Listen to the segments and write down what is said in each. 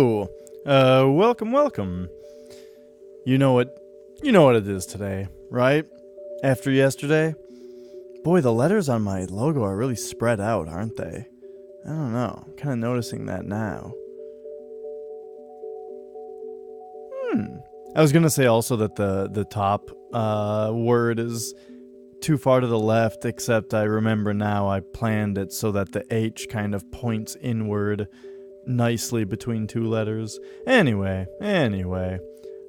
So, welcome. You know what it is today, right? After yesterday? Boy, the letters on my logo are really spread out, aren't they? I don't know. I'm kind of noticing that now. I was gonna say also that the top word is too far to the left, except I remember now I planned it so that the H kind of points inward nicely between two letters. Anyway.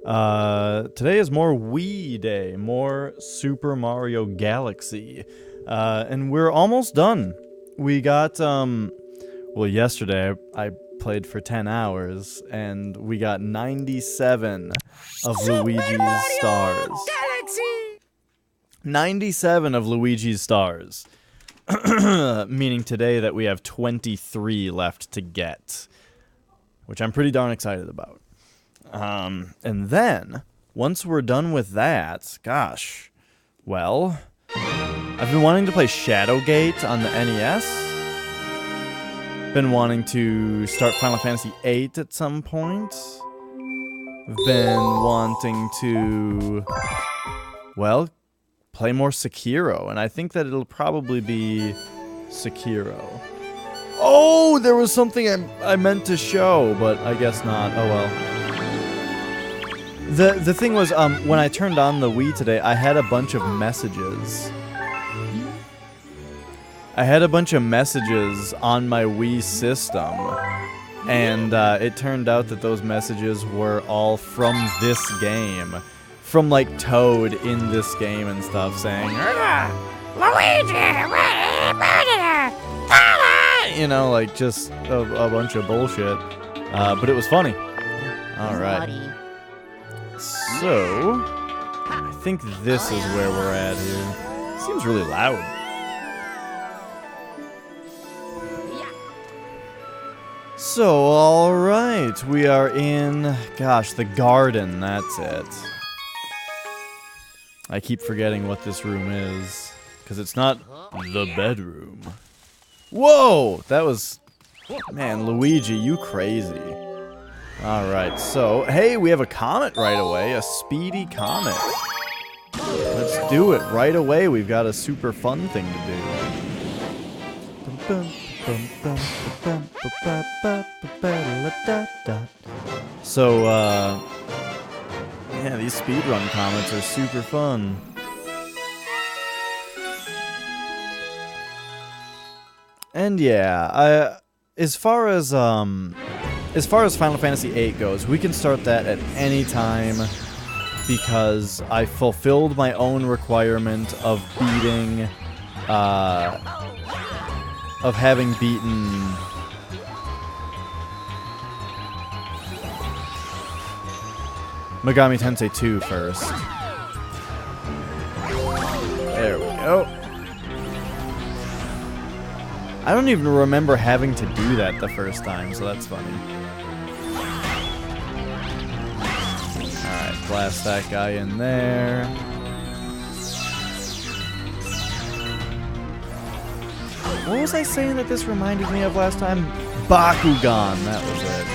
Today is more Wii Day, more Super Mario Galaxy. And we're almost done. We got, yesterday I played for 10 hours, and we got 97 of Luigi's stars. Galaxy! 97 of Luigi's stars. Meaning today that we have 23 left to get, which I'm pretty darn excited about. And then, once we're done with that, gosh, well, I've been wanting to play Shadowgate on the NES. Been wanting to start Final Fantasy VIII at some point. Been wanting to, well, play more Sekiro, and I think that it'll probably be Sekiro. Oh, there was something I meant to show, but I guess not. Oh well. The thing was, when I turned on the Wii today, I had a bunch of messages. I had a bunch of messages on my Wii system, and it turned out that those messages were all from this game. From, like, Toad in this game and stuff, saying, Luigi! You know, like, just a bunch of bullshit. But it was funny. Alright. So, I think this is where we're at here. Seems really loud. So, alright, we are in, gosh, the garden, that's it. I keep forgetting what this room is, because it's not the bedroom. Whoa! That was, man, Luigi, you crazy. Alright, so, hey, we have a comet right away, a speedy comet. Let's do it right away, we've got a super fun thing to do. So, yeah, these speedrun comments are super fun. And yeah, as far as Final Fantasy VIII goes, we can start that at any time because I fulfilled my own requirement of beating, of having beaten Megami Tensei 2 first. There we go. I don't even remember having to do that the first time, so that's funny. Alright, blast that guy in there. What was I saying that this reminded me of last time? Bakugan, that was it.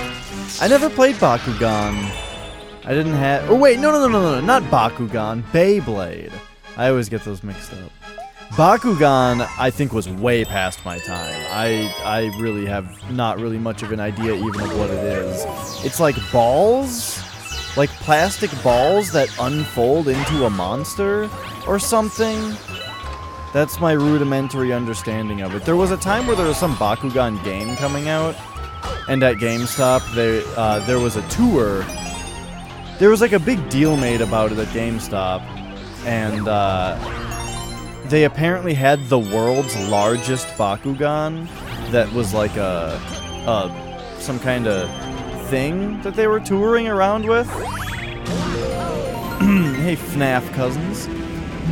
I never played Bakugan. I didn't have... Oh, wait, no, not Bakugan. Beyblade. I always get those mixed up. Bakugan, I think, was way past my time. I really have not really much of an idea even of what it is. It's like balls? Like plastic balls that unfold into a monster? Or something? That's my rudimentary understanding of it. There was a time where there was some Bakugan game coming out, and at GameStop, there was a tour. There was like a big deal made about it at GameStop, and they apparently had the world's largest Bakugan that was like some kind of thing that they were touring around with. Hey, FNAF cousins.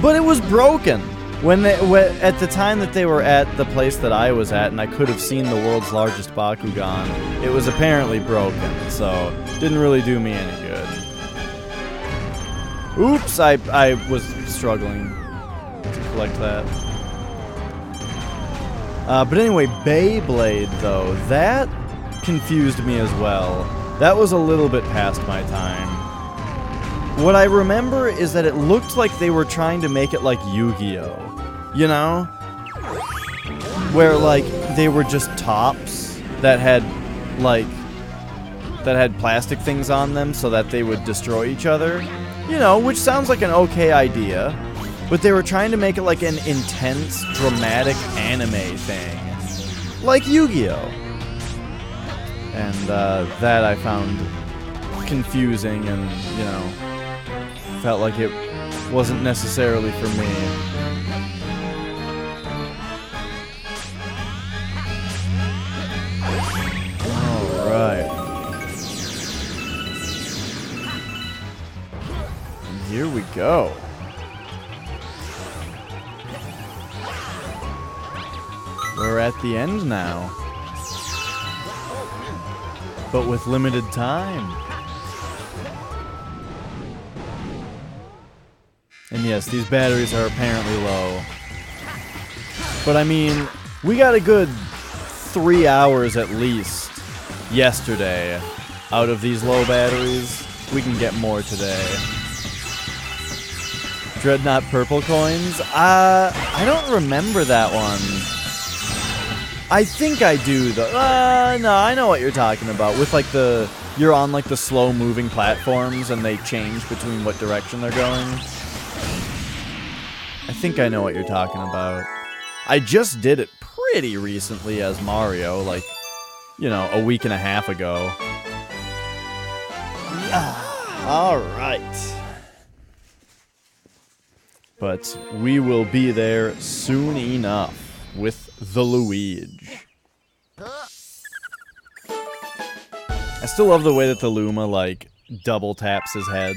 But it was broken. At the time that they were at the place that I was at, and I could have seen the world's largest Bakugan, it was apparently broken, so didn't really do me any good. Oops, I was struggling to collect that. But anyway, Beyblade, though, that confused me as well. That was a little bit past my time. What I remember is that it looked like they were trying to make it like Yu-Gi-Oh! You know? Where, like, they were just tops that had, like, plastic things on them so that they would destroy each other. You know, which sounds like an okay idea. But they were trying to make it like an intense, dramatic anime thing. Like Yu-Gi-Oh! And that I found confusing and, you know, felt like it wasn't necessarily for me. Alright. And here we go. We're at the end now. But with limited time. And yes, these batteries are apparently low. But I mean, we got a good 3 hours at least yesterday out of these low batteries. We can get more today. Dreadnought purple coins? I don't remember that one. I think I do, though. No, I know what you're talking about. With, like, you're on, like, the slow-moving platforms, and they change between what direction they're going. I think I know what you're talking about. I just did it pretty recently as Mario, like, you know, a week and a half ago. Alright. But we will be there soon enough with the Luigi. I still love the way that the Luma, like, double taps his head.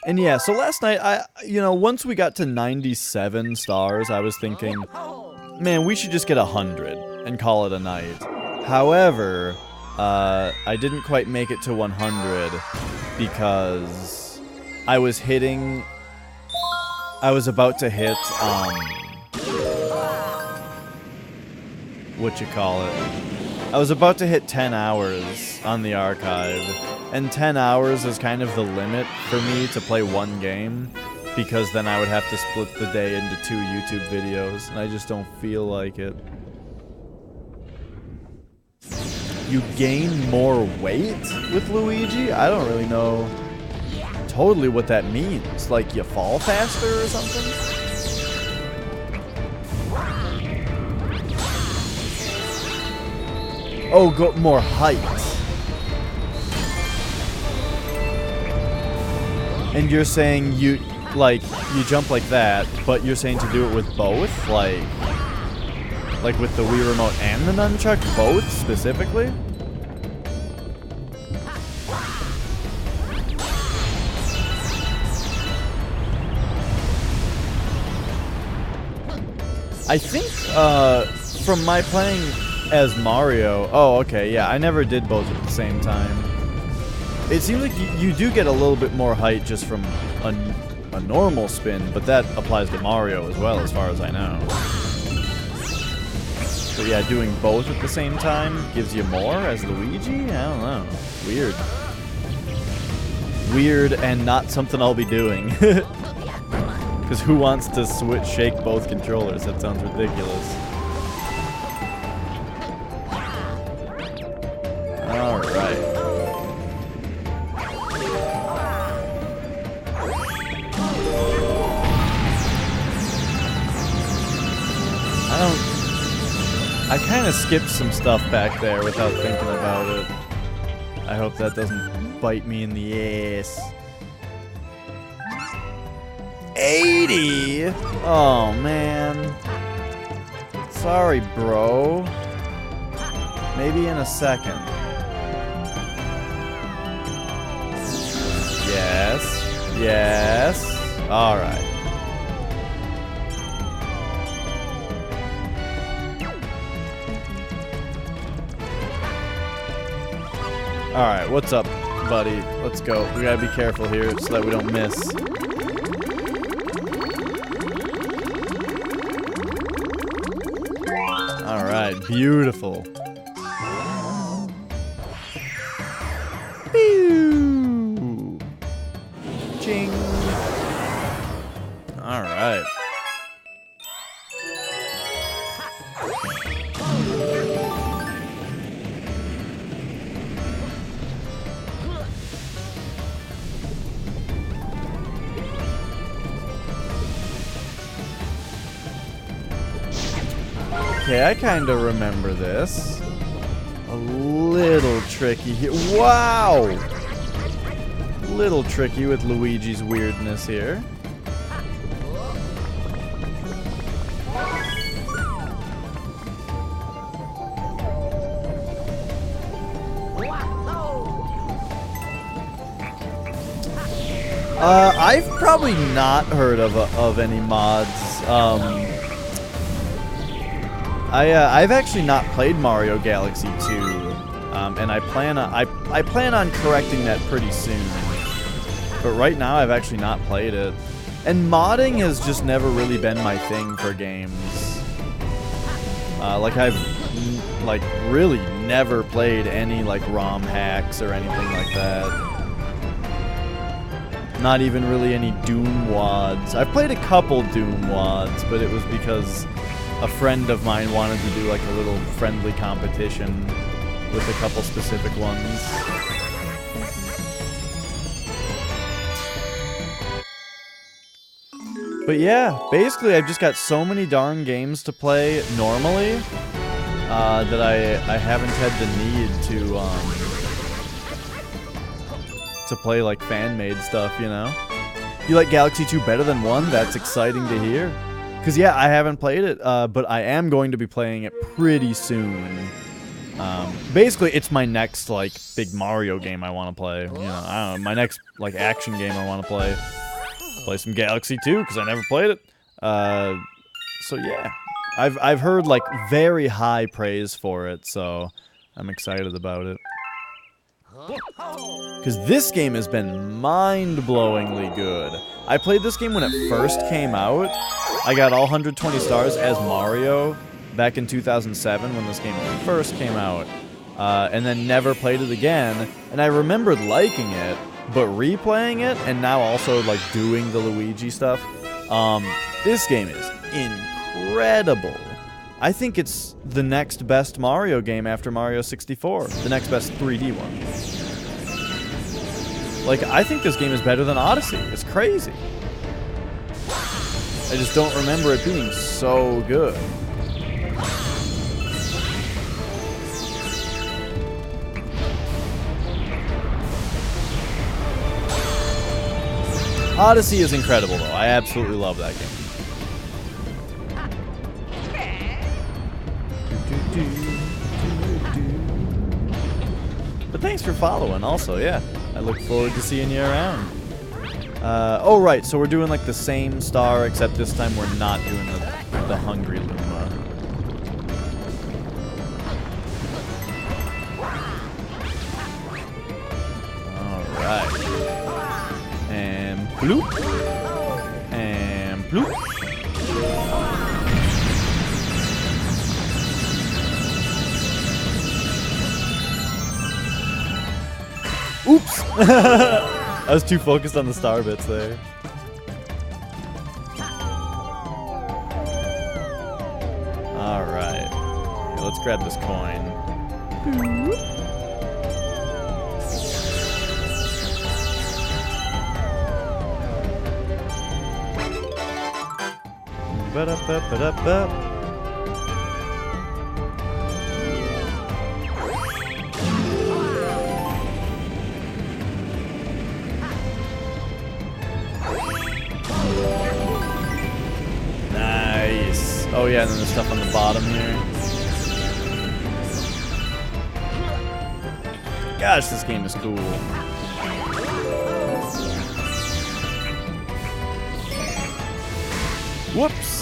And yeah, so last night, you know, once we got to 97 stars, I was thinking, man, we should just get 100 and call it a night. However, I didn't quite make it to 100 because I was about to hit, I was about to hit 10 hours on the archive, and 10 hours is kind of the limit for me to play one game, because then I would have to split the day into 2 YouTube videos, and I just don't feel like it. You gain more weight with Luigi? I don't really know totally what that means. Like, you fall faster or something? Oh, go more height. And you're saying you jump like that, but you're saying to do it with both? Like with the Wii Remote and the Nunchuck? Both, specifically? I think, from my playing as Mario... Oh, okay, yeah, I never did both at the same time. It seems like you do get a little bit more height just from a normal spin, but that applies to Mario as well, as far as I know. But yeah, doing both at the same time gives you more as Luigi? I don't know. Weird. Weird and not something I'll be doing. Because who wants to shake both controllers? That sounds ridiculous. Alright. I kind of skipped some stuff back there without thinking about it. I hope that doesn't bite me in the ass. 80? Oh, man. Sorry, bro. Maybe in a second. Yes. Yes. Alright. Alright, what's up, buddy? Let's go. We gotta be careful here so that we don't miss. Alright, beautiful. Okay, I kind of remember this. A little tricky here. Wow! Little tricky with Luigi's weirdness here. I've probably not heard of any mods. I've actually not played Mario Galaxy 2, and I plan on correcting that pretty soon. But right now, I've actually not played it, and modding has just never really been my thing for games. Like I've really never played any like ROM hacks or anything like that. Not even really any Doom WODs. I've played a couple Doom WODs, but it was because a friend of mine wanted to do like a little friendly competition with a couple specific ones. But yeah, basically I've just got so many darn games to play normally that I haven't had the need to play like fan-made stuff, you know? You like Galaxy 2 better than 1? That's exciting to hear. Because yeah, I haven't played it, but I am going to be playing it pretty soon. Basically, it's my next like big Mario game I want to play. You know, I don't know, my next like action game I want to play. Play some Galaxy 2 because I never played it. So yeah, I've heard like very high praise for it, so I'm excited about it. Because this game has been mind-blowingly good. I played this game when it first came out. I got all 120 stars as Mario back in 2007 when this game first came out. And then never played it again. And I remembered liking it, but replaying it and now also like doing the Luigi stuff. This game is incredible. I think it's the next best Mario game after Mario 64. The next best 3D one. Like, I think this game is better than Odyssey. It's crazy. I just don't remember it being so good. Odyssey is incredible, though. I absolutely love that game. But thanks for following also, yeah. I look forward to seeing you around. Oh right, so we're doing like the same star, except this time we're not doing the Hungry Luma. Alright. And bloop. And bloop. Oops! I was too focused on the star bits there. Alright. Let's grab this coin. Ba-da-ba-ba-da-ba. Oh yeah, and then the stuff on the bottom here. Gosh, this game is cool. Whoops!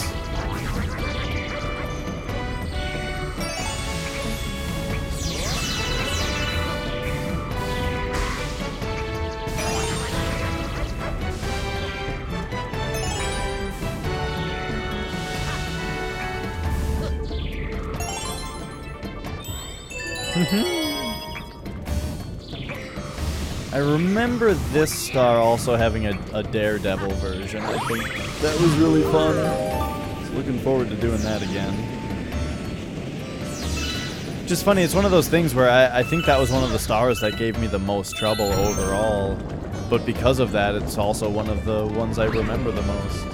I remember this star also having a Daredevil version. I think that was really fun. So looking forward to doing that again. Just funny, it's one of those things where I think that was one of the stars that gave me the most trouble overall. But because of that, it's also one of the ones I remember the most.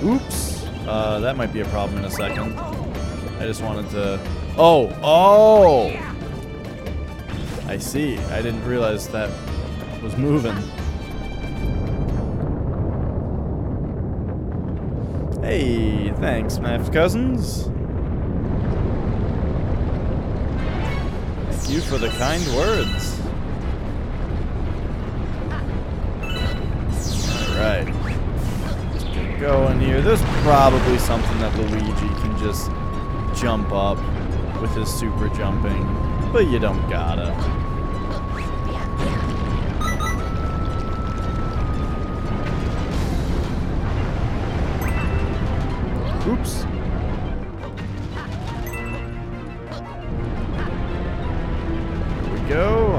Oops. That might be a problem in a second. I just wanted to... Oh! Oh! I see. I didn't realize that was moving. Hey, thanks, Math Cousins. Thank you for the kind words. Alright. Let's get going here. There's probably something that Luigi can just jump up with his super jumping, but you don't gotta. Oops. Here we go.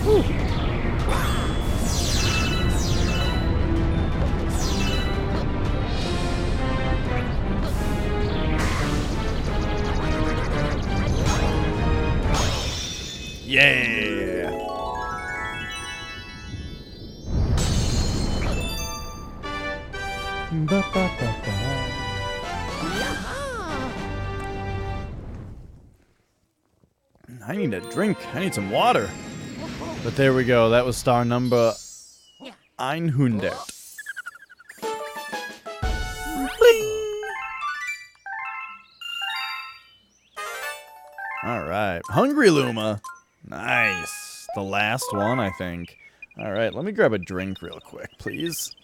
Whew. Yeah. Ba, ba, ba, ba. I need a drink. I need some water. But there we go. That was star number 100. Alright. Hungry Luma. Nice. The last one, I think. Alright, let me grab a drink real quick, please.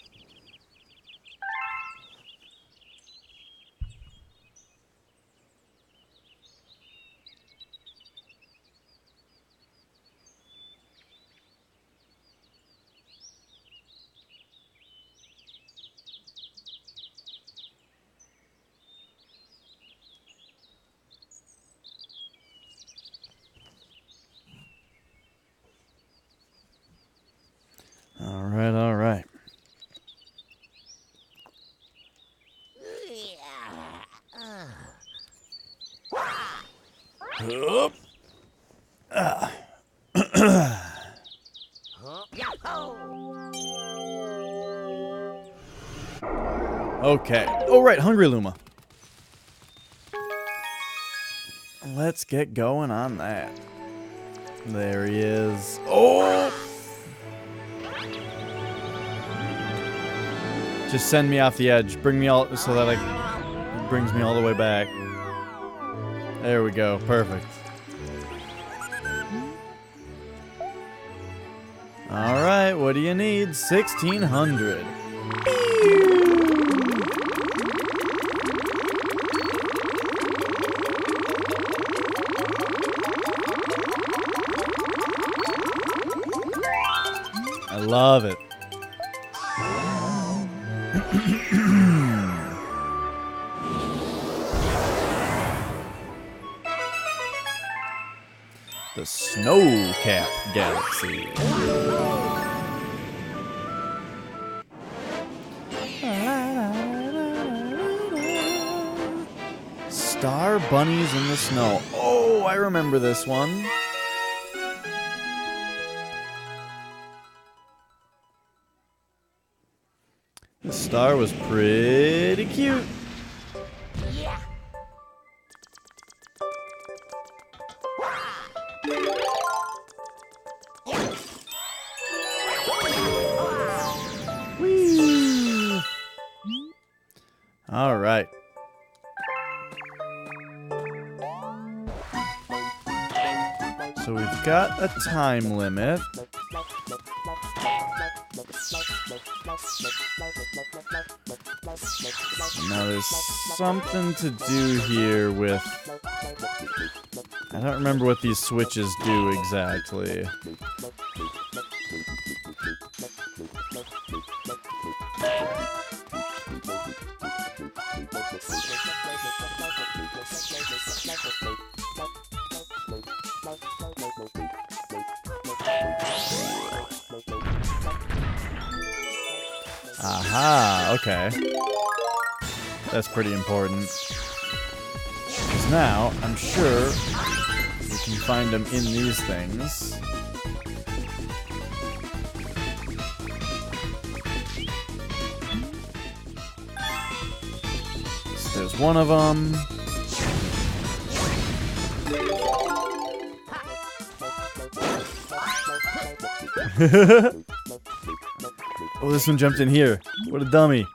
Alright, alright. Okay. Oh, right, Hungry Luma. Let's get going on that. There he is. Oh! Just send me off the edge. Bring me all so that it brings me all the way back. There we go. Perfect. All right. What do you need? 1600. I love it. The Snow Cap Galaxy. Star Bunnies in the Snow. Oh, I remember this one. The star was pretty cute. Yeah. Whee! All right. So we've got a time limit. Now there's something to do here with... I don't remember what these switches do exactly. Aha, okay. That's pretty important. Because now, I'm sure we can find them in these things. There's one of them. Oh, this one jumped in here. What a dummy.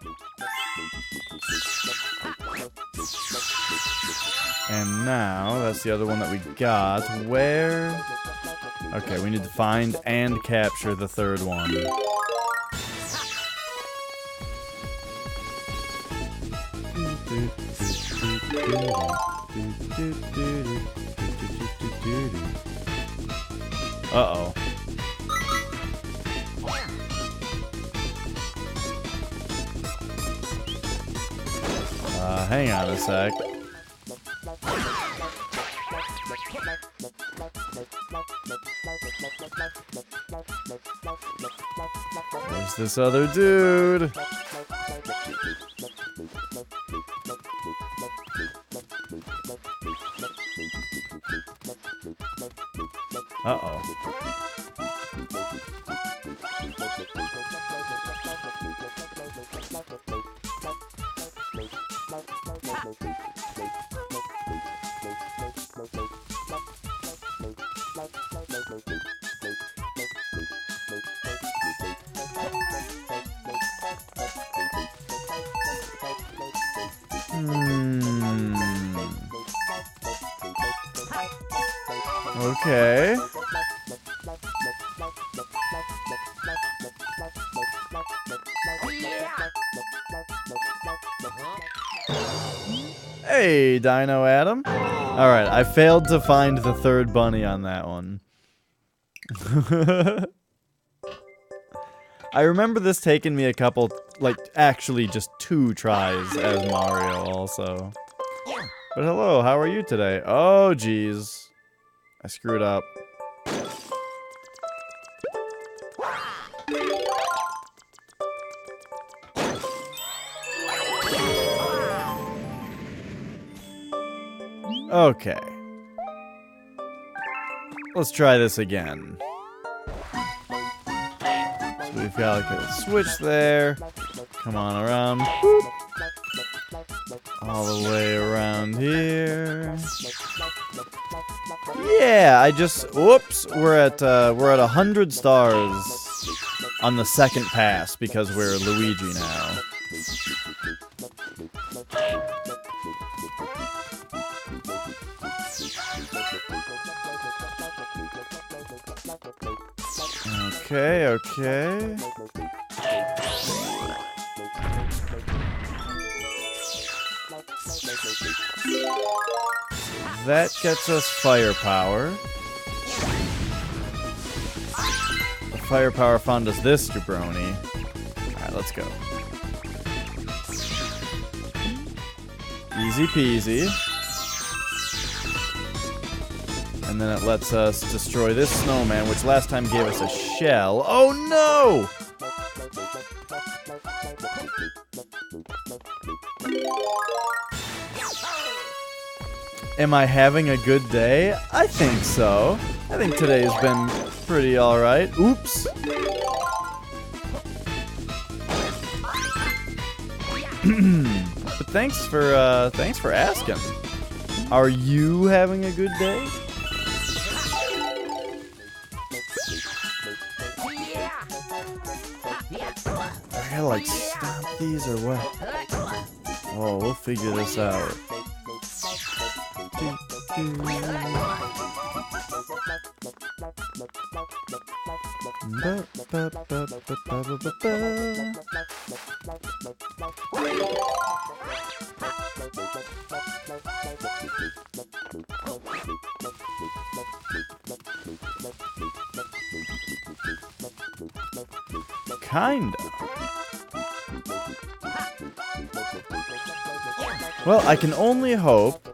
And now, that's the other one that we got. Where? Okay, we need to find and capture the third one. Uh-oh. Hang on a sec. There's this other dude. Uh-oh. Okay. Hey, Dino Adam. Alright, I failed to find the third bunny on that one. I remember this taking me a couple, like, actually just 2 tries as Mario also. But hello, how are you today? Oh, jeez. I screwed up. Okay. Let's try this again. So we've got like a switch there. Come on around. Boop. All the way around here. Yeah, I just whoops, we're at 100 stars on the second pass because we're Luigi now. Okay, okay. That gets us firepower. The firepower found us this jabroni. Alright, let's go. Easy peasy. And then it lets us destroy this snowman, which last time gave us a shell. Oh no! Am I having a good day? I think so. I think today's been pretty alright. Oops. But thanks for asking. Are you having a good day? I gotta like stop these or what? Oh, we'll figure this out. Kinda. Well, I can only hope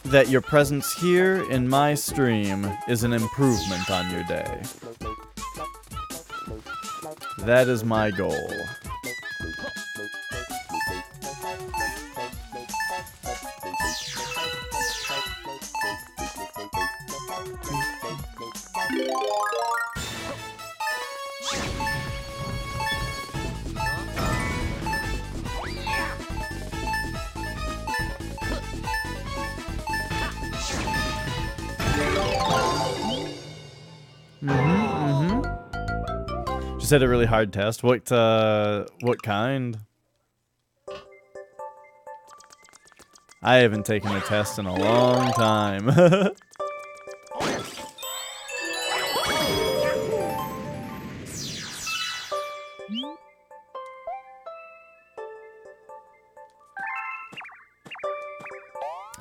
that your presence here in my stream is an improvement on your day. That is my goal. said a really hard test. What kind? I haven't taken a test in a long time.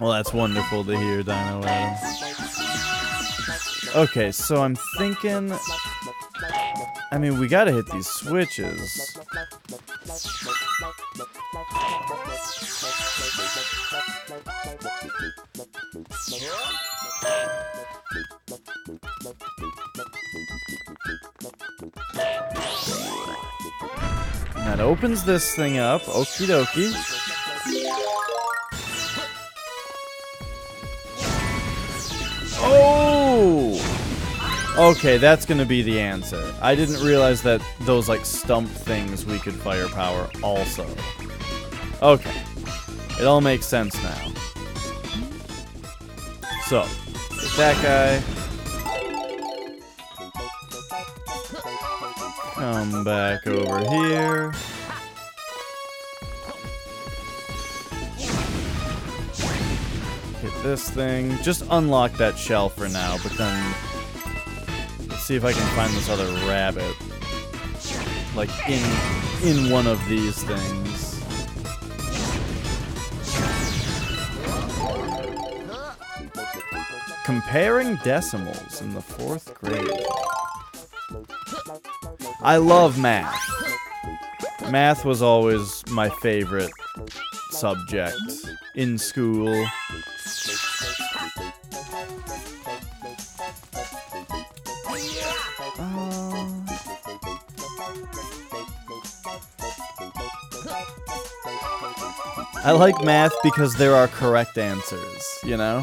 Well, that's wonderful to hear, Dino Adam. Okay, so I'm thinking... I mean, we gotta hit these switches. That opens this thing up. Okie dokie. Oh! Okay, that's gonna be the answer. I didn't realize that those, like, stump things we could firepower also. Okay. It all makes sense now. So, get that guy. Come back over here. Hit this thing. Just unlock that shell for now, but then... Let's see if I can find this other rabbit. Like, in one of these things. Comparing decimals in the 4th grade. I love math. Math was always my favorite subject in school. I like math because there are correct answers, you know?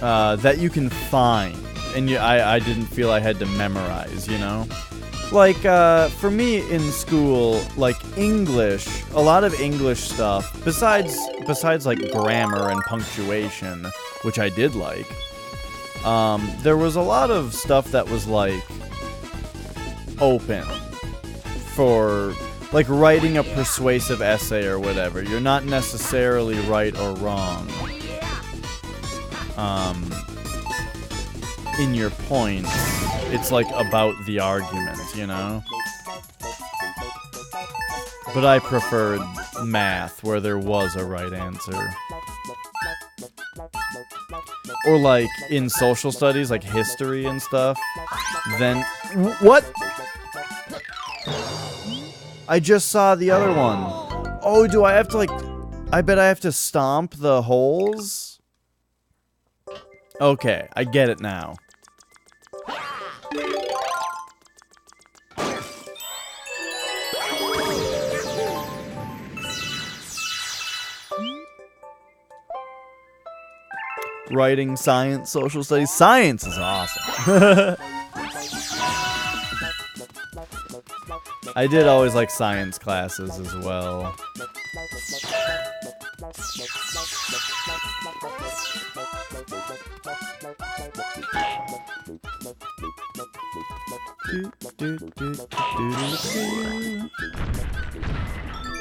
That you can find, and I didn't feel I had to memorize, you know? Like, for me in school, like, English, a lot of English stuff, besides, like, grammar and punctuation, which I did like, there was a lot of stuff that was, like, open for, like, writing a persuasive essay or whatever. You're not necessarily right or wrong. In your points, it's like about the argument, you know? But I preferred math, where there was a right answer. Or like in social studies, like history and stuff, then... What? I just saw the other one. Oh, do I have to like... I bet I have to stomp the holes? Okay, I get it now. Writing, science, social studies. Science is awesome. I did always like science classes as well.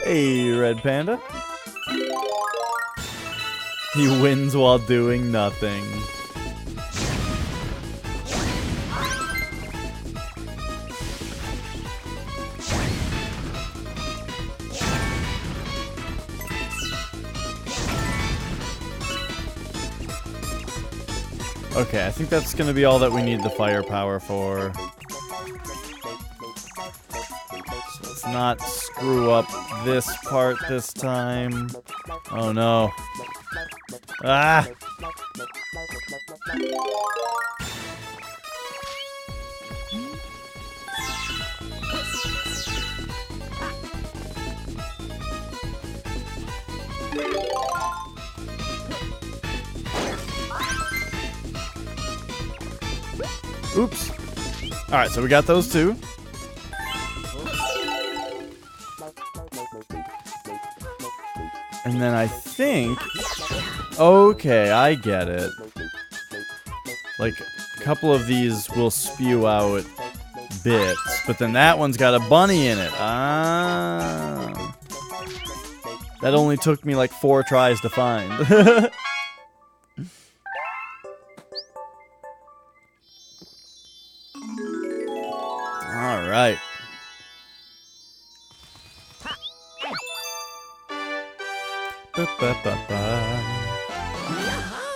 Hey, Red Panda. He wins while doing nothing. Okay, I think that's gonna be all that we need the firepower for. So let's not screw up this part this time. Oh no. Ah! Oops. Alright, so we got those two. And then I think... Okay, I get it. Like, a couple of these will spew out bits, but then that one's got a bunny in it. Ah. That only took me like 4 tries to find. Alright.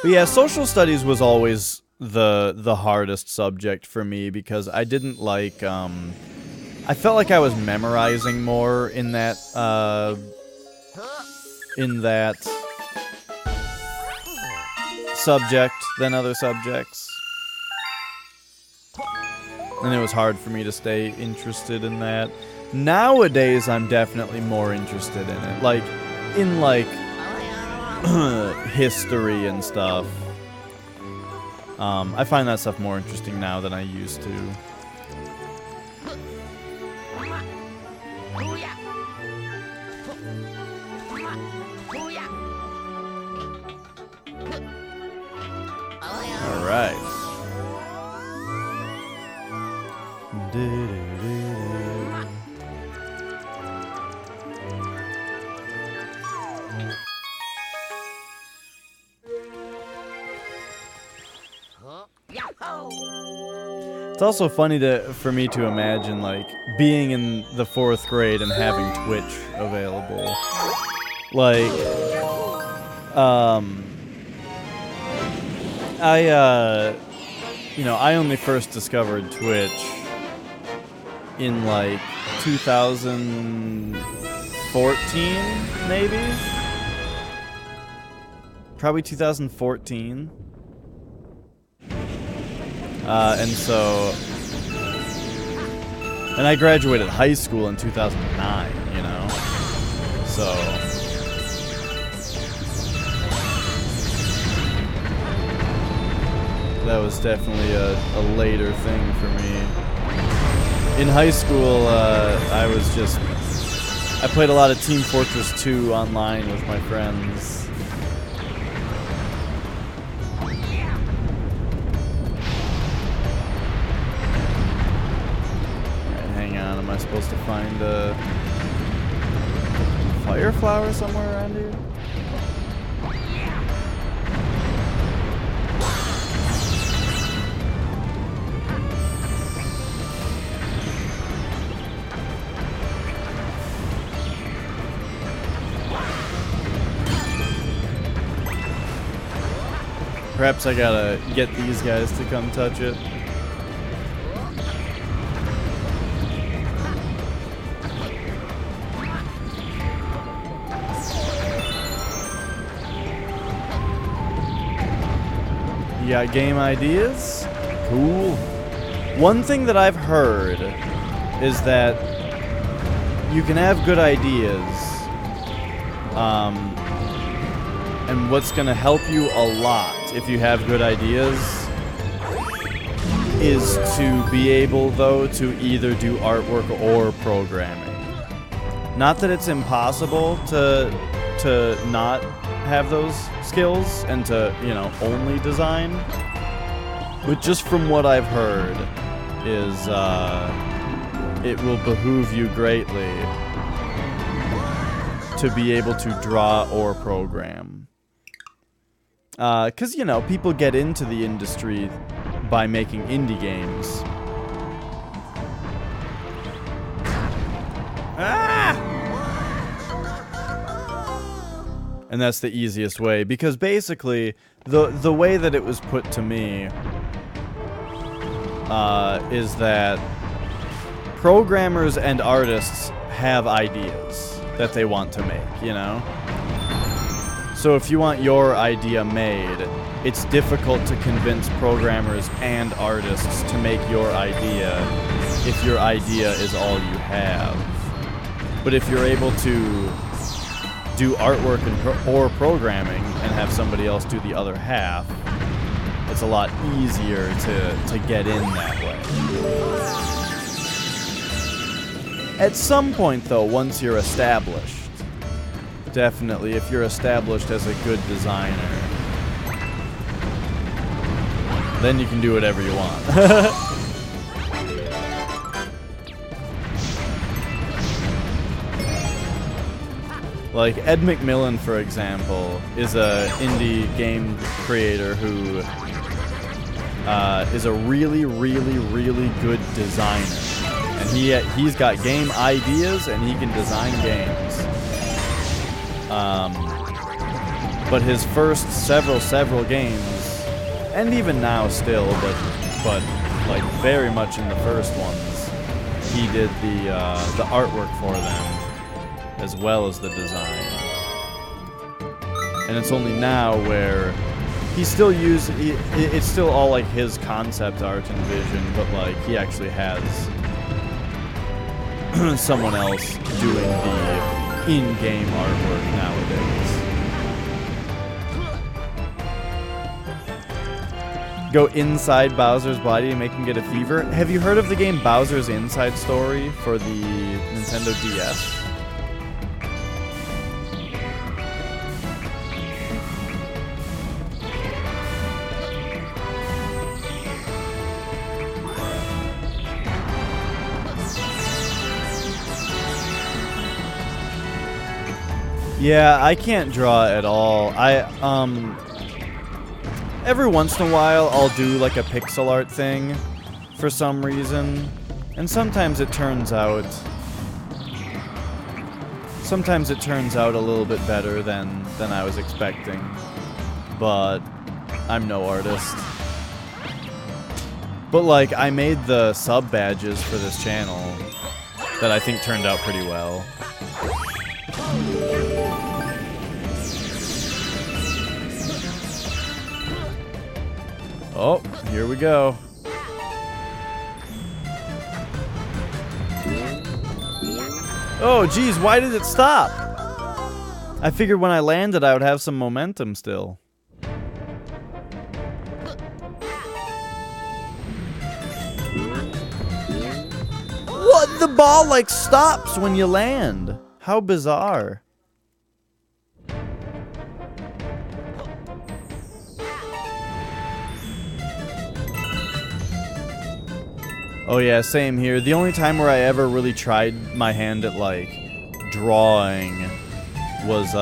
But yeah, social studies was always the hardest subject for me because I didn't like, I felt like I was memorizing more in that subject than other subjects. And it was hard for me to stay interested in that. Nowadays, I'm definitely more interested in it. Like, in, like, history and stuff. I find that stuff more interesting now than I used to. Alright. It's also funny for me to imagine, like, being in the 4th grade and having Twitch available. Like, you know, I only first discovered Twitch in, like, 2014, maybe? Probably 2014. And I graduated high school in 2009, you know? So... that was definitely a later thing for me. In high school, I played a lot of Team Fortress 2 online with my friends. Alright, hang on, am I supposed to find a fire flower somewhere around here? Perhaps I gotta get these guys to come touch it. You got game ideas? Cool. One thing that I've heard is that you can have good ideas, and what's going to help you a lot if you have good ideas is to be able, though, to either do artwork or programming. Not that it's impossible to not have those skills and to, you know, only design, but just from what I've heard is it will behoove you greatly to be able to draw or program. 'Cause, you know, people get into the industry by making indie games. Ah! And that's the easiest way, because basically, the way that it was put to me is that programmers and artists have ideas that they want to make, you know? So if you want your idea made, it's difficult to convince programmers and artists to make your idea if your idea is all you have. But if you're able to do artwork or programming and have somebody else do the other half, it's a lot easier to get in that way. At some point, though, once you're established, definitely, if you're established as a good designer, Then you can do whatever you want. Like Ed McMillan, for example, is a indie game creator who is a really, really, really good designer, and he's got game ideas and he can design games. But his first several games, and even now still, but like very much in the first ones, he did the artwork for them, as well as the design. And it's only now where it's still all like his concept art and vision, but like he actually has someone else doing the in-game artwork nowadays. Go inside Bowser's body and make him get a fever. Have you heard of the game Bowser's Inside Story for the Nintendo DS? Yeah, I can't draw at all. Every once in a while I'll do like a pixel art thing for some reason, and sometimes it turns out a little bit better than I was expecting. But I'm no artist. But like I made the sub badges for this channel that I think turned out pretty well. Oh, here we go. Oh, geez, why did it stop? I figured when I landed I would have some momentum still. What? The ball, like, stops when you land. How bizarre. Oh yeah, same here. The only time where I ever really tried my hand at like drawing was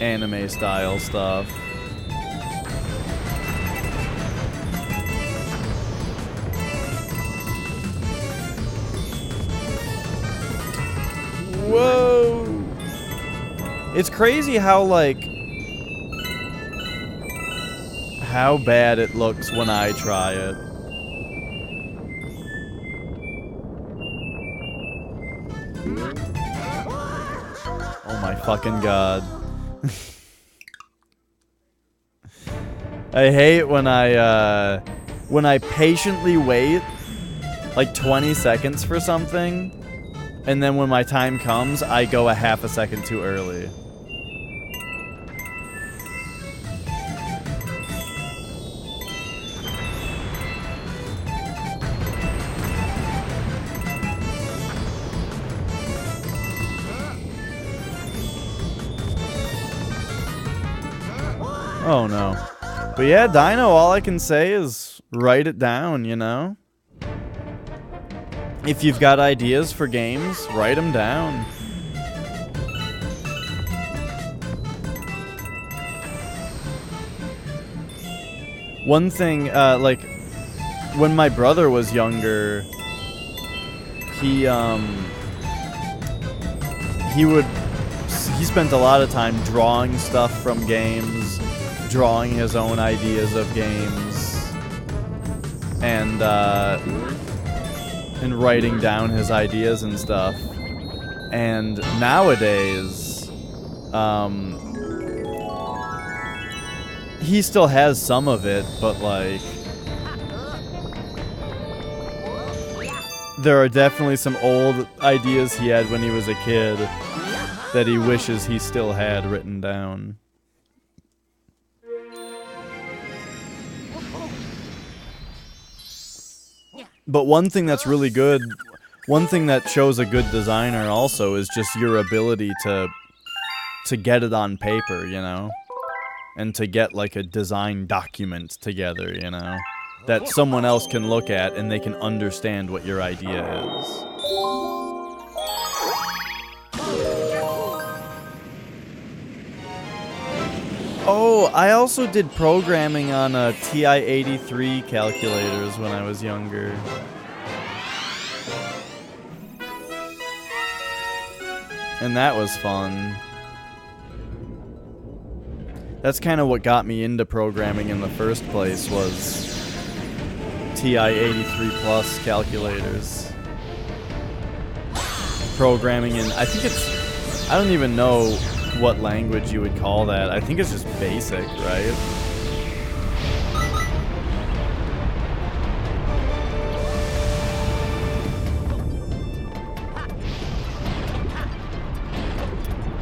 anime style stuff. Whoa! It's crazy how like how bad it looks when I try it. Oh my fucking god. I hate when I patiently wait like 20 seconds for something, and then when my time comes, I go a half a second too early. Oh no. But yeah, Dino, all I can say is write it down, you know? If you've got ideas for games, write them down. One thing, like, when my brother was younger, he spent a lot of time drawing stuff from games, drawing his own ideas of games, and writing down his ideas and stuff. And nowadays, he still has some of it, but like, there are definitely some old ideas he had when he was a kid that he wishes he still had written down. But one thing that's really good, one thing that shows a good designer also is just your ability to get it on paper, you know? and to get like a design document together, you know, that someone else can look at and they can understand what your idea is. Oh, I also did programming on TI-83 calculators when I was younger. And that was fun. That's kind of what got me into programming in the first place, was TI-83 Plus calculators. Programming in, I think it's, I don't even know what language you would call that. I think it's just basic, right?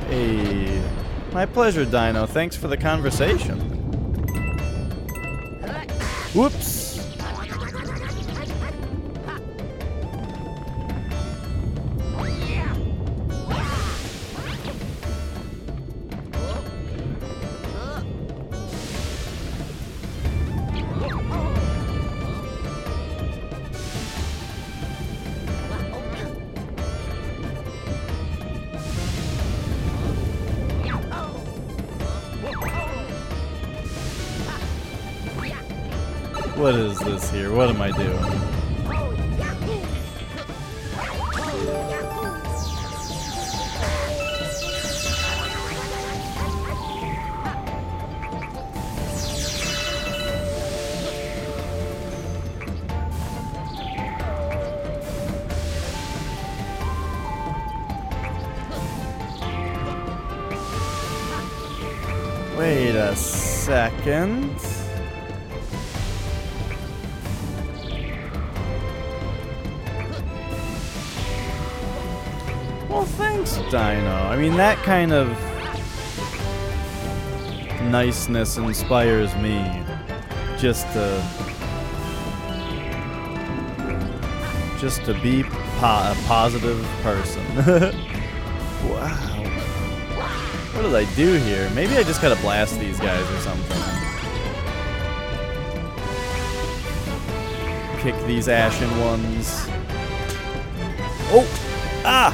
Hey, my pleasure, Dino. Thanks for the conversation. Whoops. What is this here? What am I doing? Wait a second. Well, thanks, Dino. I mean, that kind of niceness inspires me just to be a positive person. Wow. What did I do here? Maybe I just gotta blast these guys or something. Kick these ashen ones. Oh! Ah!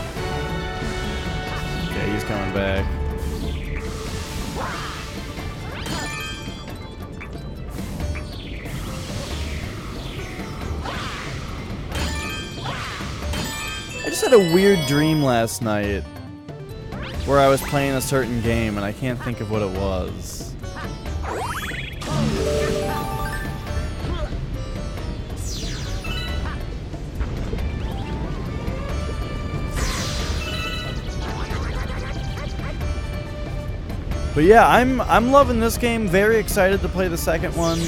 Okay, he's coming back. I just had a weird dream last night where I was playing a certain game and I can't think of what it was. But yeah, I'm loving this game. Very excited to play the second one.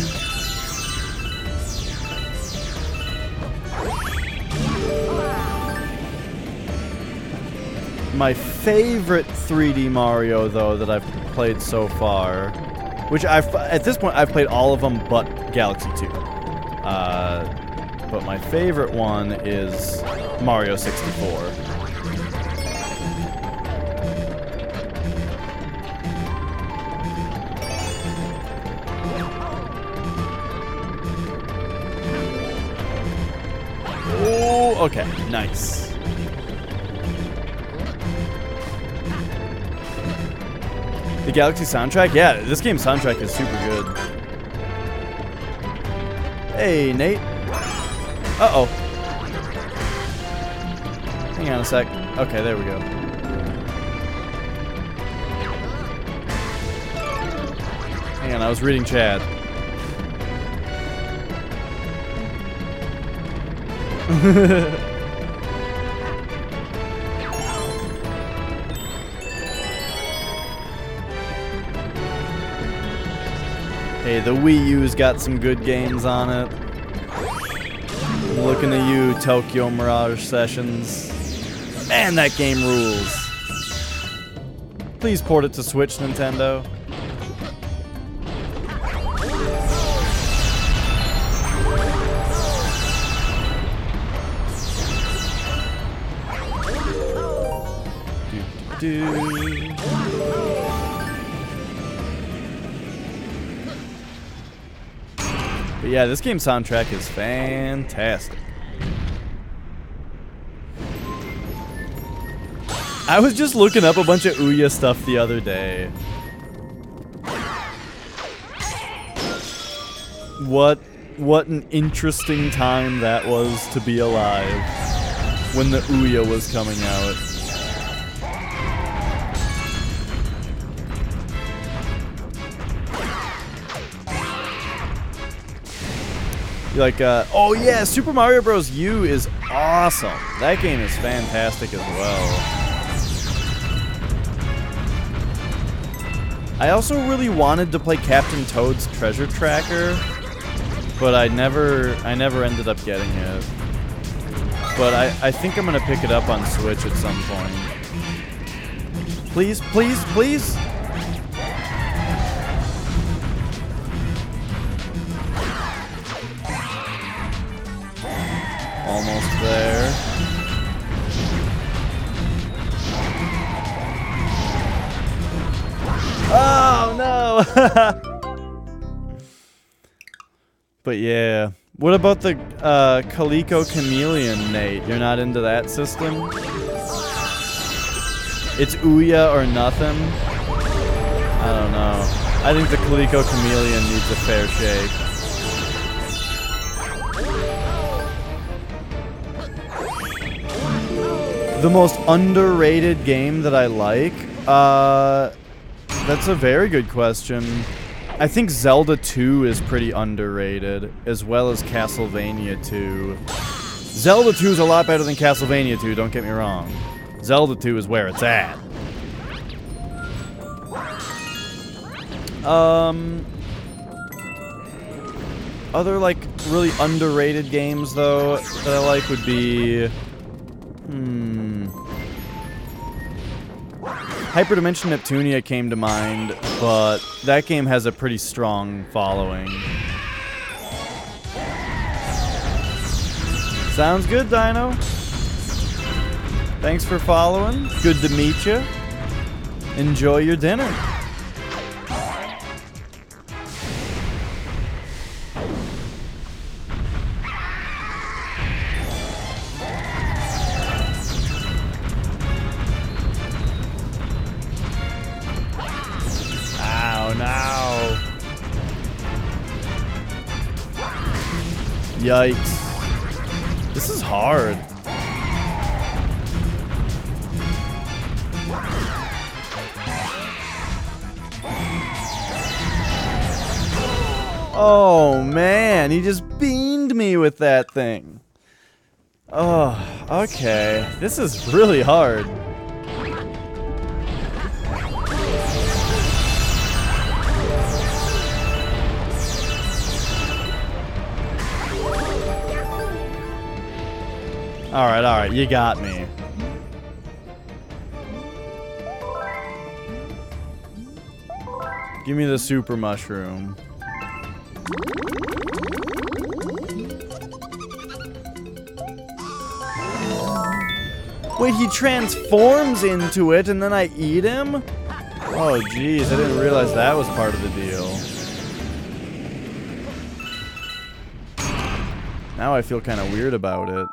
My favorite 3D Mario, though, that I've played so far, which at this point I've played all of them but Galaxy 2. But my favorite one is Mario 64. Oh, okay, nice. The Galaxy soundtrack? Yeah, this game's soundtrack is super good. Hey, Nate. Uh-oh. Hang on a sec. Okay, there we go. Hang on, I was reading chat. Hey, the Wii U's got some good games on it. I'm looking at you, Tokyo Mirage Sessions. Man, that game rules. Please port it to Switch, Nintendo. But yeah, this game's soundtrack is fantastic. I was just looking up a bunch of Ouya stuff the other day. What an interesting time that was to be alive when the Ouya was coming out. Like, oh yeah, Super Mario Bros. U is awesome. That game is fantastic as well. I also really wanted to play Captain Toad's Treasure Tracker, but I never ended up getting it. But I think I'm gonna pick it up on Switch at some point. Please, please, please! Almost there. Oh no! But yeah. What about the Calico Chameleon, Nate? You're not into that system? It's Ouya or nothing? I don't know. I think the Calico Chameleon needs a fair shake. The most underrated game that I like? That's a very good question. I think Zelda 2 is pretty underrated, as well as Castlevania 2. Zelda 2 is a lot better than Castlevania 2, don't get me wrong. Zelda 2 is where it's at. Other, like, really underrated games, though, that I like would be... Hyperdimension Neptunia came to mind, but that game has a pretty strong following. Sounds good, Dino. Thanks for following. Good to meet you. Enjoy your dinner. Yikes. This is hard. Oh man, he just beamed me with that thing. Oh, okay. This is really hard. Alright, you got me. Give me the super mushroom. Wait, he transforms into it and then I eat him? Oh jeez, I didn't realize that was part of the deal. Now I feel kind of weird about it.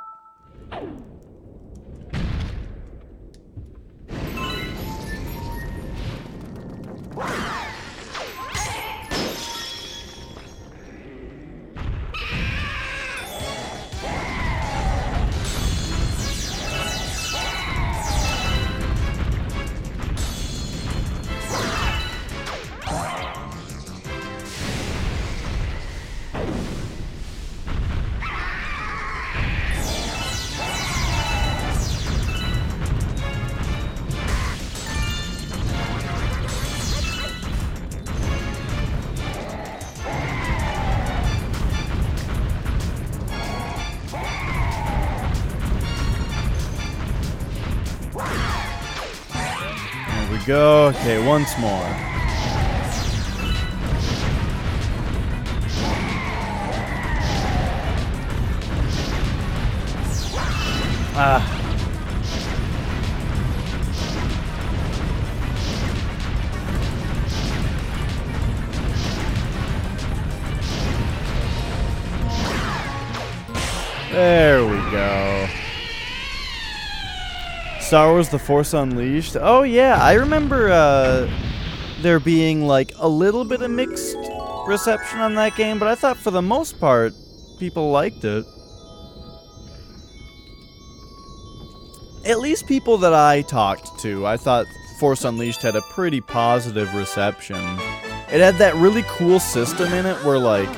Go. Okay, once more. Ah. There we go. Star Wars The Force Unleashed. Oh yeah, I remember there being like a little bit of mixed reception on that game, but I thought for the most part people liked it. At least people that I talked to, I thought Force Unleashed had a pretty positive reception. It had that really cool system in it where like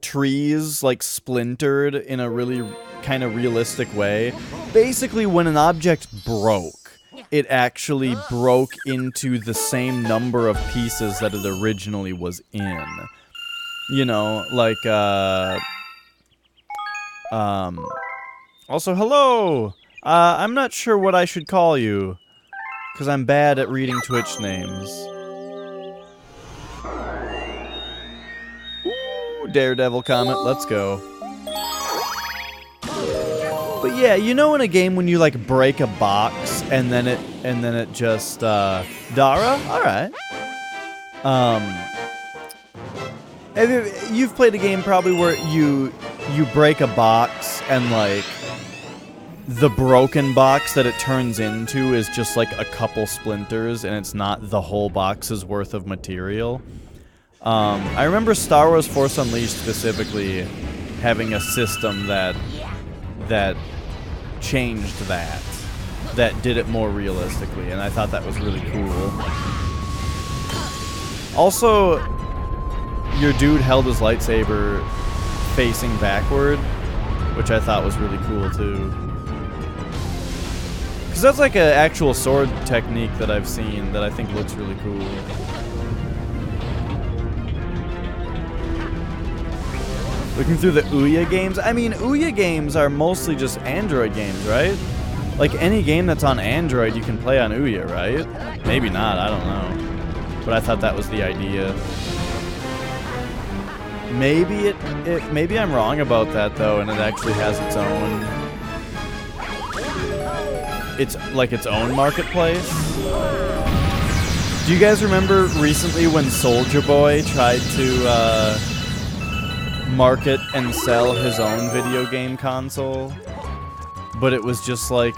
trees like splintered in a really kind of realistic way. Basically, when an object broke, it actually broke into the same number of pieces that it originally was in. You know, like, also, hello! I'm not sure what I should call you, because I'm bad at reading Twitch names. Ooh, Daredevil comment, let's go. But yeah, you know in a game when you like break a box and then it just Dara? Alright. You've played a game probably where you break a box and like the broken box that it turns into is just like a couple splinters and it's not the whole box's worth of material. I remember Star Wars Force Unleashed specifically having a system that changed that did it more realistically, and I thought that was really cool. Also, your dude held his lightsaber facing backward, which I thought was really cool too. Because that's like an actual sword technique that I've seen that I think looks really cool. Looking through the Ouya games? I mean, Ouya games are mostly just Android games, right? Like, any game that's on Android you can play on Ouya, right? Maybe not, I don't know. But I thought that was the idea. Maybe maybe I'm wrong about that, though, and it actually has its own... its own marketplace? Do you guys remember recently when Soulja Boy tried to, market and sell his own video game console, but it was just like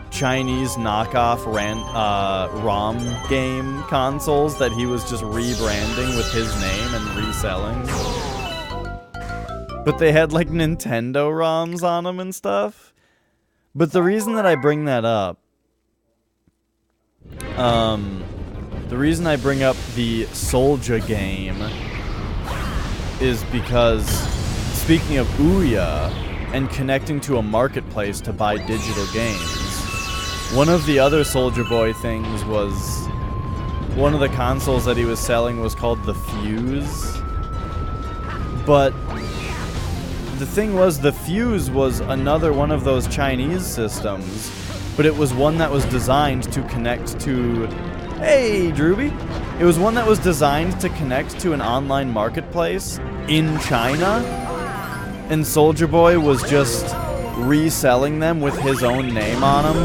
Chinese knockoff ROM game consoles that he was just rebranding with his name and reselling. But they had like Nintendo ROMs on them and stuff. But the reason that I bring that up, the reason I bring up the Soulja game is because, speaking of Ouya and connecting to a marketplace to buy digital games, one of the other Soulja Boy things was, one of the consoles that he was selling was called the Fuse. But the thing was, the Fuse was another one of those Chinese systems, but it was one that was designed to connect to... Hey, Drewby! It was one that was designed to connect to an online marketplace in China, and Soulja Boy was just reselling them with his own name on them,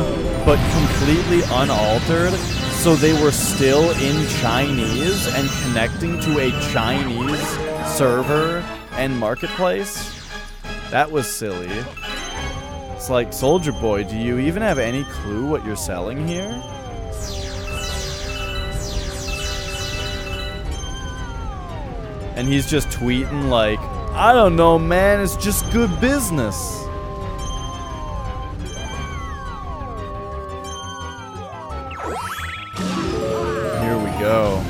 but completely unaltered, so they were still in Chinese and connecting to a Chinese server and marketplace. That was silly. It's like, Soulja Boy, do you even have any clue what you're selling here? And he's just tweeting like, I don't know, man, it's just good business. Here we go.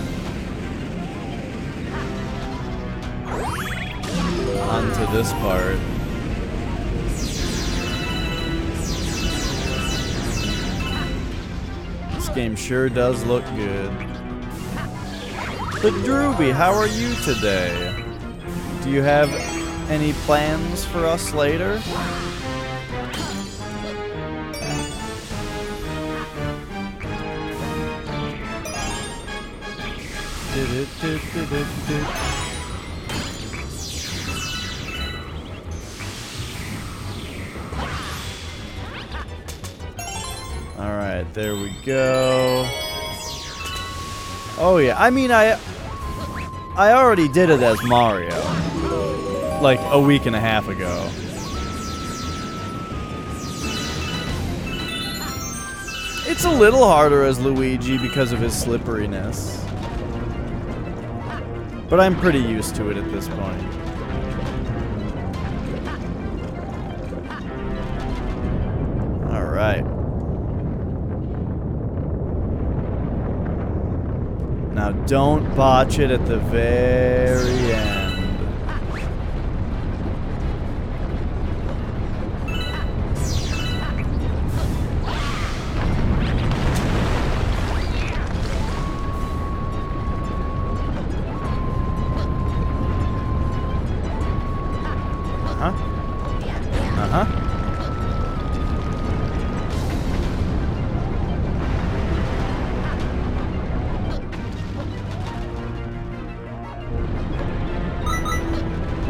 On to this part. This game sure does look good. But Drewby, how are you today? Do you have any plans for us later? Alright, there we go. Oh yeah, I mean, I already did it as Mario, like a week and a half ago. It's a little harder as Luigi because of his slipperiness. But I'm pretty used to it at this point. Alright. Now don't botch it at the very end.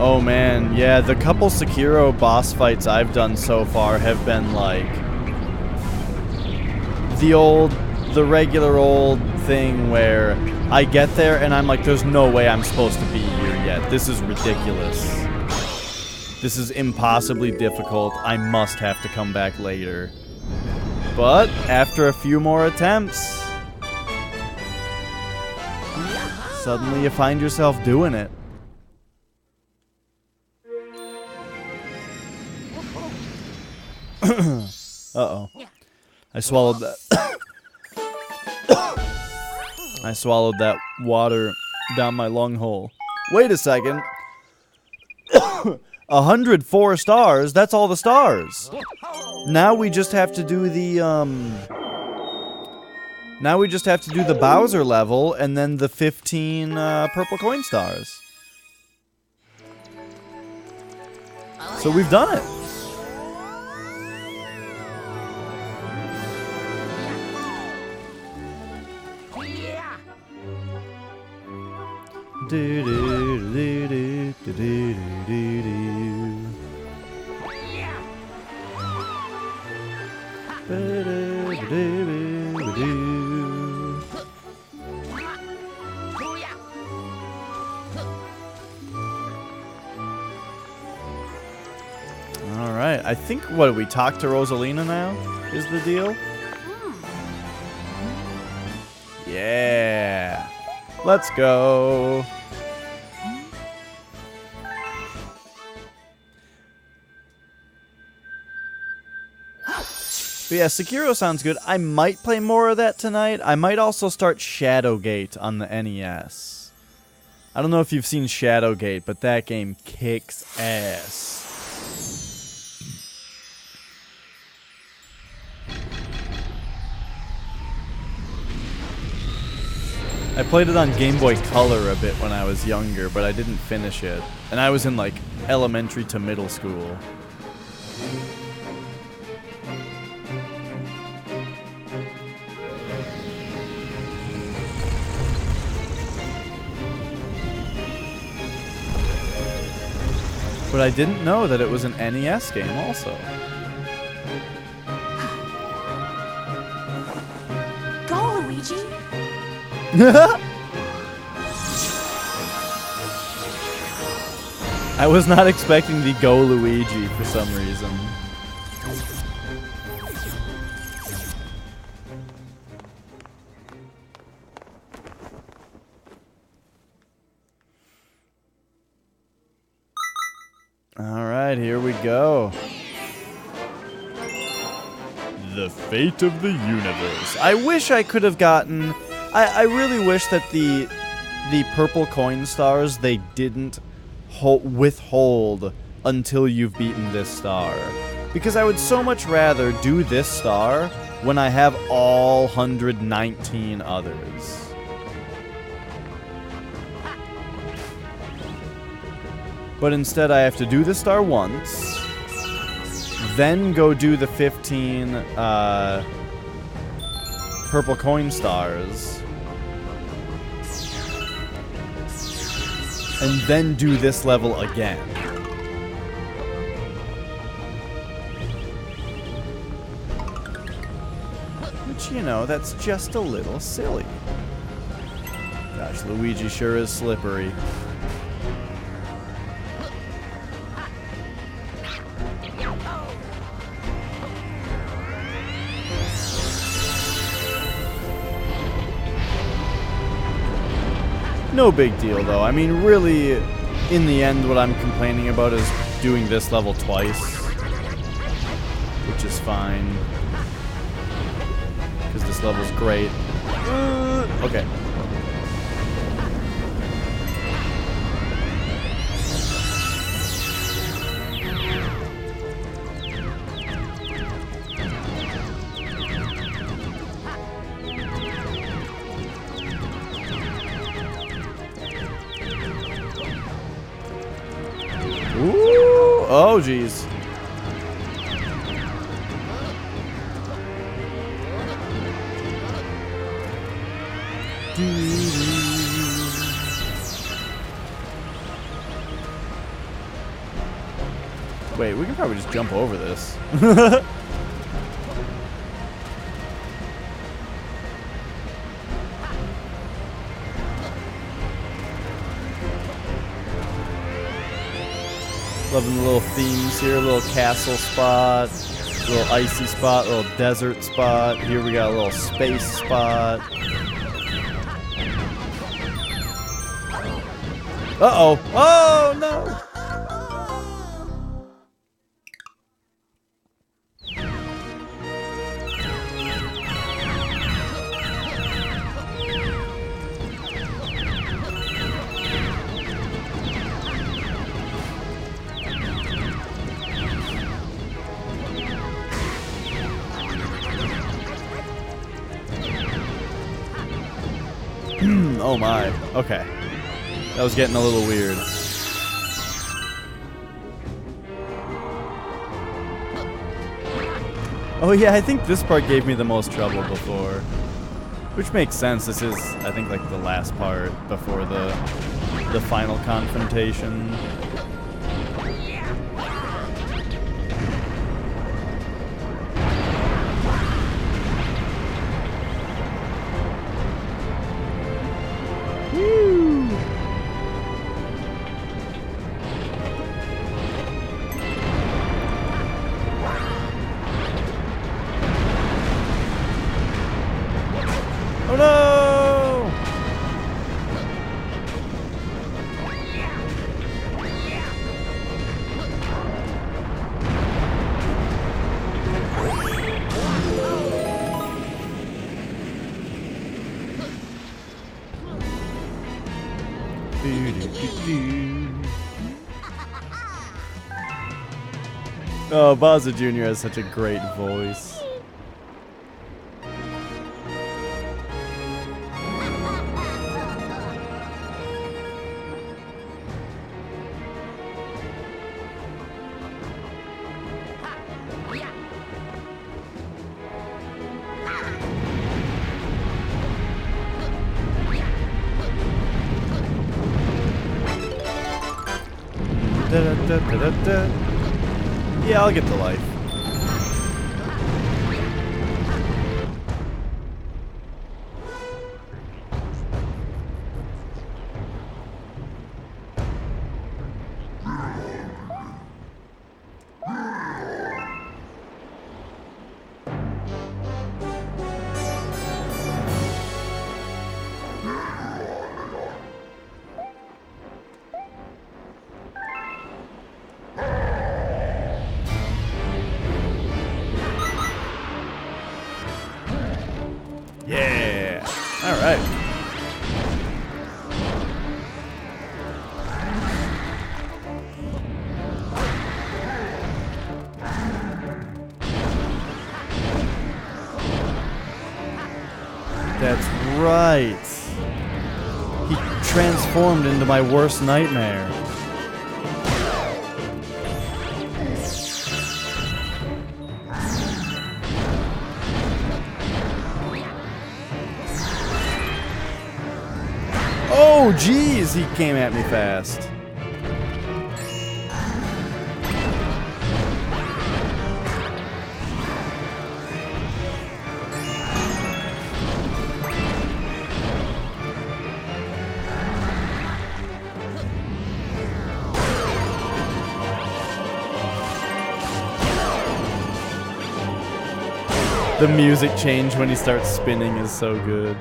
Oh man, yeah, the couple Sekiro boss fights I've done so far have been like the regular old thing where I get there and I'm like, there's no way I'm supposed to be here yet. This is ridiculous. This is impossibly difficult. I must have to come back later. But after a few more attempts, suddenly you find yourself doing it. Uh-oh. I swallowed that. I swallowed that water down my lung hole. Wait a second. 104 stars? That's all the stars. Now we just have to do the, Now we just have to do the Bowser level and then the 15, purple coin stars. So we've done it. Do, do, do, do, do, do, do, do. All right, I think what we talk to Rosalina now is the deal. Yeah, let's go. But yeah, Sekiro sounds good. I might play more of that tonight. I might also start Shadowgate on the NES. I don't know if you've seen Shadowgate, but that game kicks ass. I played it on Game Boy Color a bit when I was younger, but I didn't finish it. And I was in like elementary to middle school. But I didn't know that it was an NES game also. Go, Luigi! I was not expecting the Go Luigi for some reason. Alright, here we go. The fate of the universe. I wish I could have gotten... I really wish that the purple coin stars, they didn't withhold until you've beaten this star. Because I would so much rather do this star when I have all 119 others. But instead I have to do the star once, then go do the 15 purple coin stars, and then do this level again. Which, you know, that's just a little silly. Gosh, Luigi sure is slippery. No big deal, though. I mean, really, in the end, what I'm complaining about is doing this level twice. Which is fine. Because this level's great. Okay. Ooh! Oh, jeez. Wait, we can probably just jump over this. Loving the little themes here, a little castle spot, a little icy spot, a little desert spot. Here we got a little space spot. Uh-oh. Oh, no. Oh my. Okay. That was getting a little weird. Oh yeah, I think this part gave me the most trouble before. Which makes sense. This is, I think, like the last part before the final confrontation. Oh no! Oh, Bowser Jr. has such a great voice. Yeah, I'll get the life. Yeah. All right. That's right. He transformed into my worst nightmare. Oh, jeez, he came at me fast. The music change when he starts spinning is so good.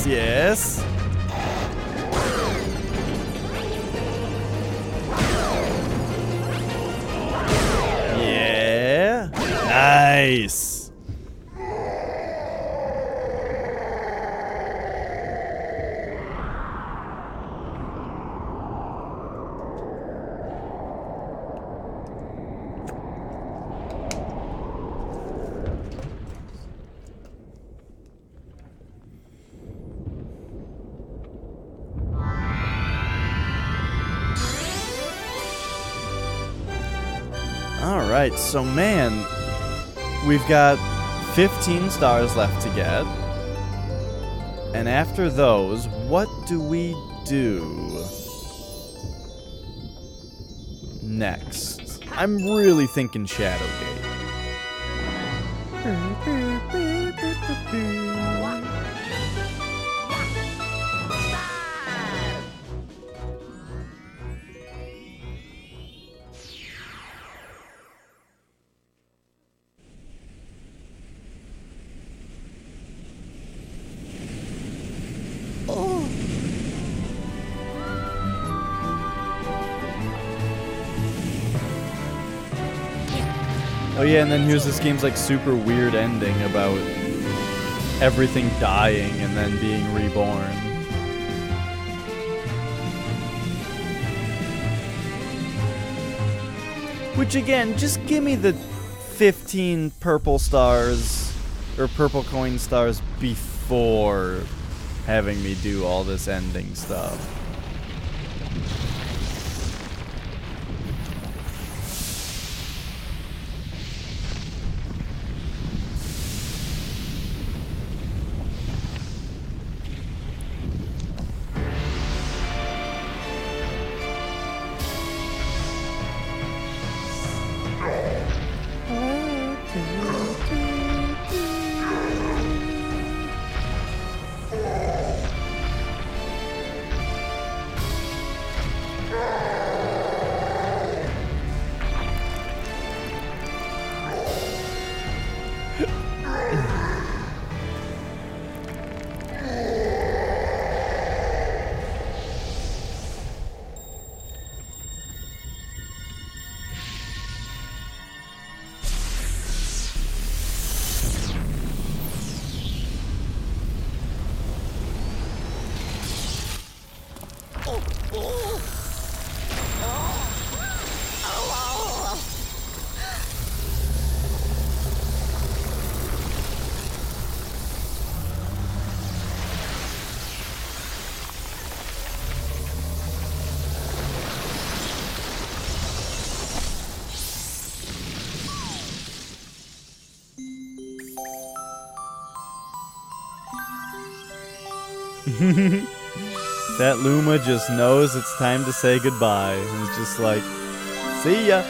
yes. Yeah. Nice. Alright, so man, we've got 15 stars left to get. And after those, what do we do next? I'm really thinking Shadowgate. Oh yeah, and then here's this game's like super weird ending about everything dying and then being reborn. Which again, just give me the 15 purple stars or purple coin stars before having me do all this ending stuff. That Luma just knows it's time to say goodbye. And it's just like, see ya.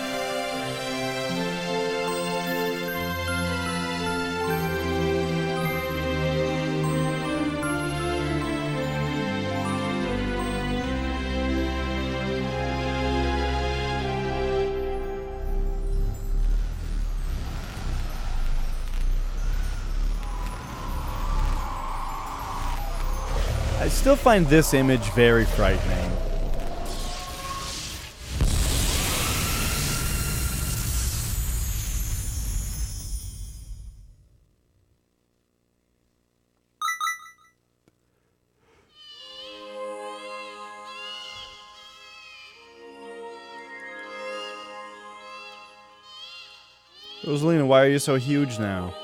I still find this image very frightening. Rosalina, why are you so huge now?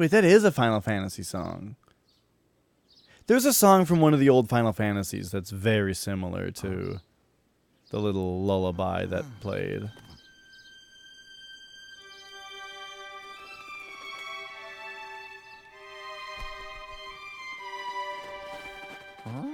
Wait, that is a Final Fantasy song. There's a song from one of the old Final Fantasies that's very similar to the little lullaby that played. Huh?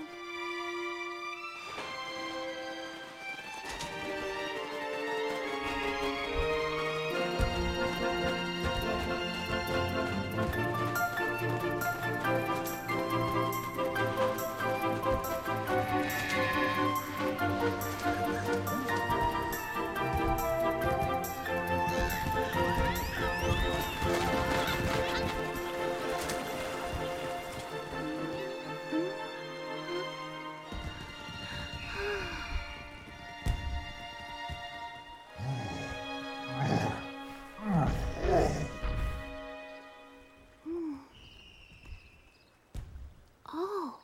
Oh.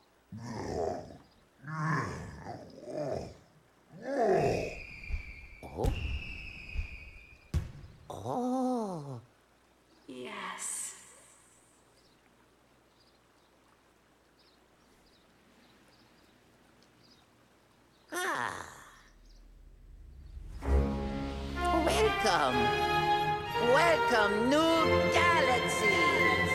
Oh? Oh. Yes. Ah. Welcome. Welcome, new galaxies.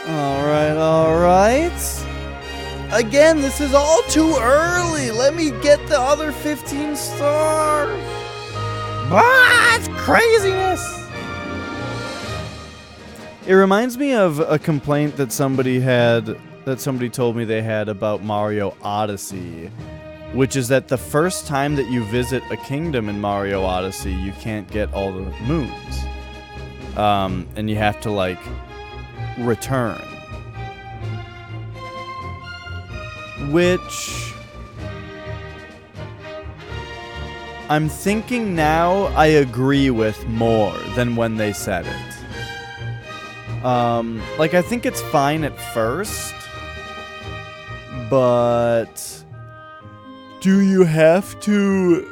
Alright. Again, this is all too early. Let me get the other 15 stars. It's craziness. It reminds me of a complaint that somebody told me they had about Mario Odyssey, which is that the first time that you visit a kingdom in Mario Odyssey, you can't get all the moons. And you have to, like, return. Which I'm thinking now I agree with more than when they said it. Like, I think it's fine at first, but do you have to?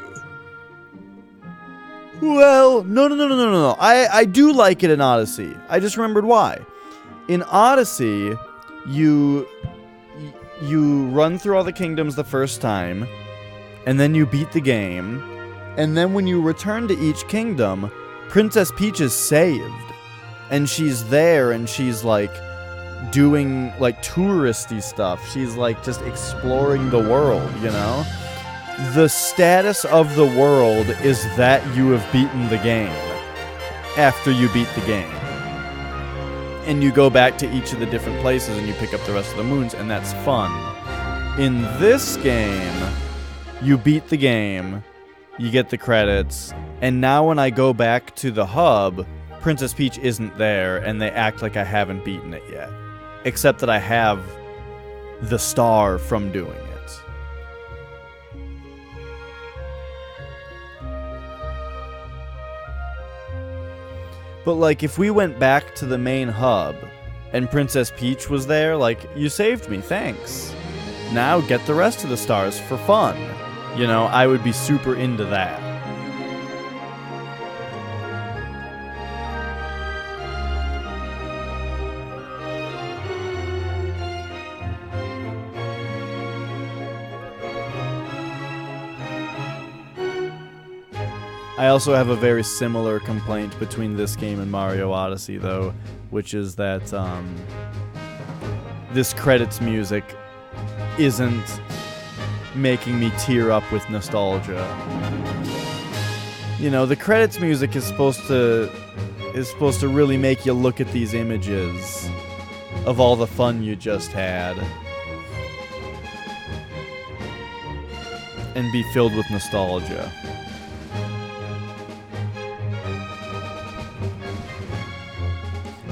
Well, no. I do like it in Odyssey. I just remembered why. In Odyssey, you run through all the kingdoms the first time, and then you beat the game, and then when you return to each kingdom, Princess Peach is saved, and she's there, and she's, like, doing, like, touristy stuff. She's, like, just exploring the world, you know? The status of the world is that you have beaten the game after you beat the game. And you go back to each of the different places and you pick up the rest of the moons, and that's fun. In this game, you beat the game, you get the credits, and now when I go back to the hub, Princess Peach isn't there, and they act like I haven't beaten it yet. Except that I have the star from doing it. But, like, if we went back to the main hub and Princess Peach was there, like, you saved me, thanks. Now get the rest of the stars for fun. You know, I would be super into that. I also have a very similar complaint between this game and Mario Odyssey, though, which is that this credits music isn't making me tear up with nostalgia. You know, the credits music is supposed to really make you look at these images of all the fun you just had and be filled with nostalgia.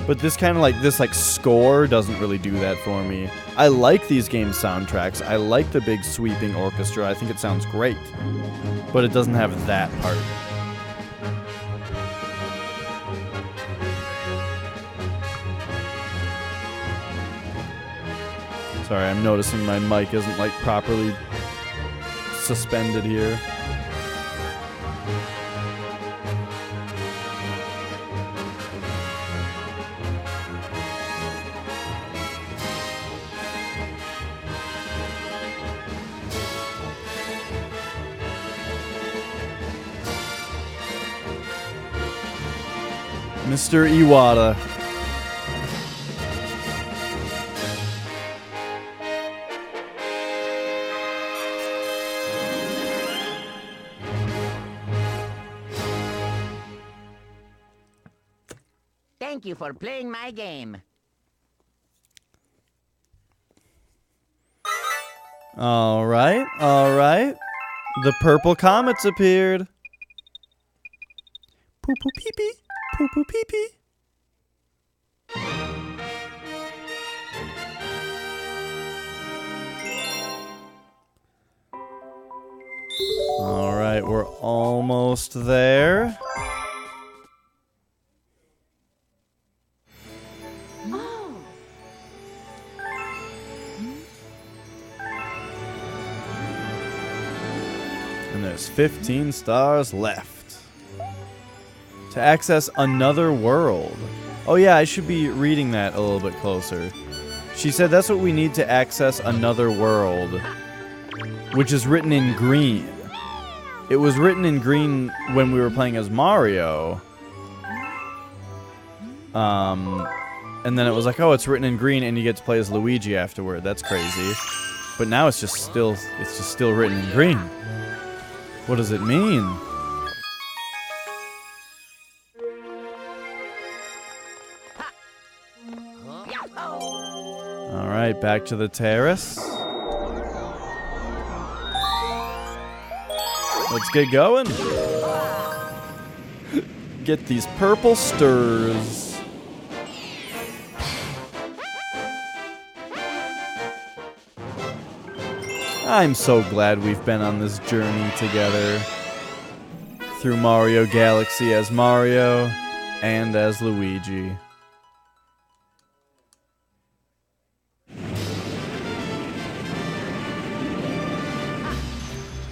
But this kind of like score doesn't really do that for me. I like these game soundtracks. I like the big sweeping orchestra. I think it sounds great. But it doesn't have that part. Sorry, I'm noticing my mic isn't like properly suspended here. Mr. Iwata. Thank you for playing my game. All right, all right. The purple comets appeared. Poo poo pee pee. Poo poo pee pee. All right, we're almost there. Oh. And there's 15 stars left. To access another world. Oh yeah, I should be reading that a little bit closer. She said that's what we need to access another world. Which is written in green. It was written in green when we were playing as Mario. And then it was like, oh, it's written in green and you get to play as Luigi afterward. That's crazy. But now it's just still written in green. What does it mean? Alright, back to the terrace. Let's get going. Get these purple stirs. I'm so glad we've been on this journey together. Through Mario Galaxy as Mario and as Luigi.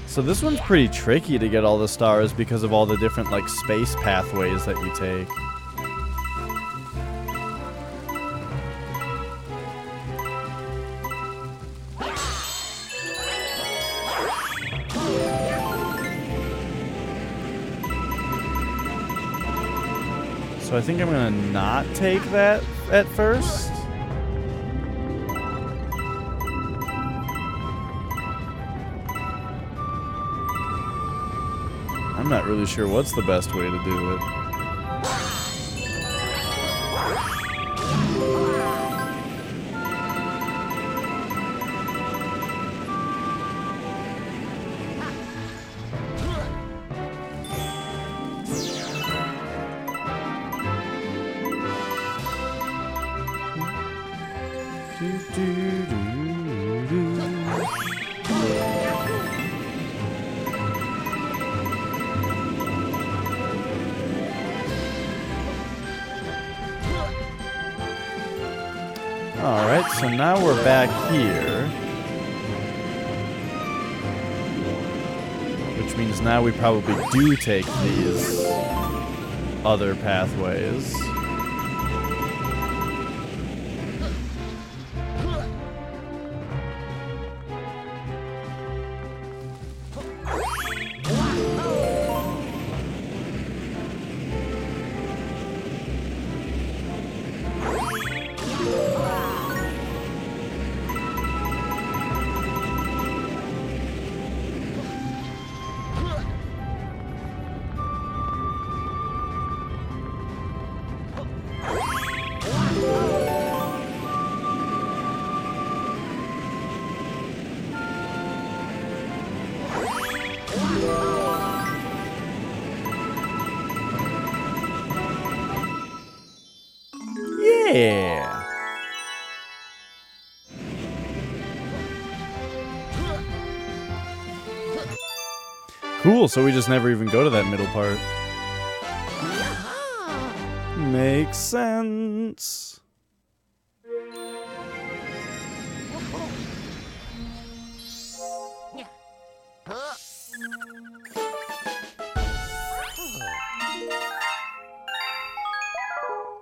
So this one's pretty tricky to get all the stars because of all the different like space pathways that you take. So I think I'm gonna not take that at first. I'm not really sure what's the best way to do it. Alright, so now we're back here. Which means now we probably do take these other pathways. Yeah. Cool, so we just never even go to that middle part. Makes sense.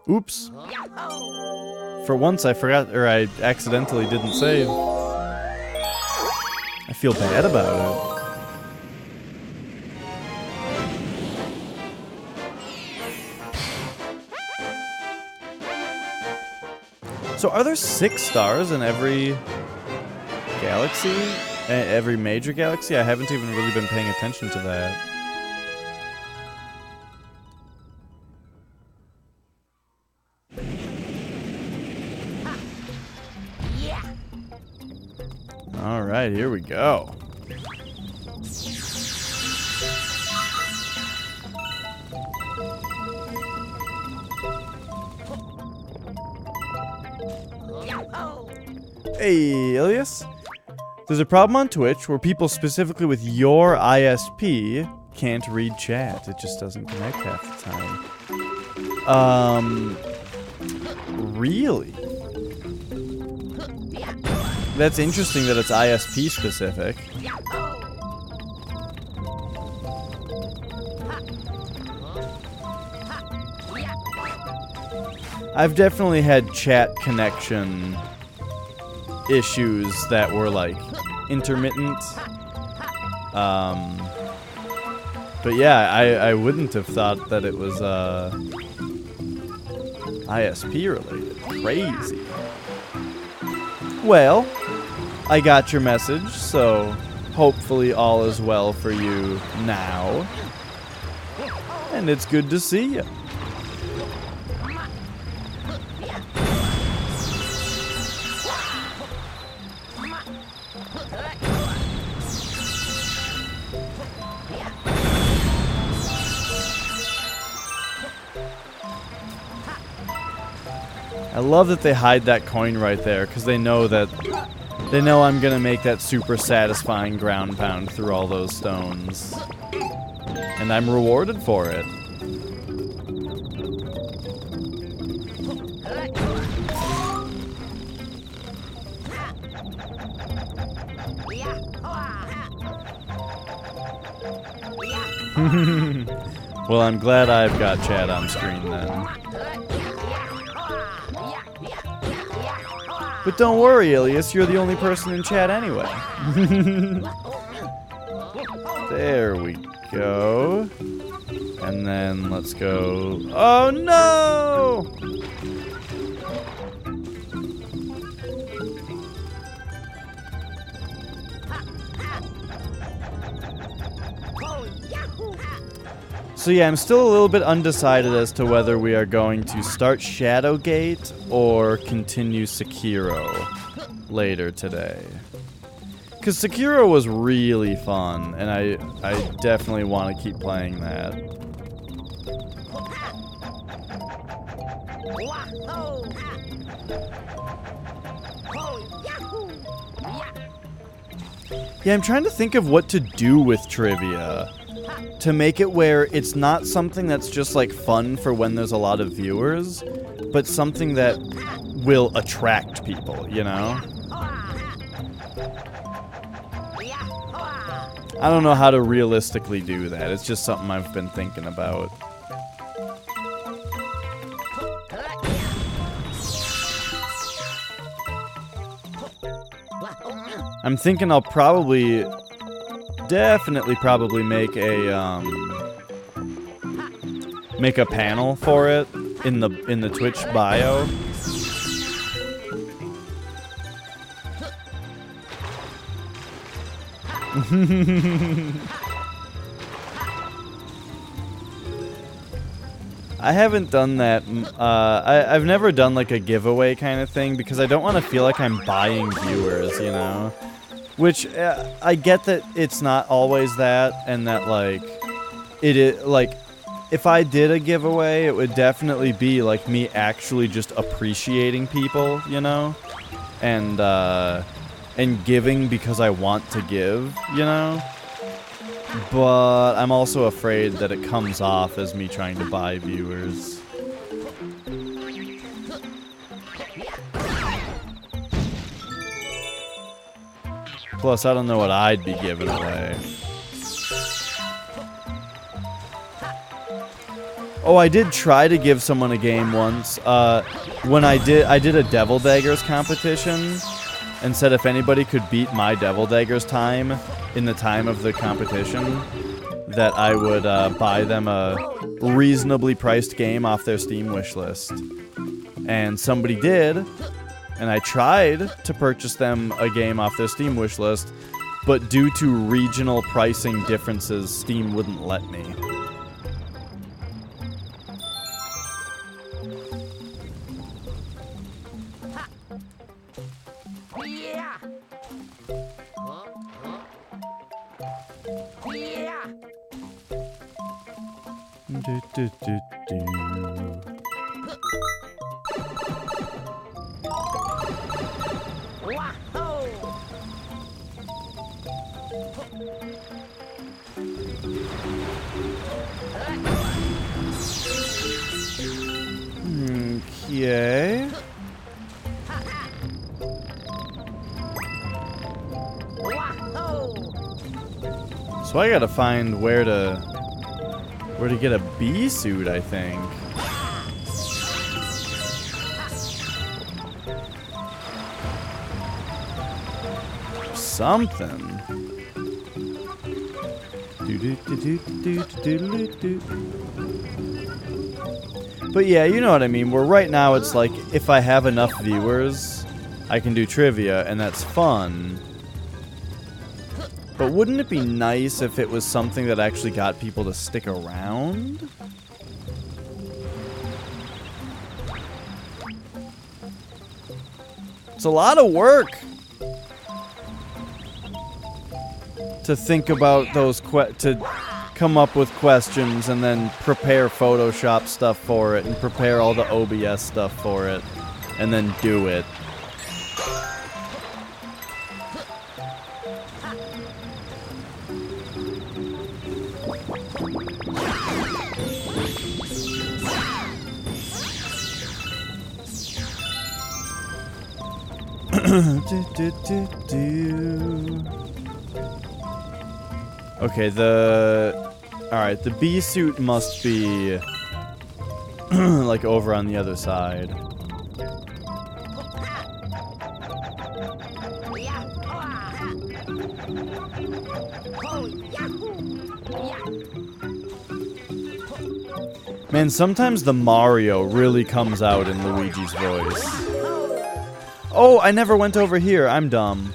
Oops. For once I forgot, or I accidentally didn't save. I feel bad about it. So are there 6 stars in every galaxy? Every major galaxy? I haven't even really been paying attention to that. Alright, here we go. Hey, Ilias. There's a problem on Twitch where people specifically with your ISP can't read chat. It just doesn't connect half the time. Really? That's interesting that it's ISP specific. I've definitely had chat connection issues that were like intermittent. But yeah, I wouldn't have thought that it was ISP related. Crazy. Well, I got your message, so hopefully all is well for you now. And it's good to see you. I love that they hide that coin right there, because they know I'm gonna make that super satisfying ground pound through all those stones. And I'm rewarded for it. Well, I'm glad I've got chat on screen then. But don't worry, Ilias, you're the only person in chat anyway. There we go. And then let's go... Oh no! So yeah, I'm still a little bit undecided as to whether we are going to start Shadowgate or continue Sekiro later today. Because Sekiro was really fun, and I definitely want to keep playing that. Yeah, I'm trying to think of what to do with trivia to make it where it's not something that's just like fun for when there's a lot of viewers, but something that will attract people, you know? I don't know how to realistically do that. It's just something I've been thinking about. I'm thinking I'll definitely make a panel for it in the Twitch bio. I haven't done that. I've never done like a giveaway kind of thing because I don't want to feel like I'm buying viewers, you know? Which, I get that it's not always that, and that, like, if I did a giveaway, it would definitely be, like, me actually just appreciating people, you know? And giving because I want to give, you know? But I'm also afraid that it comes off as me trying to buy viewers. Plus, I don't know what I'd be giving away. Oh, I did try to give someone a game once. When I did a Devil Daggers competition, and said if anybody could beat my Devil Daggers time in the time of the competition, that I would buy them a reasonably priced game off their Steam wishlist. And somebody did, and I tried to purchase them a game off their Steam wishlist, but due to regional pricing differences, Steam wouldn't let me. Yeah. Yeah. Do, do, do, do. Wahoo! Okay. So I gotta find where to get a bee suit, I think. Something. But yeah, you know what I mean. Where right now it's like, if I have enough viewers, I can do trivia, and that's fun. But wouldn't it be nice if it was something that actually got people to stick around? It's a lot of work to think about those to come up with questions and then prepare Photoshop stuff for it and prepare all the OBS stuff for it and then do it. Okay, alright, the bee suit must be like over on the other side. Man, sometimes the Mario really comes out in Luigi's voice. Oh, I never went over here. I'm dumb.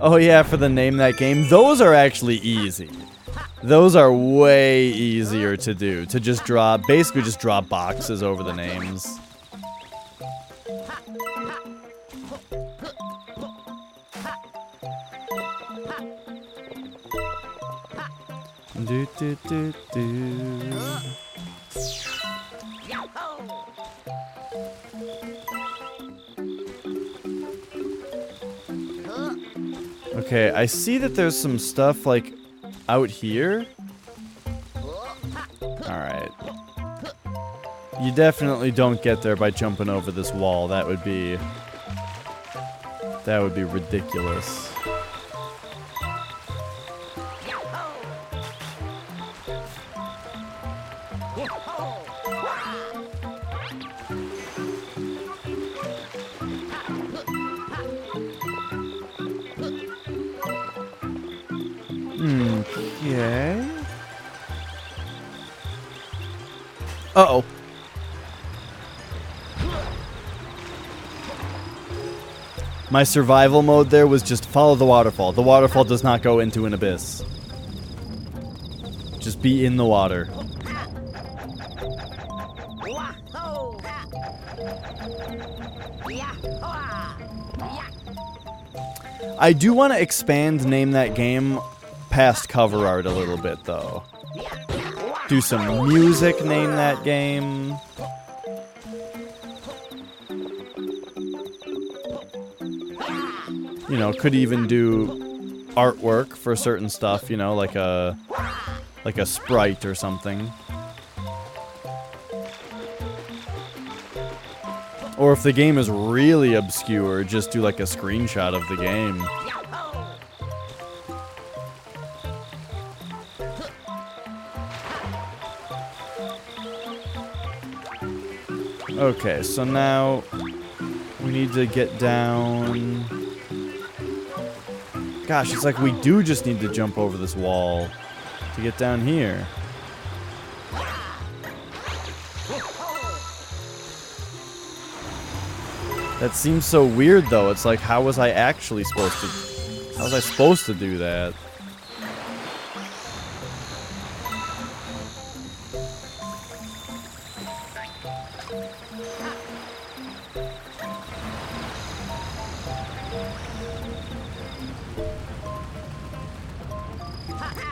Oh yeah, for the name that game. Those are actually easy. Those are way easier to do. To just draw, basically just draw boxes over the names. Do do do do. Okay, I see that there's some stuff, like, out here. Alright. You definitely don't get there by jumping over this wall. That would be ridiculous. Okay. Uh-oh. My survival mode there was just follow the waterfall. The waterfall does not go into an abyss. Just be in the water. I do want to expand Name That Game past cover art a little bit, though. Do some music, Name That Game. You know, could even do artwork for certain stuff, you know, like a sprite or something. Or if the game is really obscure, just do like a screenshot of the game. Okay, so now we need to get down. Gosh, it's like we do just need to jump over this wall to get down here. That seems so weird, though. It's like, how was I actually supposed to... How was I supposed to do that?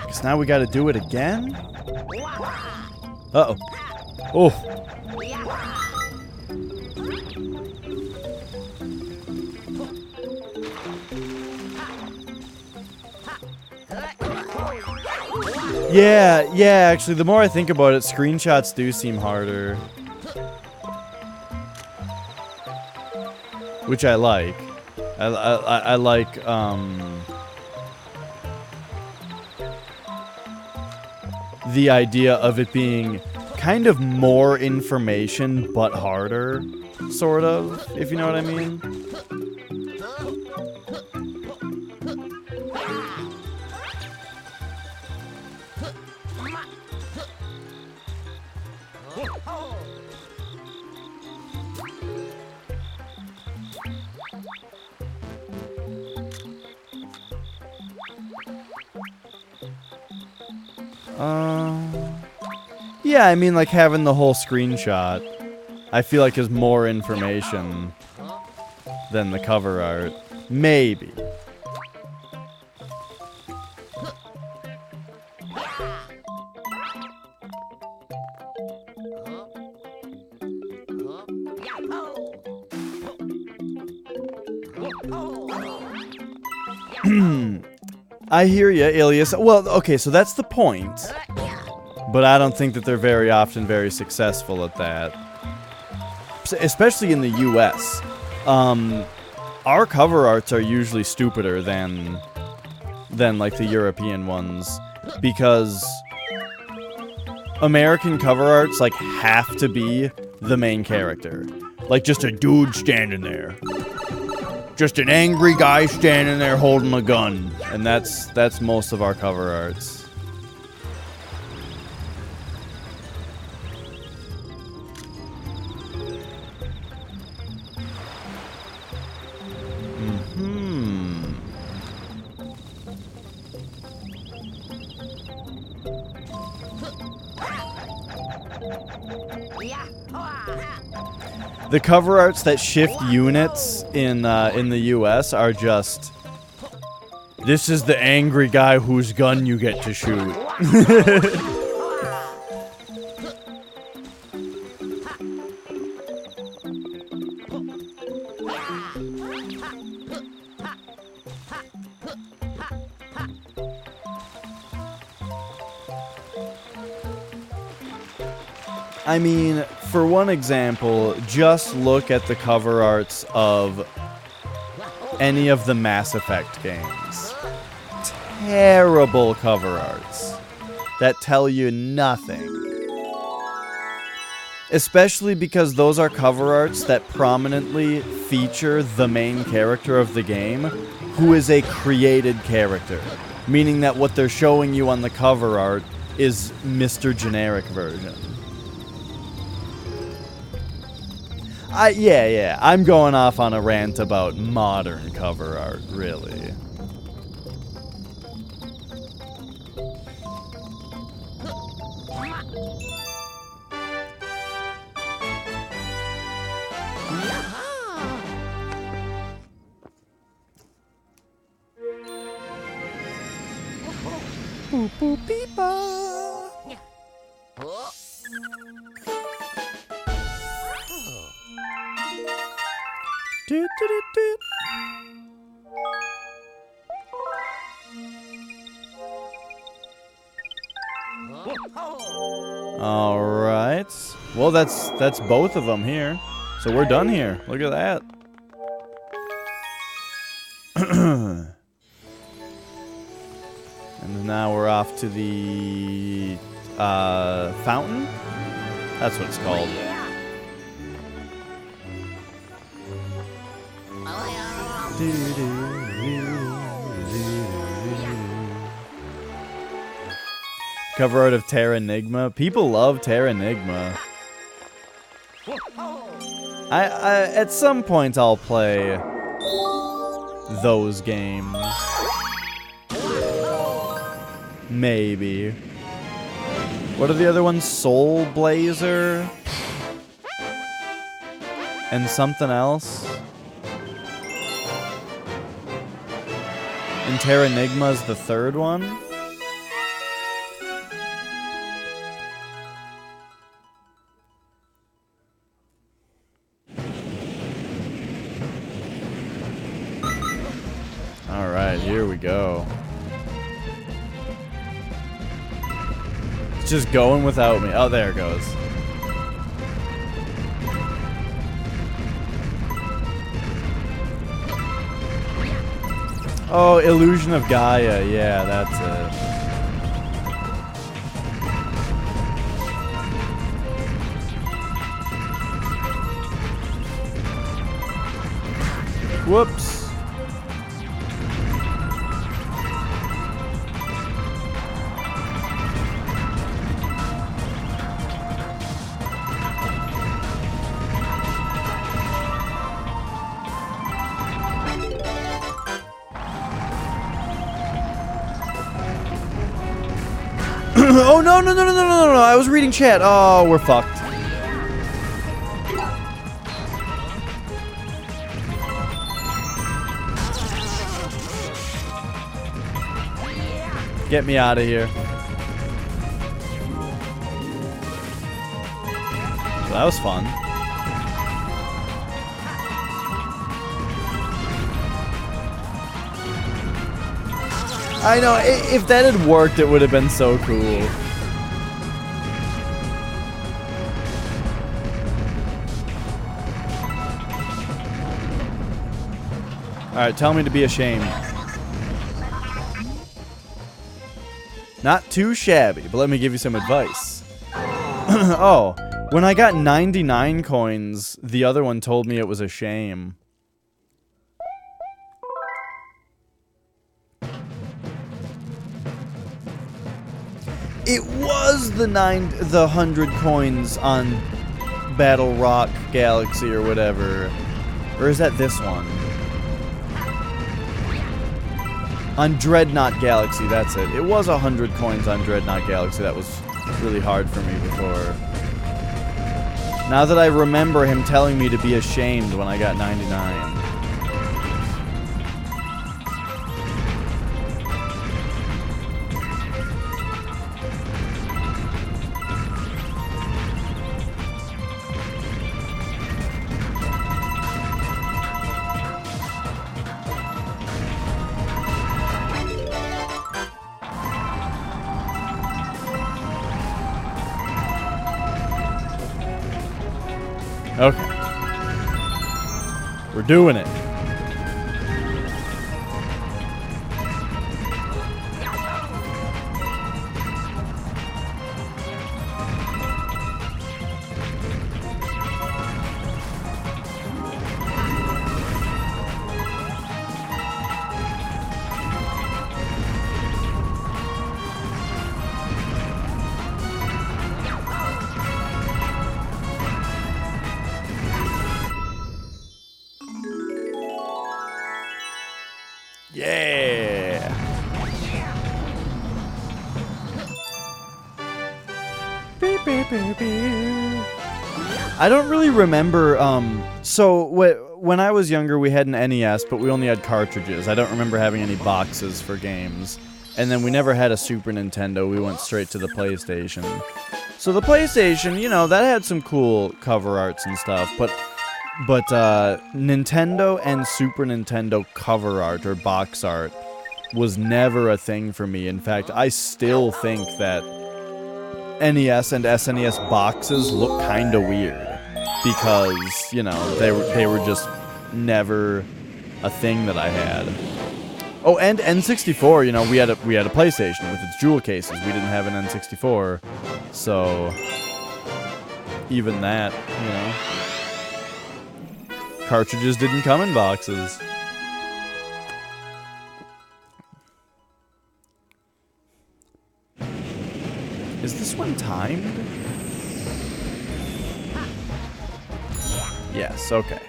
Guess now we gotta do it again? Uh-oh. Oh. Yeah, actually, the more I think about it, screenshots do seem harder. Which I like. I like, the idea of it being kind of more information, but harder, sort of, if you know what I mean. Yeah, I mean, like, having the whole screenshot, I feel like is more information than the cover art. Maybe. I hear ya, Ilias. Well, okay, so that's the point. But I don't think that they're very often very successful at that. Especially in the US. Our cover arts are usually stupider than like the European ones. Because American cover arts like have to be the main character. Like just a dude standing there. Just an angry guy standing there holding a gun. And that's most of our cover arts. The cover arts that shift units in the US are just, this is the angry guy whose gun you get to shoot. I mean, for one example, just look at the cover arts of any of the Mass Effect games. Terrible cover arts that tell you nothing. Especially because those are cover arts that prominently feature the main character of the game, who is a created character. Meaning that what they're showing you on the cover art is Mr. Generic version. Yeah, I'm going off on a rant about modern cover art, really. Boop boop beep ba. Do, do, do, do. All right. Well, that's both of them here. So we're done here. Look at that. And now we're off to the fountain. That's what it's called. Cover art of Terranigma. People love Terranigma. I at some point I'll play those games. Maybe. What are the other ones? Soul Blazer? And something else? And Terranigma's the third one? Alright, here we go. It's just going without me. Oh, there it goes. Oh, Illusion of Gaia. Yeah, that's it. Whoops. Oh, no, no, no, no, no, no, no, no. I was reading chat. Oh, we're fucked. Get me out of here. So that was fun. I know, if that had worked, it would have been so cool. Alright, tell me to be ashamed. Not too shabby, but let me give you some advice. Oh, when I got 99 coins, the other one told me it was a shame. It was the 100 coins on Battle Rock Galaxy or whatever. Or is that this one? On Dreadnought Galaxy, that's it. It was 100 coins on Dreadnought Galaxy. That was really hard for me before. Now that I remember him telling me to be ashamed when I got 99. Okay. We're doing it. Yeah. I don't really remember, so when I was younger we had an NES, but we only had cartridges. I don't remember having any boxes for games. And then we never had a Super Nintendo, we went straight to the PlayStation. So the PlayStation, you know, that had some cool cover arts and stuff, but Nintendo and Super Nintendo cover art or box art was never a thing for me. In fact, I still think that NES and SNES boxes look kind of weird because, you know, they were just never a thing that I had. Oh, and N64, you know, we had a PlayStation with its jewel cases. We didn't have an N64, so even that, you know, cartridges didn't come in boxes. Is this one timed? Yes, okay.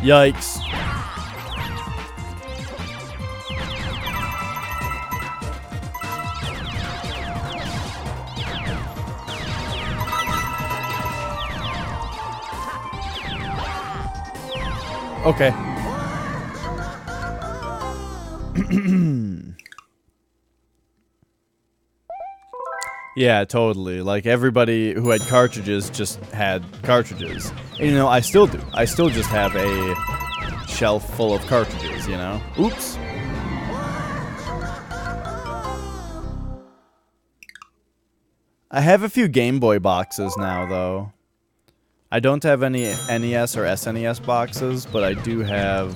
Yikes. Okay. Yeah, totally. Like, everybody who had cartridges just had cartridges. And, you know, I still do. I still just have a shelf full of cartridges, you know? Oops. I have a few Game Boy boxes now, though. I don't have any NES or SNES boxes, but I do have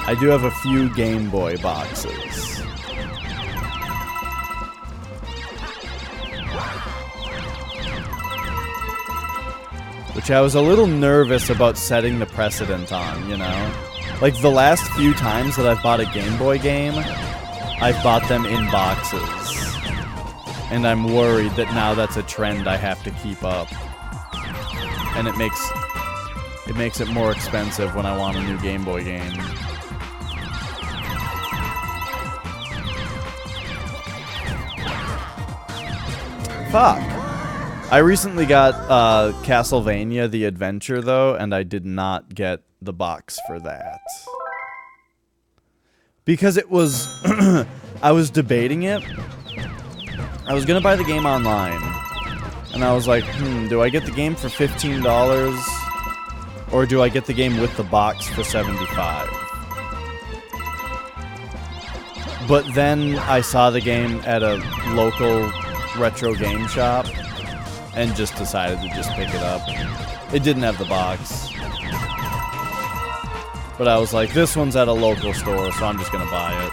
a few Game Boy boxes. Which I was a little nervous about setting the precedent on, you know? Like, the last few times that I've bought a Game Boy game, I've bought them in boxes. And I'm worried that now that's a trend I have to keep up. And it makes it more expensive when I want a new Game Boy game. Fuck. I recently got Castlevania The Adventure, though, and I did not get the box for that. Because it was... I was debating it. I was gonna buy the game online. And I was like, do I get the game for $15? Or do I get the game with the box for $75? But then I saw the game at a local retro game shop. And just decided to just pick it up. It didn't have the box. But I was like, this one's at a local store, so I'm just gonna buy it.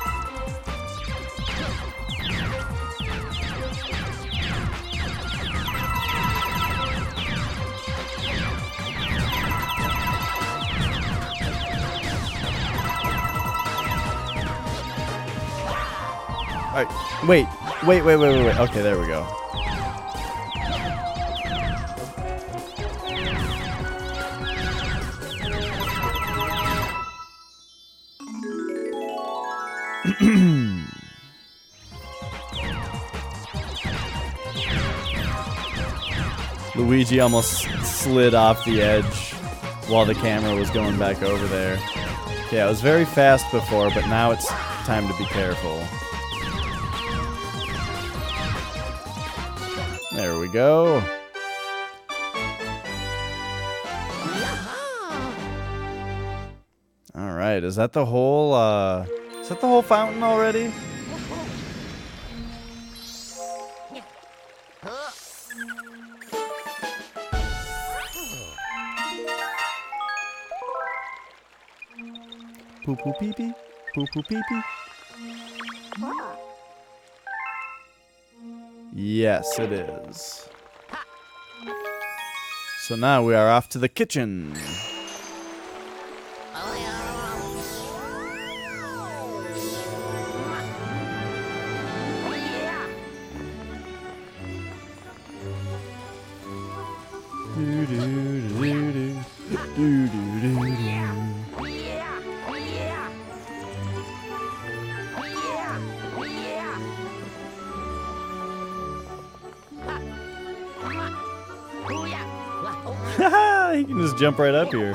Alright, wait. Okay, there we go. Luigi almost slid off the edge while the camera was going back over there. Yeah, it was very fast before, but now it's time to be careful. There we go. Alright, is that the whole fountain already? Poo poo pee pee, poo poo pee pee. Yes, it is. So now we are off to the kitchen. He can just jump right up here.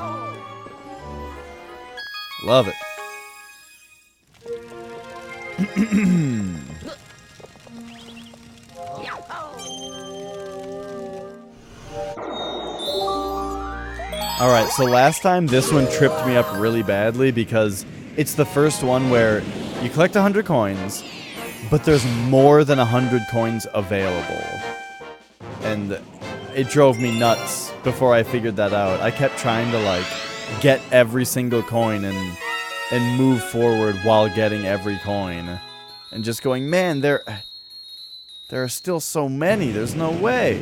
Love it. Alright, so last time this one tripped me up really badly because it's the first one where you collect 100 coins, but there's more than 100 coins available. And it drove me nuts before I figured that out. I kept trying to, like, get every single coin and move forward while getting every coin. And just going, man, there are still so many. There's no way.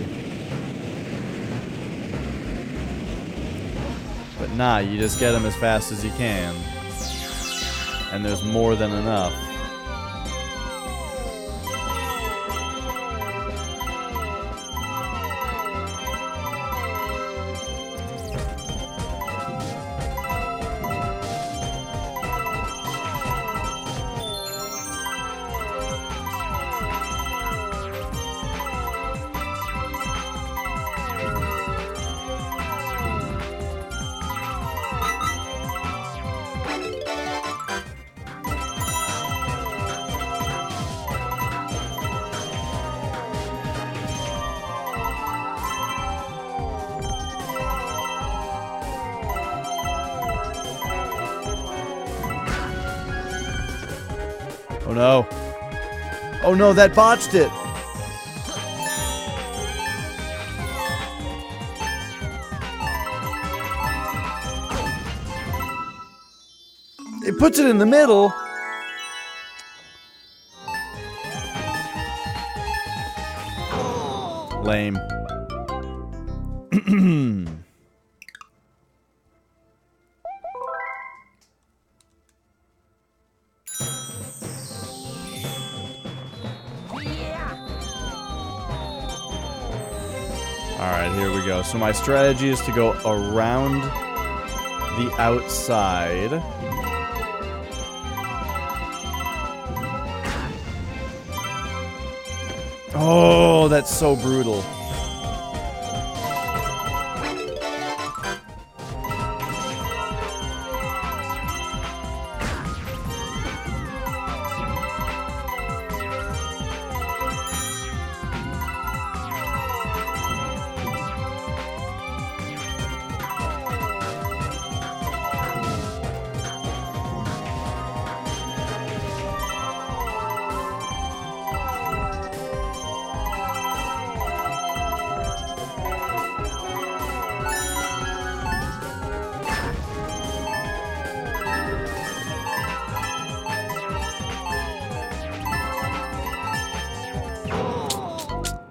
But nah, you just get them as fast as you can. And there's more than enough. Oh no. Oh no, that botched it. It puts it in the middle. Lame. Alright, here we go. So my strategy is to go around the outside. Oh, that's so brutal.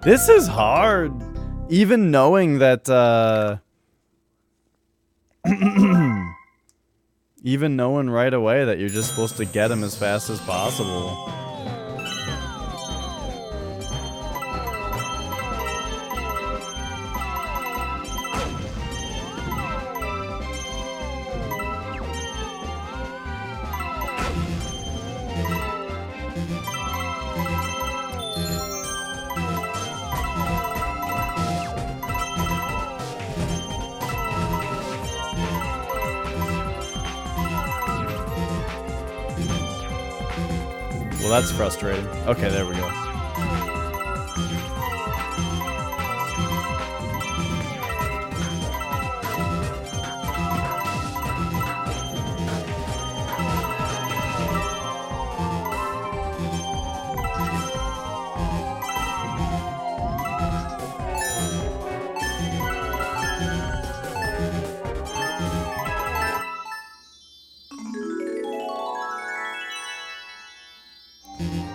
This is hard. Even knowing that, even knowing right away that you're just supposed to get him as fast as possible. Well, that's frustrating. Okay, there we go.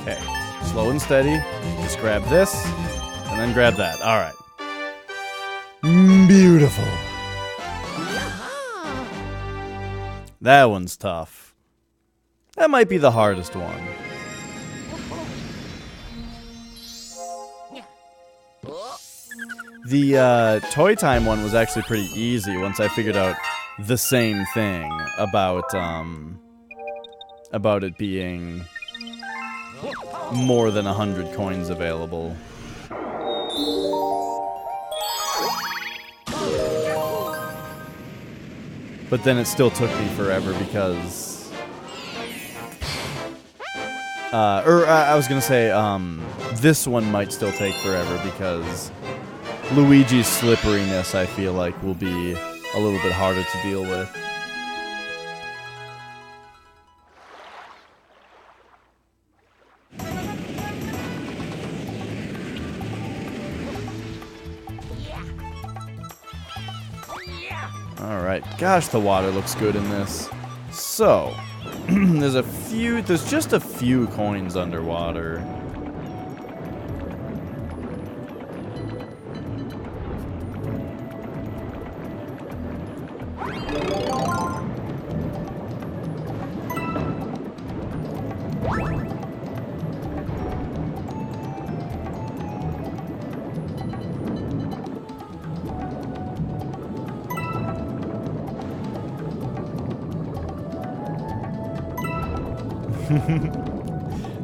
Okay, slow and steady. Just grab this, and then grab that. All right. Beautiful. That one's tough. That might be the hardest one. The Toy Time one was actually pretty easy once I figured out the same thing about it being more than 100 coins available. But then it still took me forever because... I was gonna say, this one might still take forever because Luigi's slipperiness, I feel like, will be a little bit harder to deal with. Yeah. Alright. Gosh, the water looks good in this. So, there's just a few coins underwater.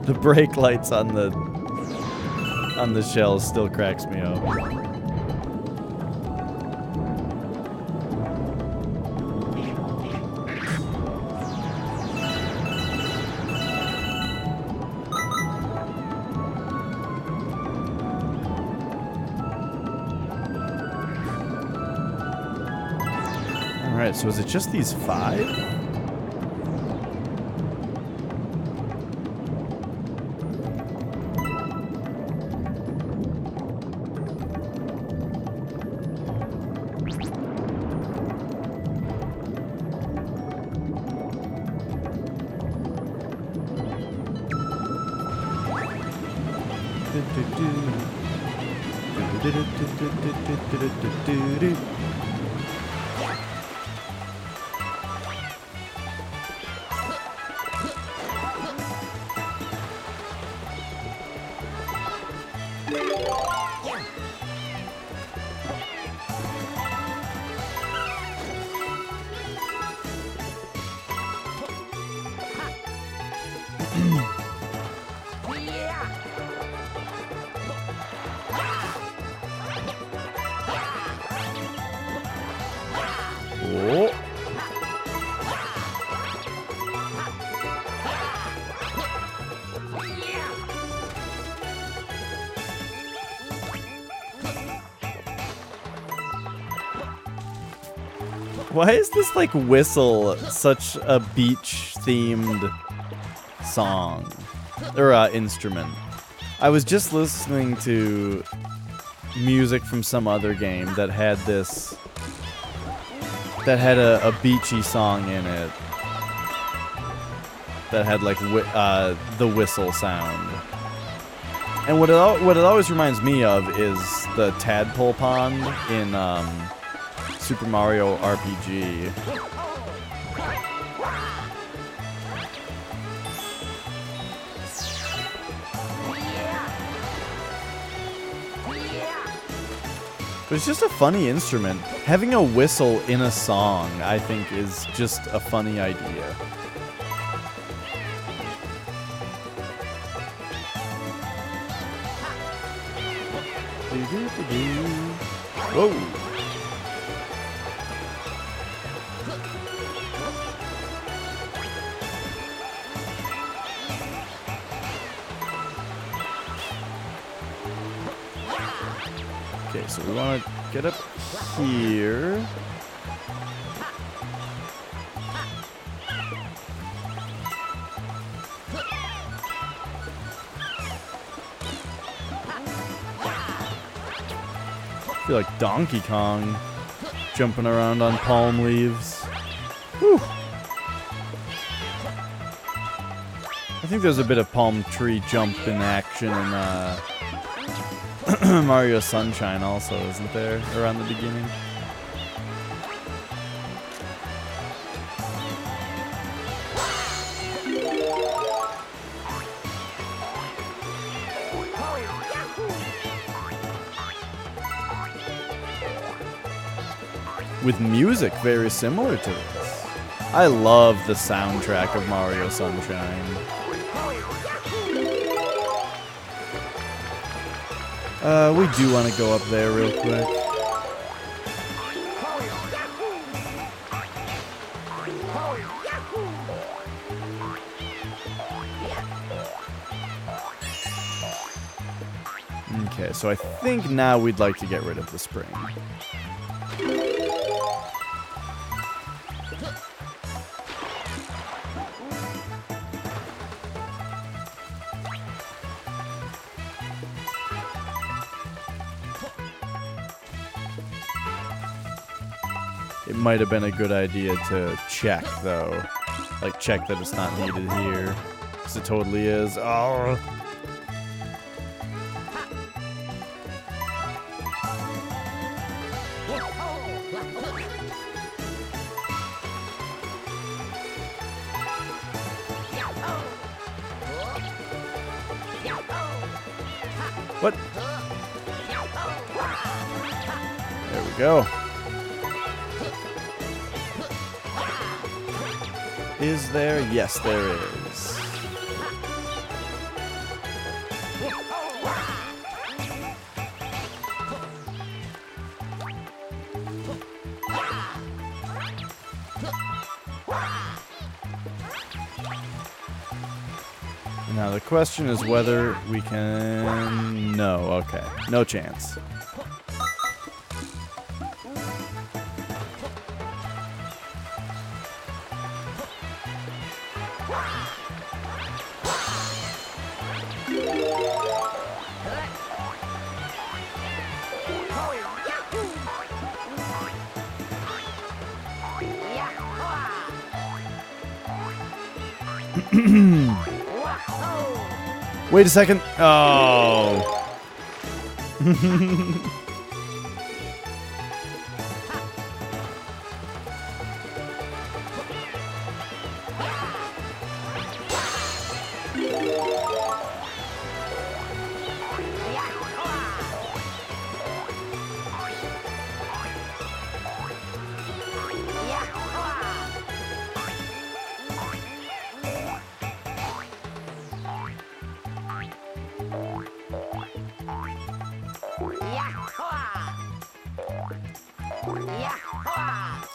The brake lights on the shells still cracks me up. Alright, so is it just these 5? Oh. Why is this like whistle such a beach themed song or instrument? I was just listening to music from some other game that had this a beachy song in it that had like the whistle sound. And what it always reminds me of is the tadpole pond in Super Mario RPG. But it's just a funny instrument. Having a whistle in a song, I think, is just a funny idea. Whoa! Okay, so we want to get up here. I feel like Donkey Kong jumping around on palm leaves. Whew. I think there's a bit of palm tree jump in action in Mario Sunshine also, isn't there, around the beginning? With music very similar to this. I love the soundtrack of Mario Sunshine. We do want to go up there real quick. Okay, so I think now we'd like to get rid of the spring. it might have been a good idea to check, though. Like, check that it's not needed here. Because it totally is. Oh! What? There we go. Is there? Yes, there is. Now the question is whether we can... No, okay. No chance. Wait a second. Oh.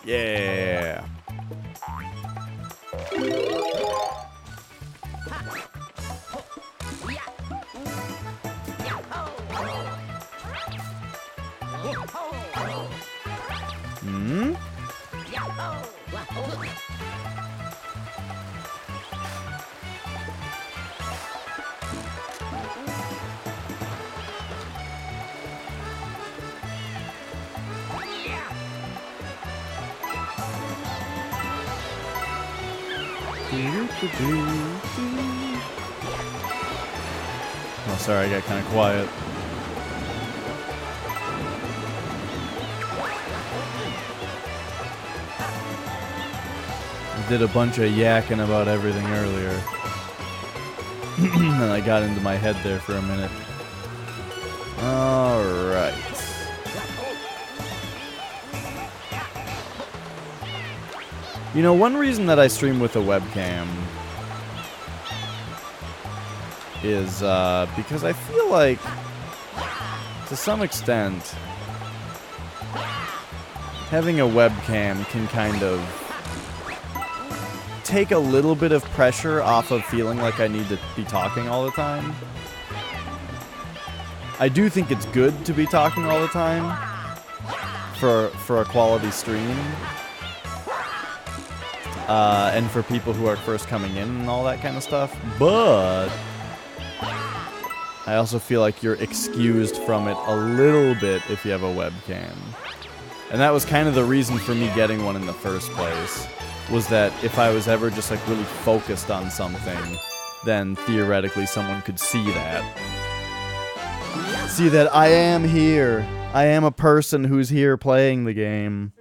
Yeah. Hmm? Oh, sorry, I got kind of quiet. I did a bunch of yakking about everything earlier. And I got into my head there for a minute. Alright. You know, one reason that I stream with a webcam is because I feel like, to some extent, having a webcam can kind of take a little bit of pressure off of feeling like I need to be talking all the time. I do think it's good to be talking all the time for a quality stream. And for people who are first coming in and all that kind of stuff. But I also feel like you're excused from it a little bit if you have a webcam. And that was kind of the reason for me getting one in the first place. Was that if I was ever just like really focused on something, then theoretically someone could see that. See that I am here. I am a person who's here playing the game.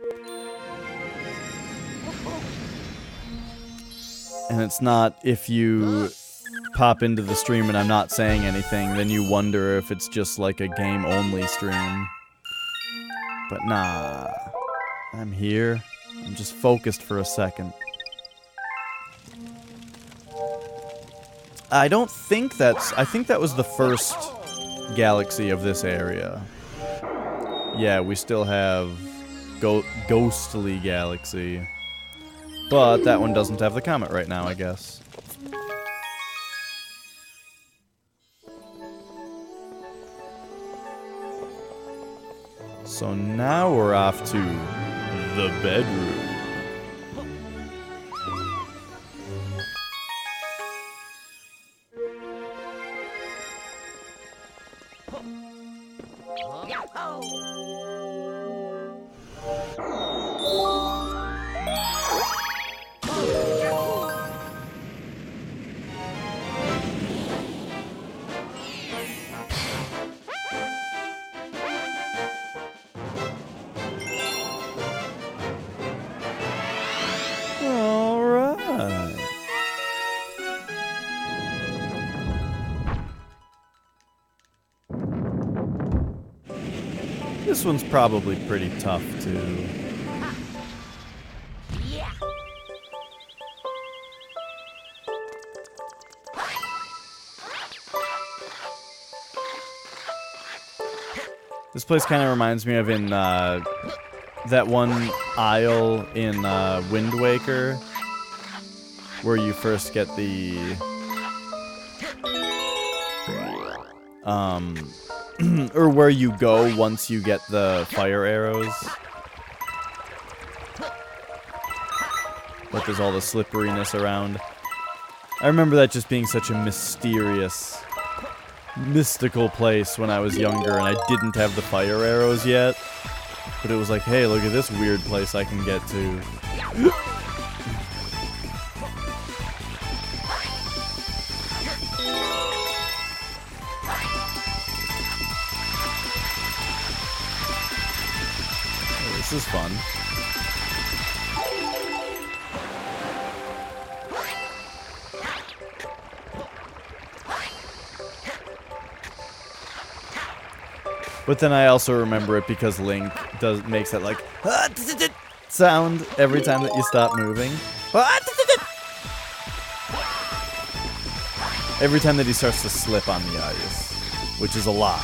And it's not if you pop into the stream and I'm not saying anything, then you wonder if it's just like a game-only stream. But nah, I'm here. I'm just focused for a second. I don't think that's... I think that was the first galaxy of this area. Yeah, we still have Ghostly Galaxy. But that one doesn't have the comet right now, I guess. So now we're off to the bedroom. Alright. This one's probably pretty tough, too. Yeah. This place kind of reminds me of in that one aisle in Wind Waker, where you first get the or where you go once you get the fire arrows. But there's all the slipperiness around. I remember that just being such a mysterious, mystical place when I was younger and I didn't have the fire arrows yet. But it was like, hey, look at this weird place I can get to. Oh, this is fun. But then I also remember it because Link makes that like sound every time that you stop moving. Every time that he starts to slip on the ice, which is a lot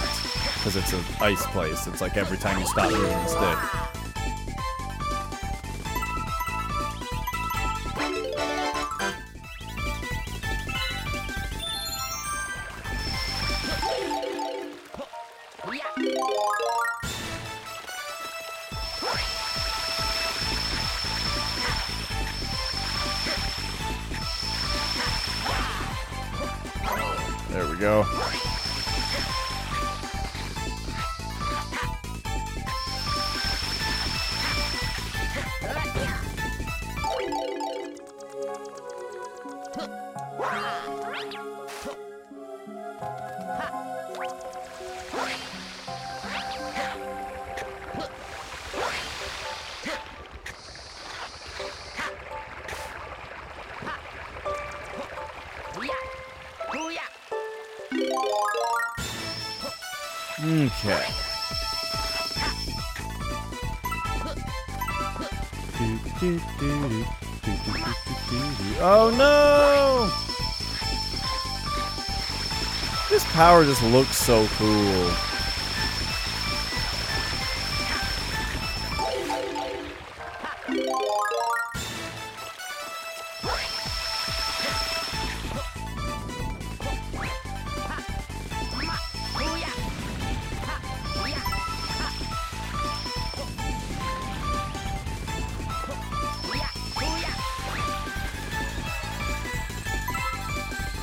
because it's an ice place. It's like every time you stop moving the stick. There we go. Okay. Oh no! This power just looks so cool.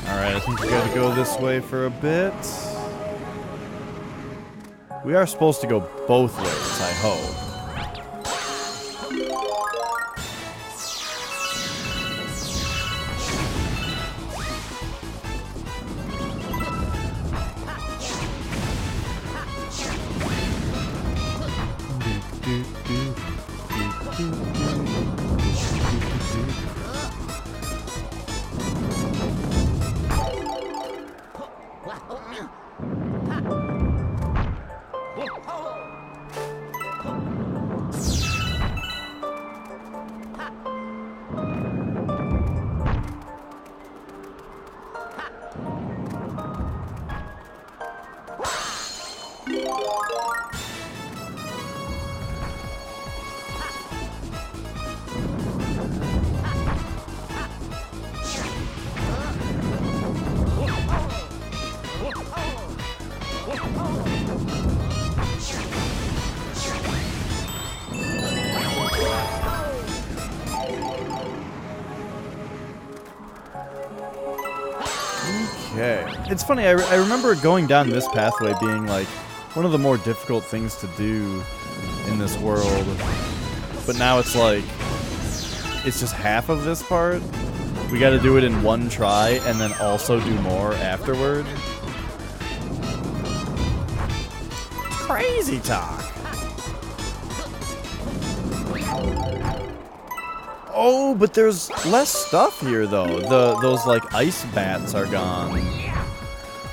Alright, I think we gotta go this way for a bit. We are supposed to go both ways, I hope. Okay. It's funny, I remember going down this pathway being like one of the more difficult things to do in this world. but now it's like, it's just half of this part. We gotta do it in one try, and then also do more afterward. Crazy talk. Oh, but there's less stuff here, though. Those, like, ice bats are gone.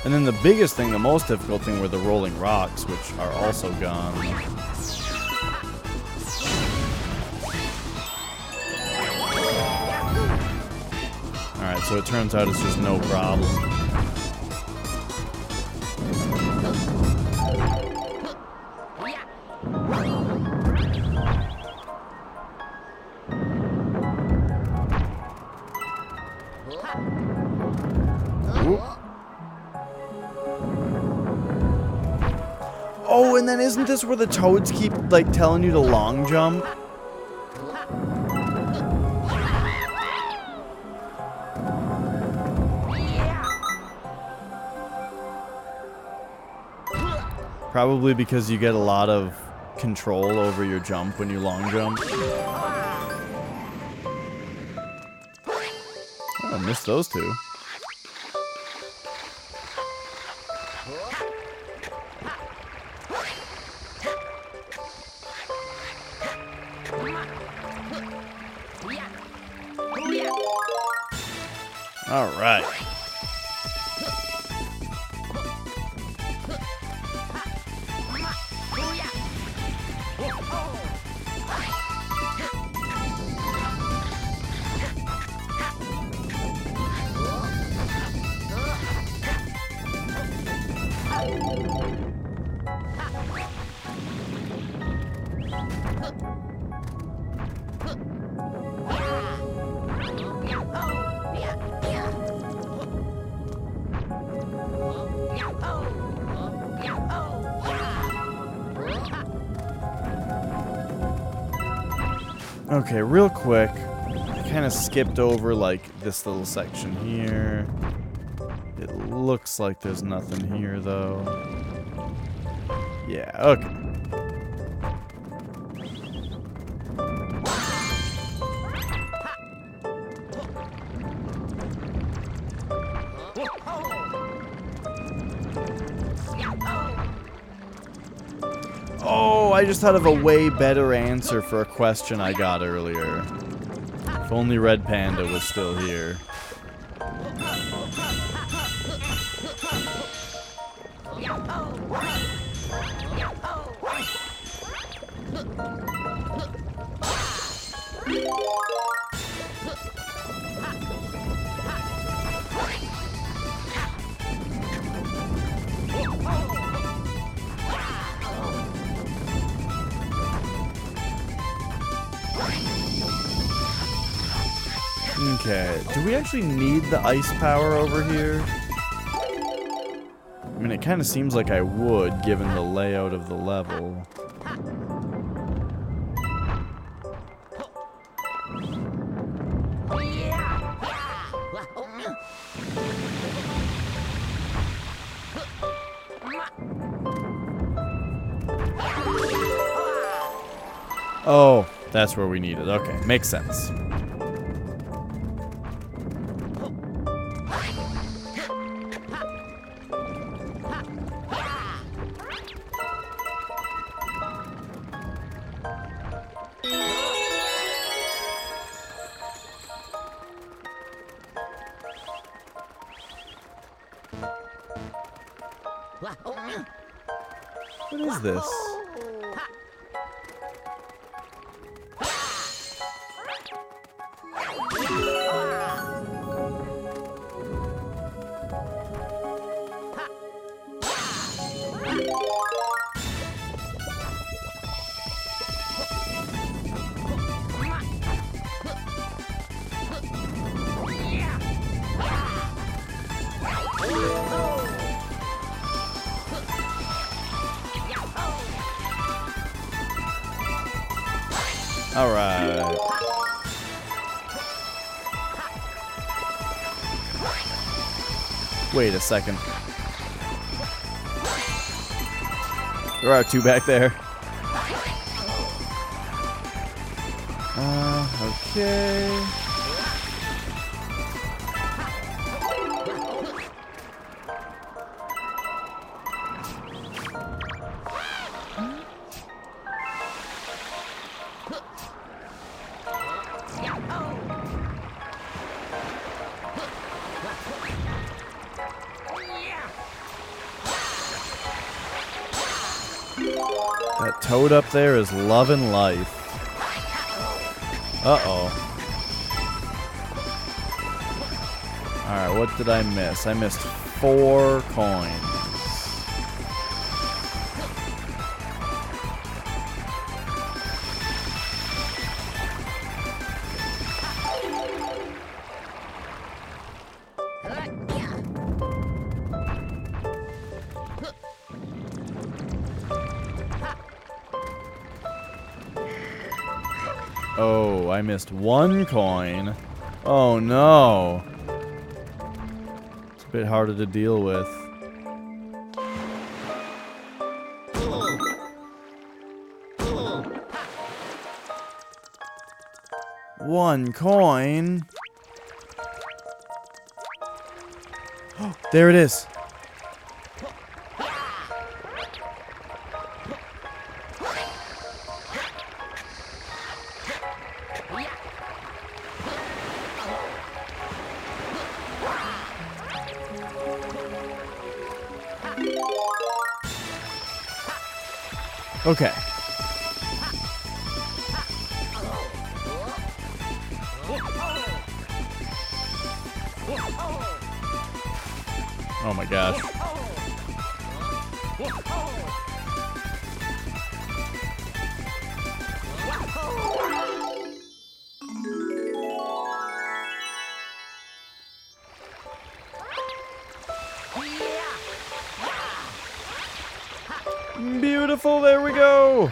And then the biggest thing, the most difficult thing, were the rolling rocks, which are also gone. Alright, so it turns out it's just no problem. Oh, and then isn't this where the toads keep, like, telling you to long jump? Probably because you get a lot of control over your jump when you long jump. Oh, I missed those two. All right. Okay, real quick, I kind of skipped over, like, this little section here. It looks like there's nothing here, though. Yeah, okay. Oh, I just thought of a way better answer for a question I got earlier. If only Red Panda was still here. Okay, do we actually need the ice power over here? I mean, it kind of seems like I would, given the layout of the level. Oh, that's where we need it. Okay, makes sense. What is this? All right. Wait a second. There are two back there. Okay. That toad up there is loving life. Uh-oh. Alright, what did I miss? I missed 4 coins. Oh, I missed 1 coin. Oh no. It's a bit harder to deal with. One coin. There it is. Okay. Oh my gosh. Beautiful, there we go.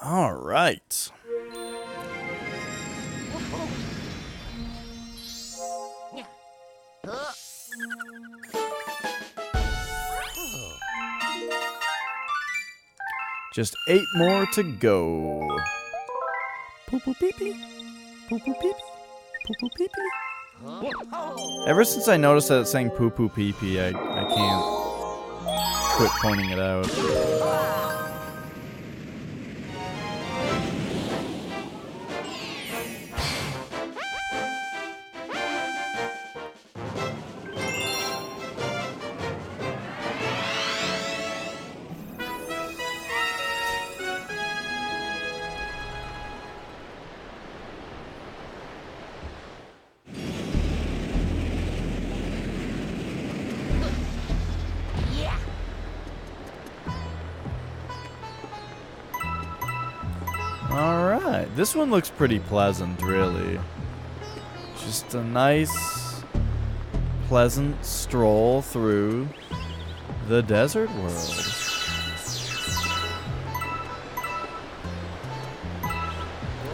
All right. Just 8 more to go. Poo poo pee pee. Poo poo pee pee. Poo poo pee pee. Ever since I noticed that it's saying poo poo pee pee, I can't quit pointing it out. Alright, this one looks pretty pleasant, really. Just a nice, pleasant stroll through the desert world.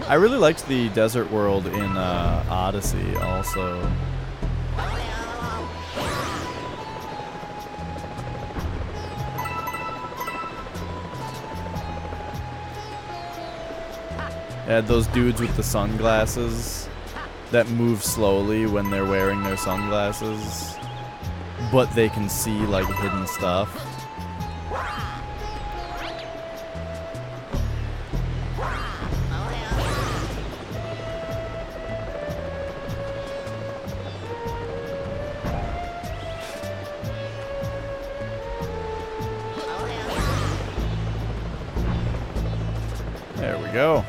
I really liked the desert world in Odyssey, also. It had those dudes with the sunglasses that move slowly when they're wearing their sunglasses, but they can see like hidden stuff. There we go.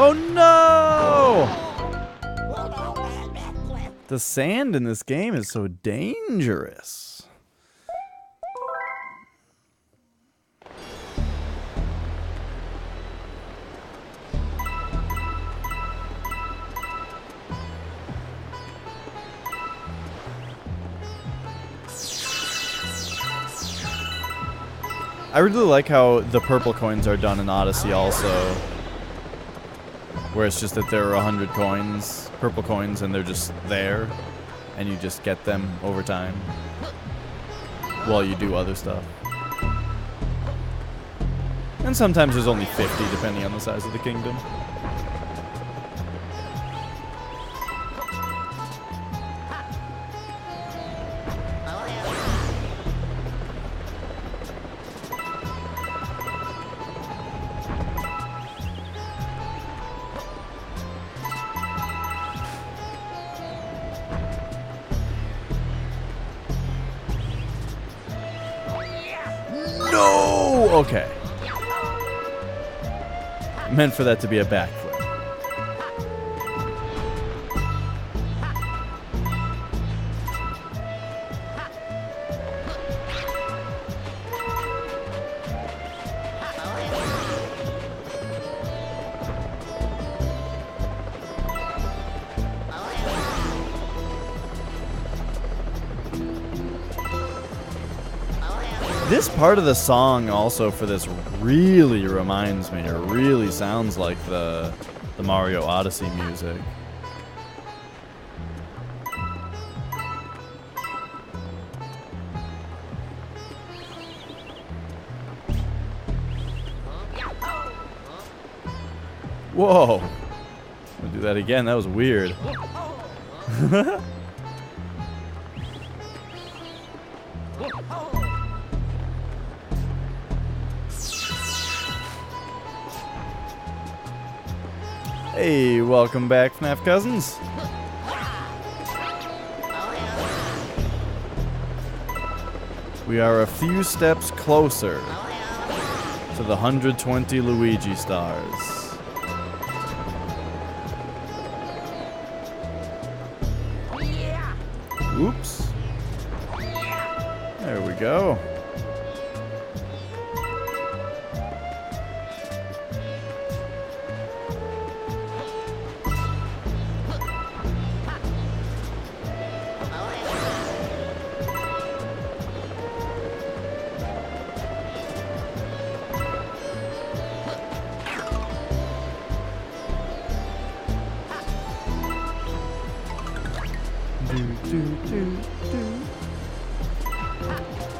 Oh no! The sand in this game is so dangerous. I really like how the purple coins are done in Odyssey also. Where it's just that there are 100 coins, purple coins, and they're just there. And you just get them over time. While you do other stuff. And sometimes there's only 50 depending on the size of the kingdom. No! Okay. Meant for that to be a backflip. This part of the song also for this really reminds me, or really sounds like the Mario Odyssey music. Whoa! I'll do that again, that was weird. Hey, welcome back, FNAF Cousins. We are a few steps closer to the 120 Luigi stars. Oops. There we go.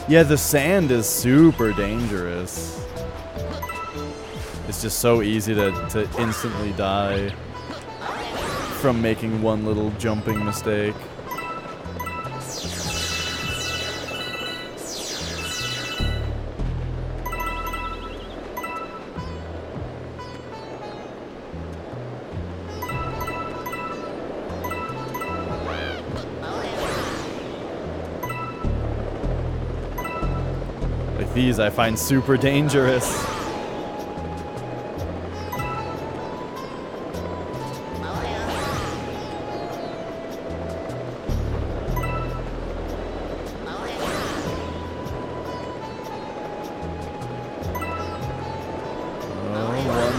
Yeah, the sand is super dangerous. It's just so easy to instantly die from making one little jumping mistake. These I find super dangerous.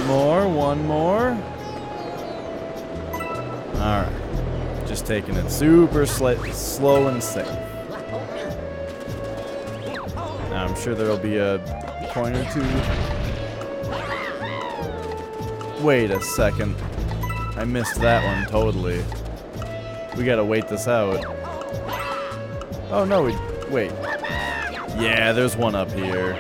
Oh, one more. Alright. Just taking it super slow and safe. I'm sure there'll be a coin or two. Wait a second. I missed that one totally. We gotta wait this out. Oh no, wait. Yeah, there's one up here.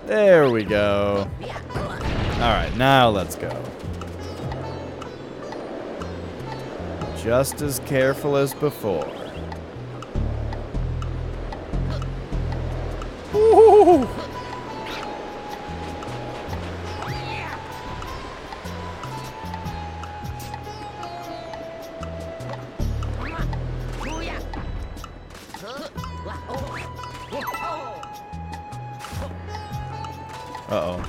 There we go. Alright, now let's go. just as careful as before. Ooh. Uh-oh.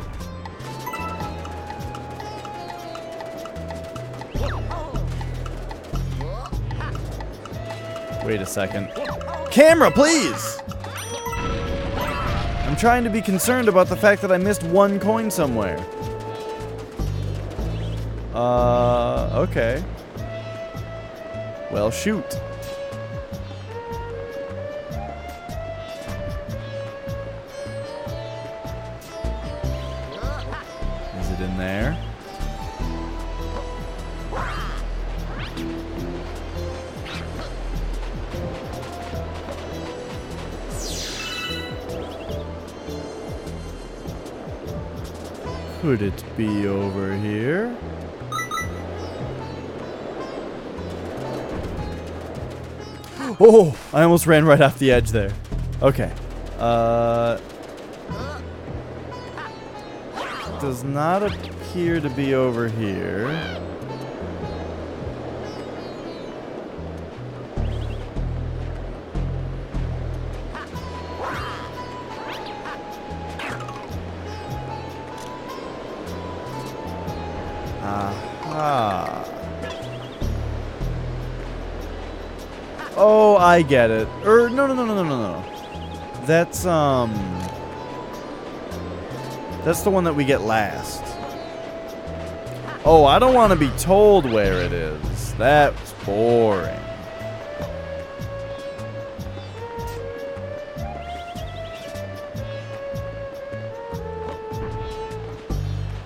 Wait a second. Camera, please! I'm trying to be concerned about the fact that I missed one coin somewhere. Okay. Well, shoot. Is it in there? Could it be over here? Oh, I almost ran right off the edge there. Okay. Does not appear to be over here. Aha. Oh, I get it. No. That's the one that we get last. Oh, I don't want to be told where it is. That's boring.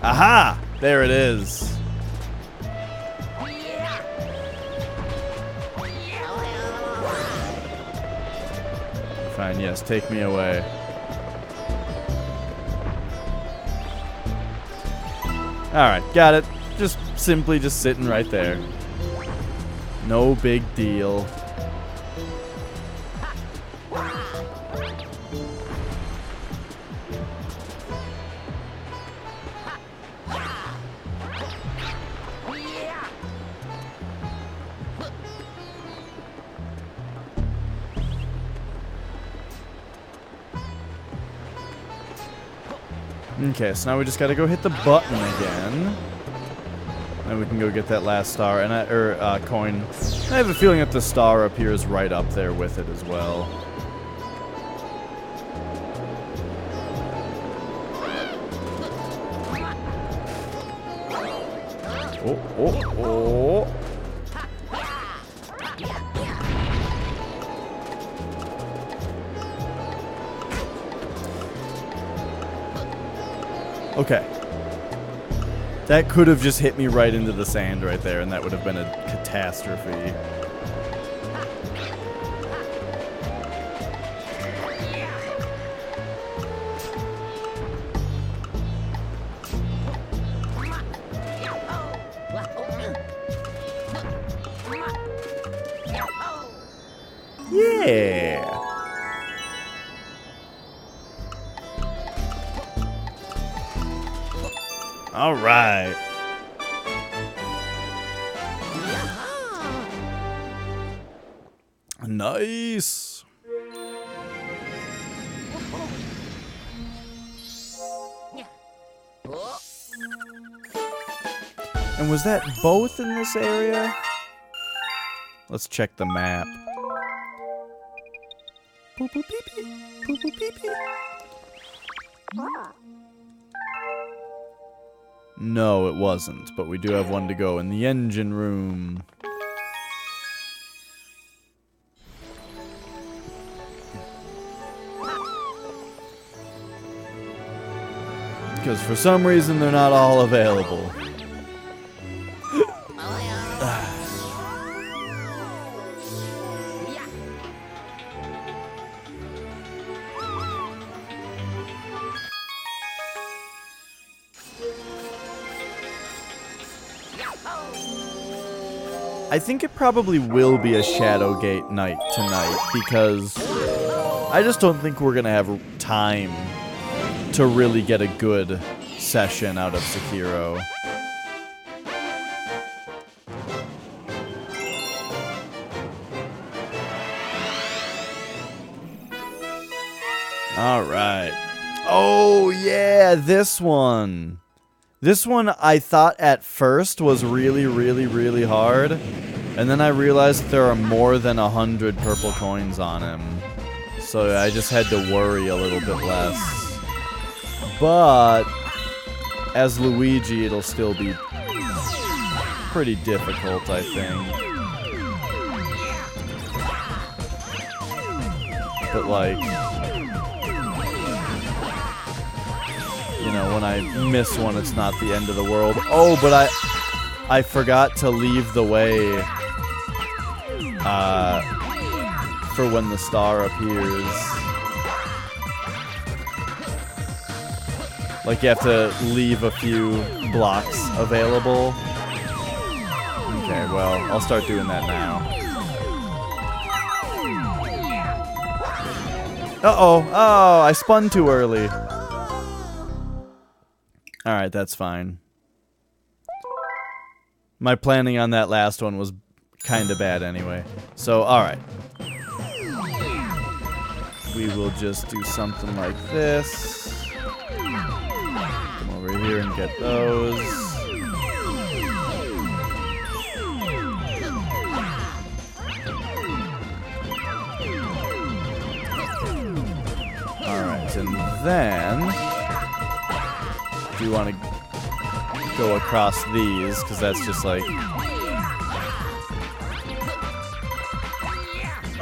Aha! There it is. Fine, yes, take me away. Alright, got it. Just simply just sitting right there. No big deal. Okay, so now we just gotta go hit the button again. And we can go get that last star and coin. I have a feeling that the star appears right up there with it as well. Oh. Okay. That could have just hit me right into the sand right there, and that would have been a catastrophe. Yeah! All right. Nice. And was that both in this area? Let's check the map. Poo poo pee pee. Poo poo pee pee. No, it wasn't, but we do have one to go in the engine room. Because for some reason they're not all available. I think it probably will be a Shadowgate night tonight, because I just don't think we're gonna have time to really get a good session out of Sekiro. Alright. Oh, yeah, this one. This one I thought at first was really, really, really hard. And then I realized there are more than 100 purple coins on him. So I just had to worry a little bit less. But as Luigi, it'll still be pretty difficult, I think. But like, you know, when I miss one, it's not the end of the world. Oh, but I forgot to leave the way for when the star appears. Like, you have to leave a few blocks available. Okay, well, I'll start doing that now. Uh-oh. Oh, I spun too early. Alright, that's fine. My planning on that last one was kind of bad anyway. So, alright. We will just do something like this. Come over here and get those. Alright, and then do you want to go across these, because that's just like...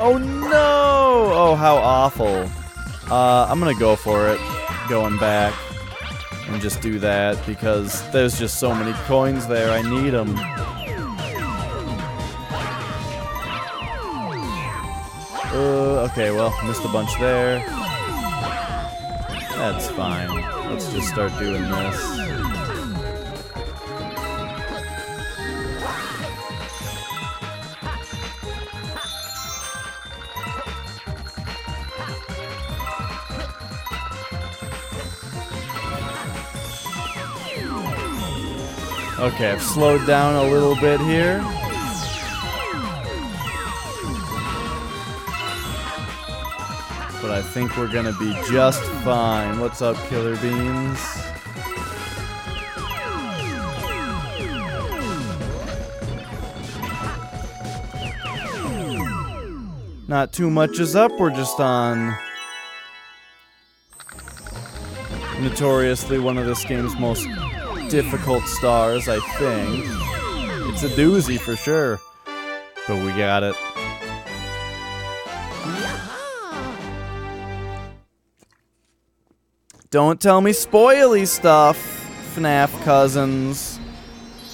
Oh no! Oh, how awful. I'm gonna go for it, going back, and just do that, because there's just so many coins there, I need them. Okay, well, missed a bunch there. That's fine. Let's just start doing this. Okay, I've slowed down a little bit here. But I think we're gonna be just fine. What's up, Killer Beans? Not too much is up, we're just on notoriously one of this game's most difficult stars, I think. It's a doozy for sure, but we got it. Don't tell me spoily stuff, FNAF cousins.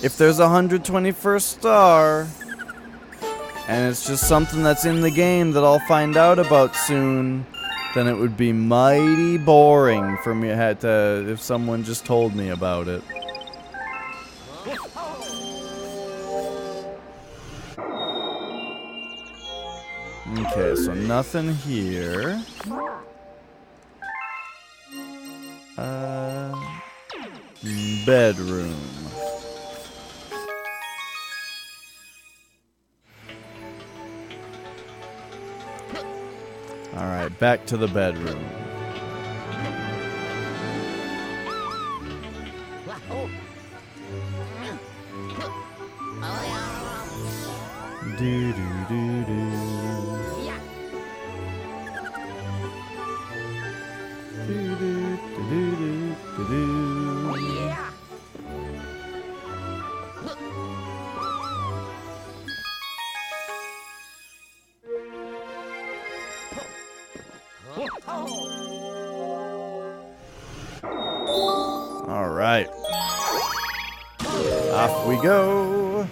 If there's a 121st star, and it's just something that's in the game that I'll find out about soon, then it would be mighty boring for me if someone just told me about it. Okay, so nothing here. Bedroom. Alright, back to the bedroom. Do do do do. Do do do do do do. All right. Off we go.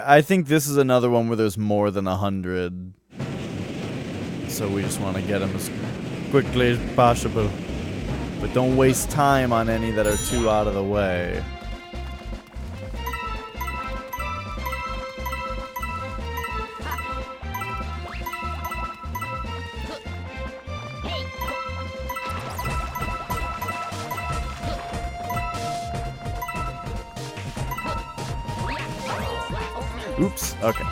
I think this is another one where there's more than 100. So we just want to get them as quickly as possible. But don't waste time on any that are too out of the way. Oops, okay.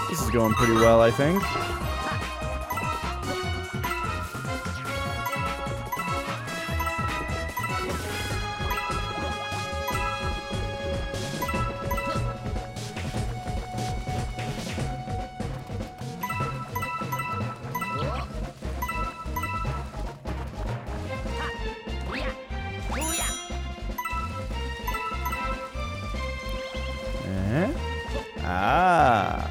This is going pretty well, I think. Ah.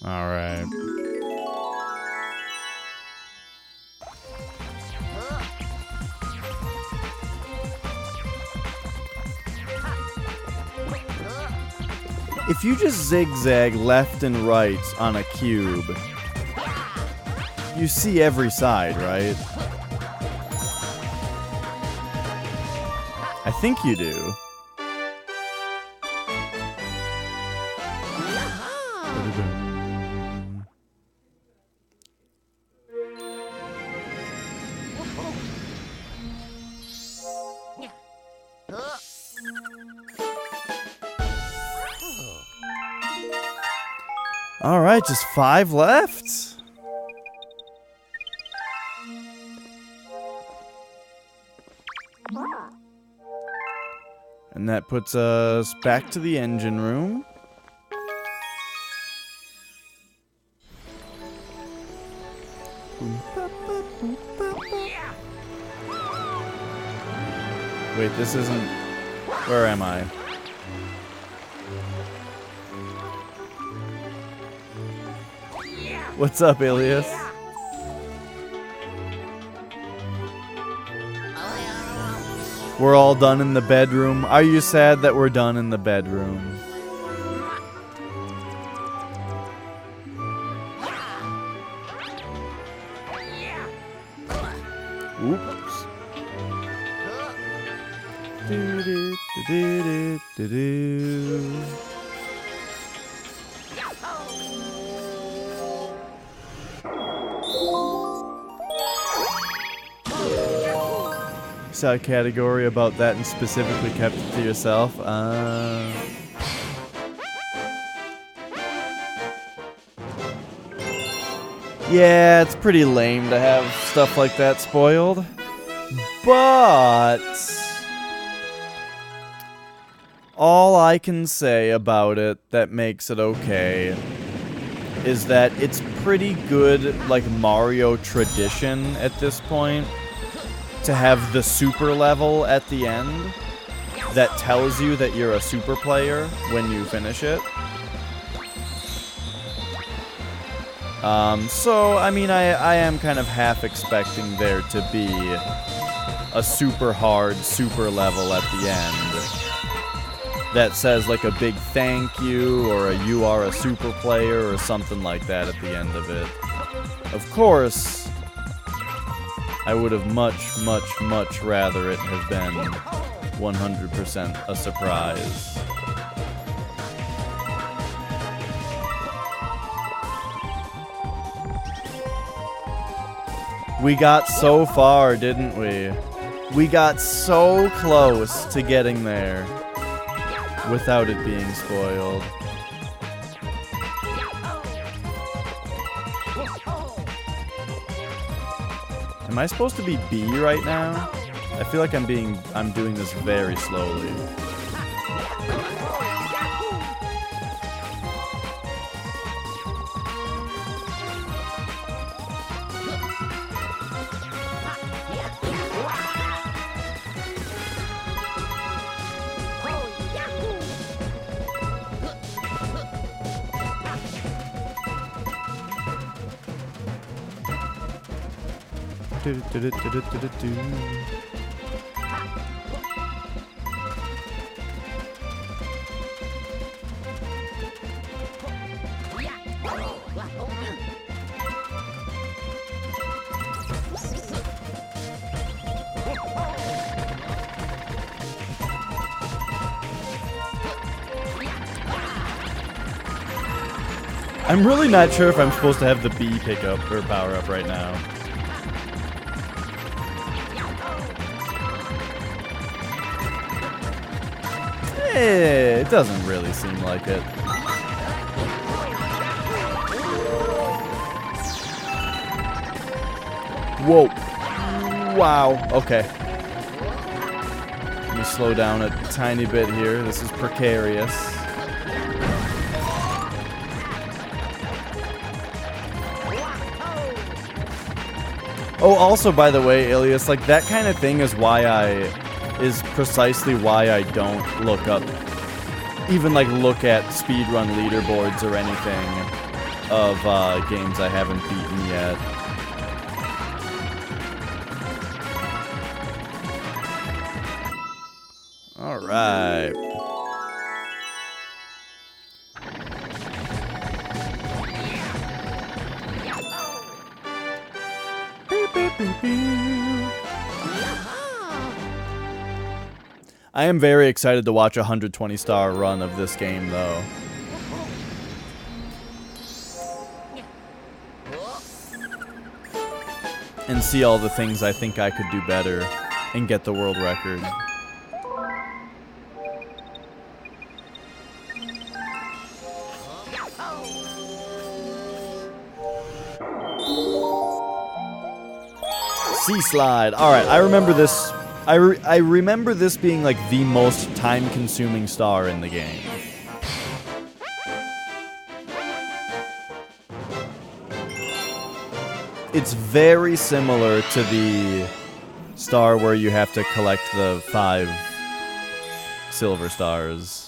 All right. If you just zigzag left and right on a cube, you see every side, right? I think you do. All right, just 5 left. And that puts us back to the engine room. Wait, this isn't... Where am I? What's up, Ilias? We're all done in the bedroom. Are you sad that we're done in the bedroom? Oops. Do do do do do do. Saw a category about that and specifically kept it to yourself. Yeah, it's pretty lame to have stuff like that spoiled. But all I can say about it that makes it okay is that it's pretty good, like, Mario tradition at this point to have the super level at the end that tells you that you're a super player when you finish it. So, I mean, I am kind of half expecting there to be a super hard super level at the end that says, like, a big thank you or a you are a super player or something like that at the end of it. Of course, I would have much rather it have been 100% a surprise. We got so far, didn't we? We got so close to getting there without it being spoiled. Am I supposed to be B right now? I feel like I'm doing this very slowly. I'm really not sure if I'm supposed to have the B pickup or power up right now. It doesn't really seem like it. Whoa. Wow. Okay. Let me slow down a tiny bit here. This is precarious. Oh, also, by the way, Ilias, like, that kind of thing is precisely why I don't look at speedrun leaderboards or anything of games I haven't beaten yet. All right. I am very excited to watch a 120-star run of this game, though. And see all the things I think I could do better and get the world record. Sea slide. All right, I remember this. I remember this being like the most time-consuming star in the game. It's very similar to the star where you have to collect the 5 silver stars.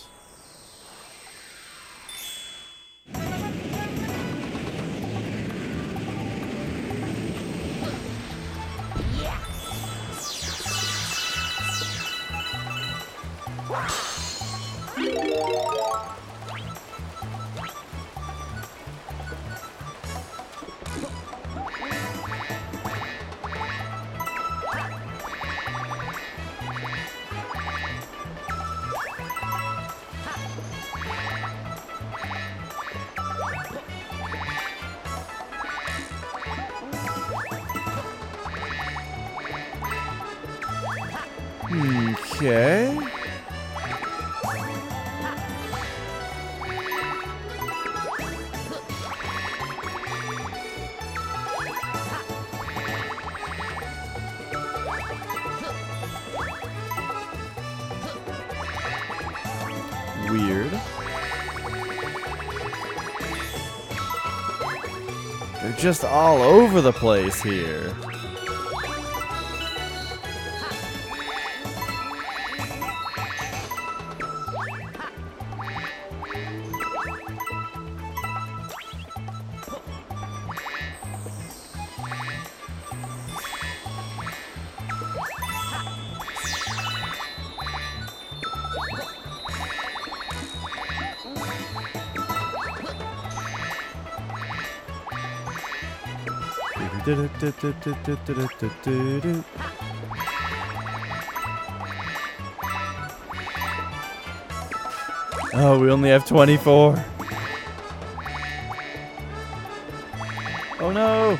Okay. Weird. They're just all over the place here. Oh, we only have 24. Oh no!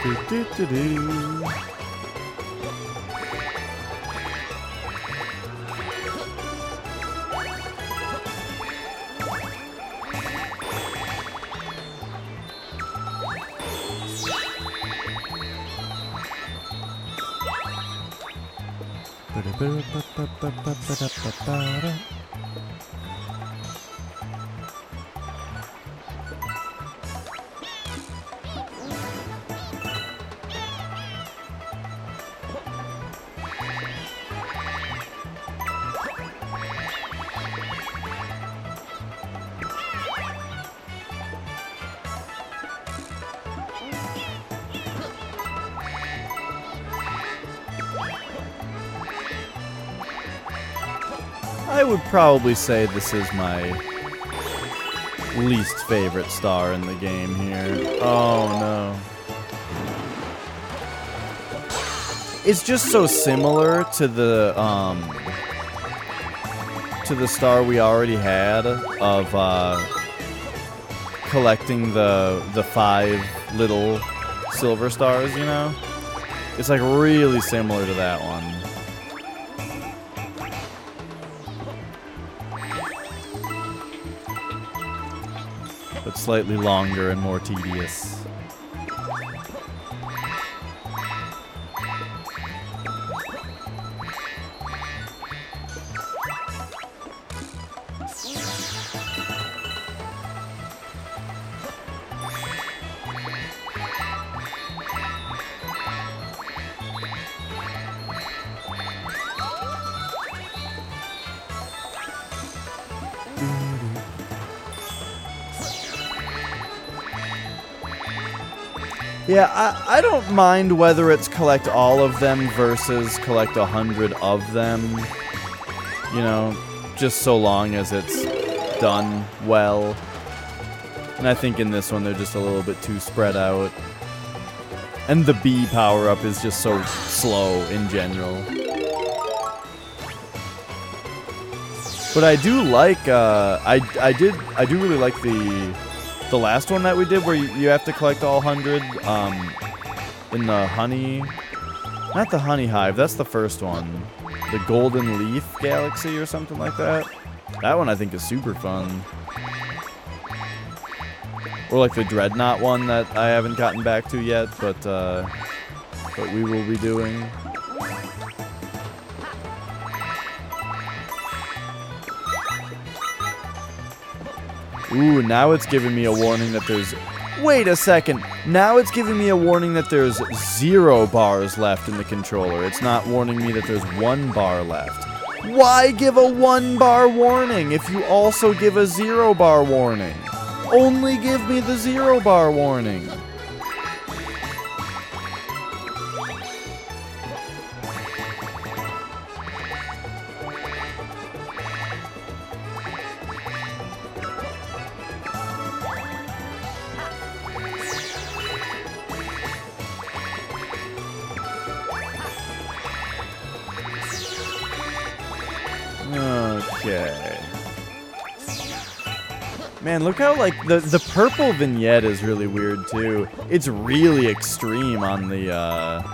Do-do-do-do. I would probably say this is my least favorite star in the game here. Oh no. It's just so similar to the star we already had of collecting the 5 little silver stars, you know? It's like really similar to that one. But slightly longer and more tedious. Yeah, I don't mind whether it's collect all of them versus collect 100 of them. You know, just so long as it's done well. And I think in this one they're just a little bit too spread out. And the B power-up is just so slow in general. But I do like, I do really like the last one that we did, where you have to collect all 100 in the honey, not the honey hive, that's the first one, the golden leaf galaxy or something like that. That one I think is super fun. Or like the dreadnought one that I haven't gotten back to yet, but we will be doing. Ooh, now it's giving me a warning that there's... Wait a second. Now it's giving me a warning that there's 0 bars left in the controller. It's not warning me that there's 1 bar left. Why give a 1 bar warning if you also give a 0 bar warning? Only give me the 0 bar warning. Okay. Man, look how, like, the purple vignette is really weird, too. It's really extreme on the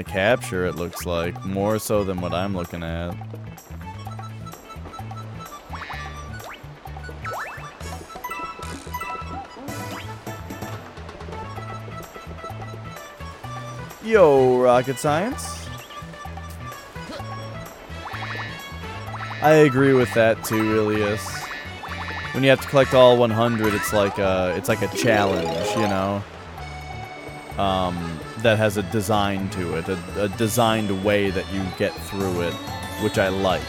capture, it looks like. More so than what I'm looking at. Yo, rocket science. I agree with that too, Ilias. When you have to collect all 100, it's like a challenge, you know, that has a design to it, a designed way that you get through it, which I like.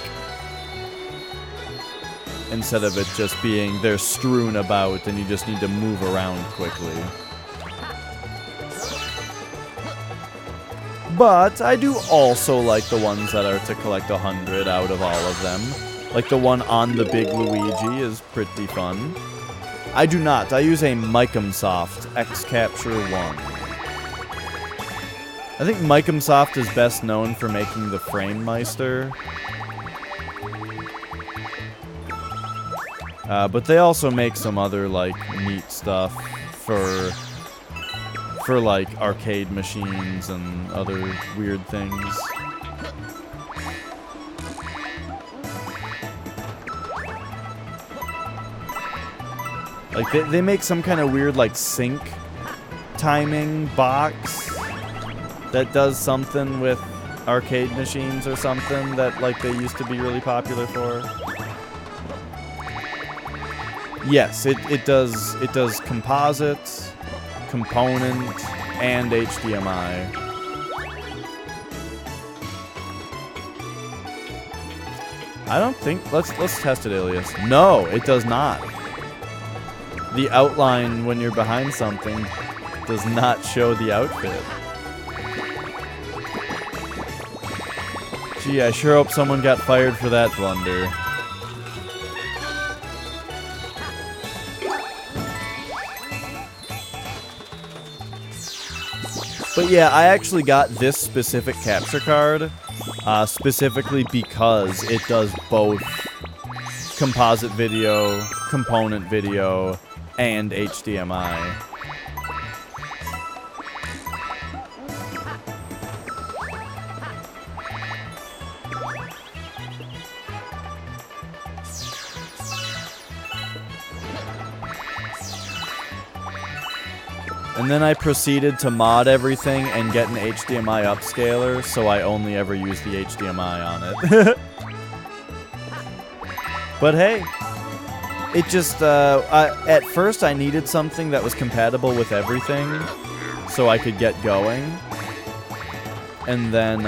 Instead of it just being they're strewn about and you just need to move around quickly. But I do also like the ones that are to collect 100 out of all of them. Like the one on the big Luigi is pretty fun. I do not. I use a Micomsoft X-Capture 1. I think Micomsoft is best known for making the Frame Meister. But they also make some other, like, neat stuff for like arcade machines and other weird things. Like they make some kind of weird like sync timing box that does something with arcade machines or something that like they used to be really popular for. Yes, it does composites, component, and HDMI. I don't think let's test it, Alias. No, it does not. The outline when you're behind something does not show the outfit. Gee, I sure hope someone got fired for that blunder. But yeah, I actually got this specific capture card specifically because it does both composite video, component video, and HDMI. And then I proceeded to mod everything and get an HDMI upscaler, so I only ever use the HDMI on it. But hey, it just, at first I needed something that was compatible with everything, so I could get going. And then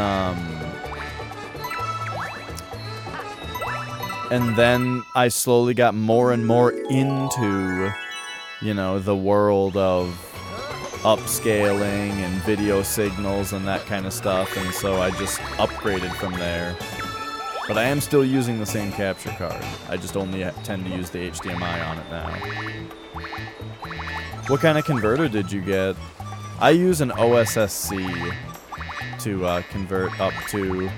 I slowly got more and more into, you know, the world of upscaling and video signals and that kind of stuff, and so I just upgraded from there. But I am still using the same capture card. I just only tend to use the HDMI on it now. What kind of converter did you get? I use an OSSC to convert up to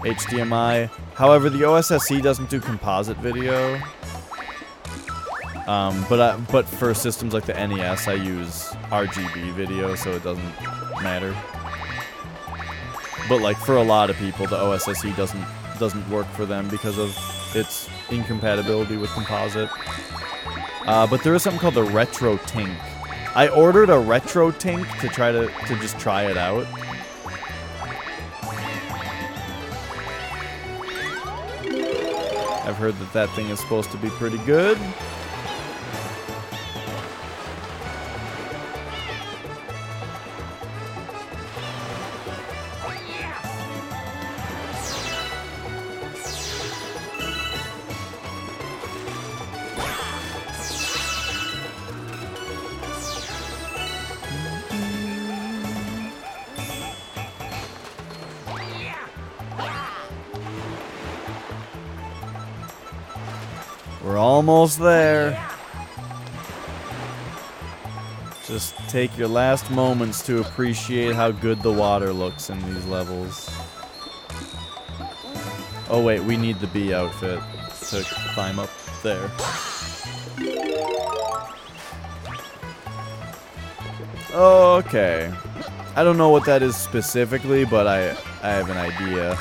HDMI. However, the OSSC doesn't do composite video. But for systems like the NES, I use RGB video, so it doesn't matter. But like for a lot of people, the OSSC doesn't work for them because of its incompatibility with composite. But there is something called the Retro Tink. I ordered a Retro Tink to just try it out. I've heard that thing is supposed to be pretty good. We're almost there. Just take your last moments to appreciate how good the water looks in these levels. Oh wait, we need the bee outfit to climb up there. Okay. I don't know what that is specifically, but I have an idea.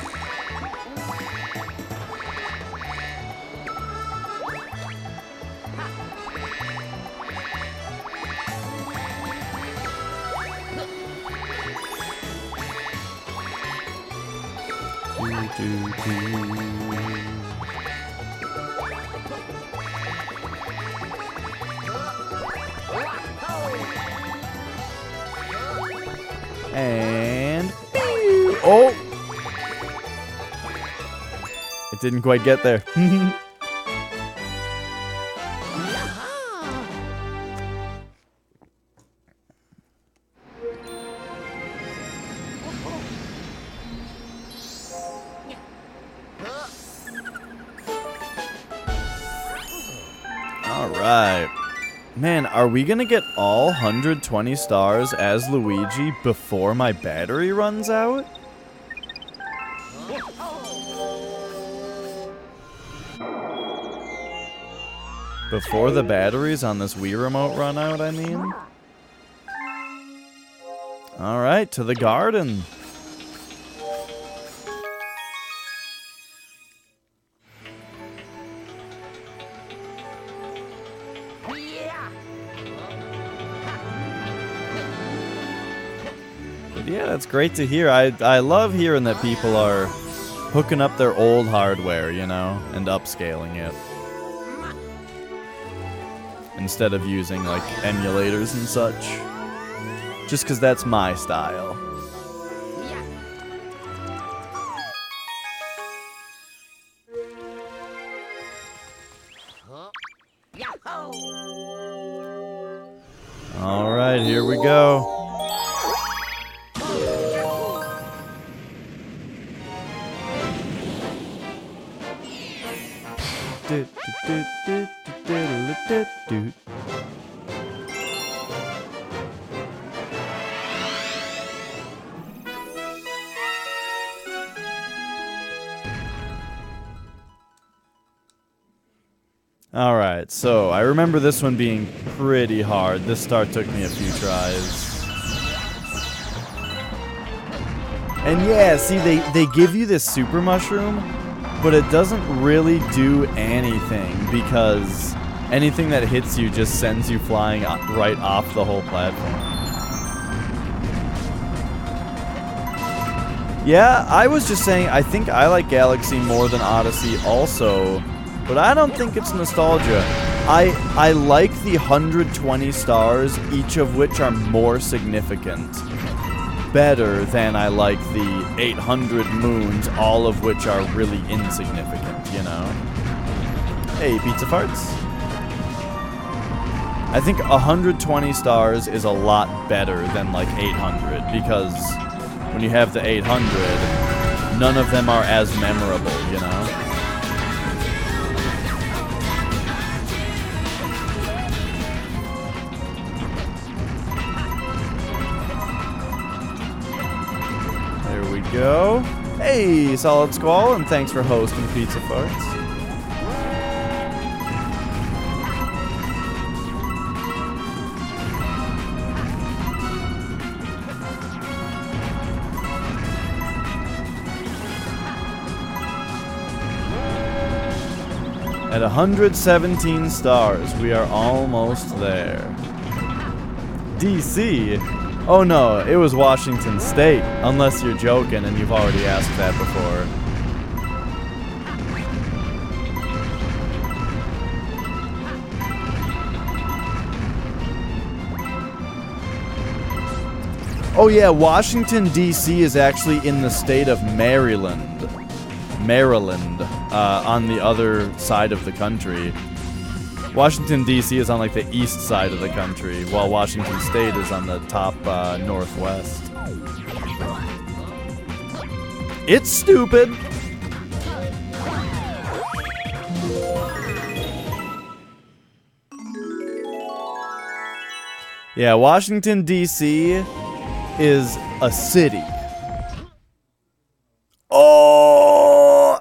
And oh, it didn't quite get there. All right. Man, are we gonna get all 120 stars as Luigi before my battery runs out? Before the batteries on this Wii remote run out, I mean? All right, to the garden. But yeah, that's great to hear. I love hearing that people are hooking up their old hardware, you know, and upscaling it. Instead of using, like, emulators and such. Just because that's my style. Alright, here we go. Alright, so I remember this one being pretty hard. This star took me a few tries. And yeah, see, they give you this super mushroom, but it doesn't really do anything because anything that hits you just sends you flying right off the whole platform. Yeah, I was just saying, I think I like Galaxy more than Odyssey also. But I don't think it's nostalgia. I like the 120 stars, each of which are more significant, better than I like the 800 moons, all of which are really insignificant, you know? Hey, Pizza Farts. I think 120 stars is a lot better than like 800, because when you have the 800, none of them are as memorable, you know? Go. Hey, Solid Squall, and thanks for hosting Pizza Farts. At 117 stars, we are almost there. DC. Oh no, it was Washington State, unless you're joking and you've already asked that before. Oh yeah, Washington, D.C. is actually in the state of Maryland. Maryland, on the other side of the country. Washington, D.C. is on, like, the east side of the country, while Washington State is on the top, northwest. It's stupid! Yeah, Washington, D.C. is a city. Oh!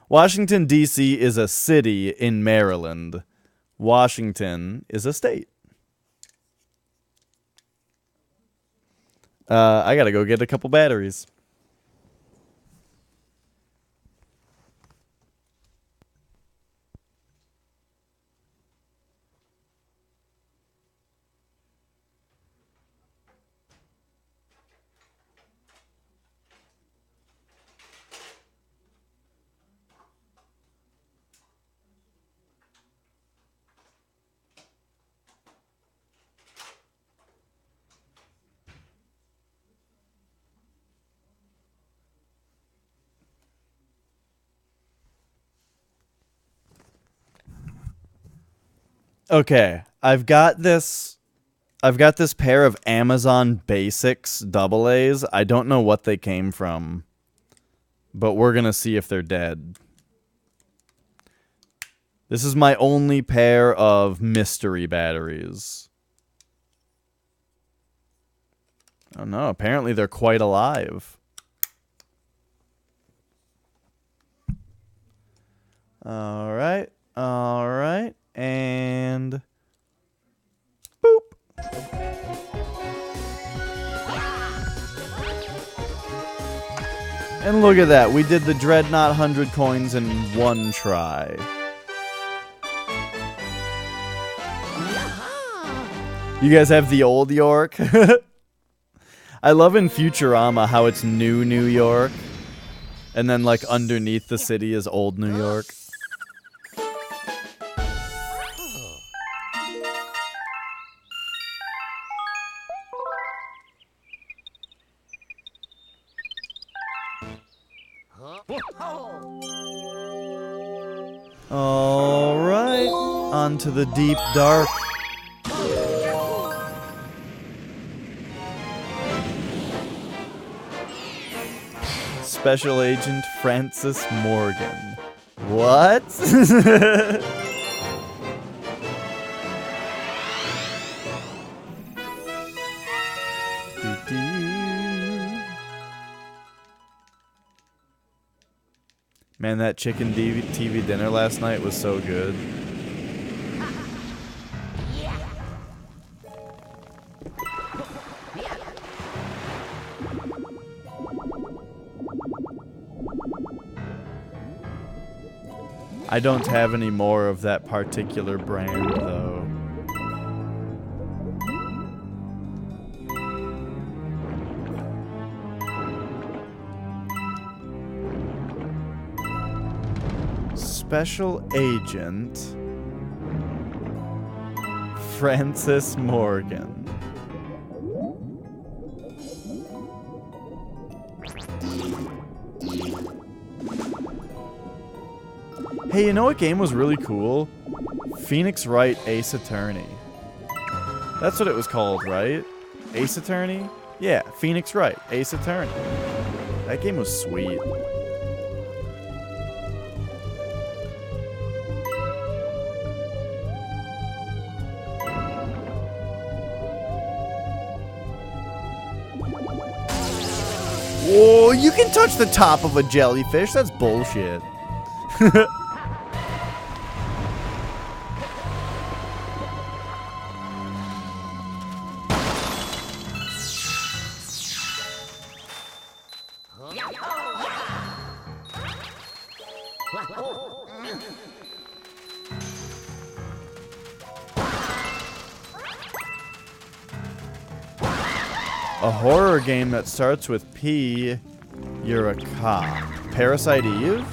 Washington, D.C. is a city in Maryland. Washington is a state. I gotta go get a couple batteries. Okay, I've got this pair of Amazon Basics AA's. I don't know what they came from, but we're gonna see if they're dead. This is my only pair of mystery batteries. Oh no, apparently they're quite alive. Alright, alright. And boop. And look at that, we did the Dreadnought 100 coins in one try. You guys have the old York? I love in Futurama how it's New York. And then, like, underneath the city is old New York. Alright, on to the deep dark. Special Agent Francis Morgan. What? Man, that chicken TV dinner last night was so good. I don't have any more of that particular brand, though. Special Agent Francis Morgan. Hey, you know what game was really cool? Phoenix Wright Ace Attorney. That's what it was called, right? Ace Attorney? Yeah, Phoenix Wright Ace Attorney. That game was sweet. Whoa, you can touch the top of a jellyfish? That's bullshit. A horror game that starts with P, you're a cop. Parasite Eve?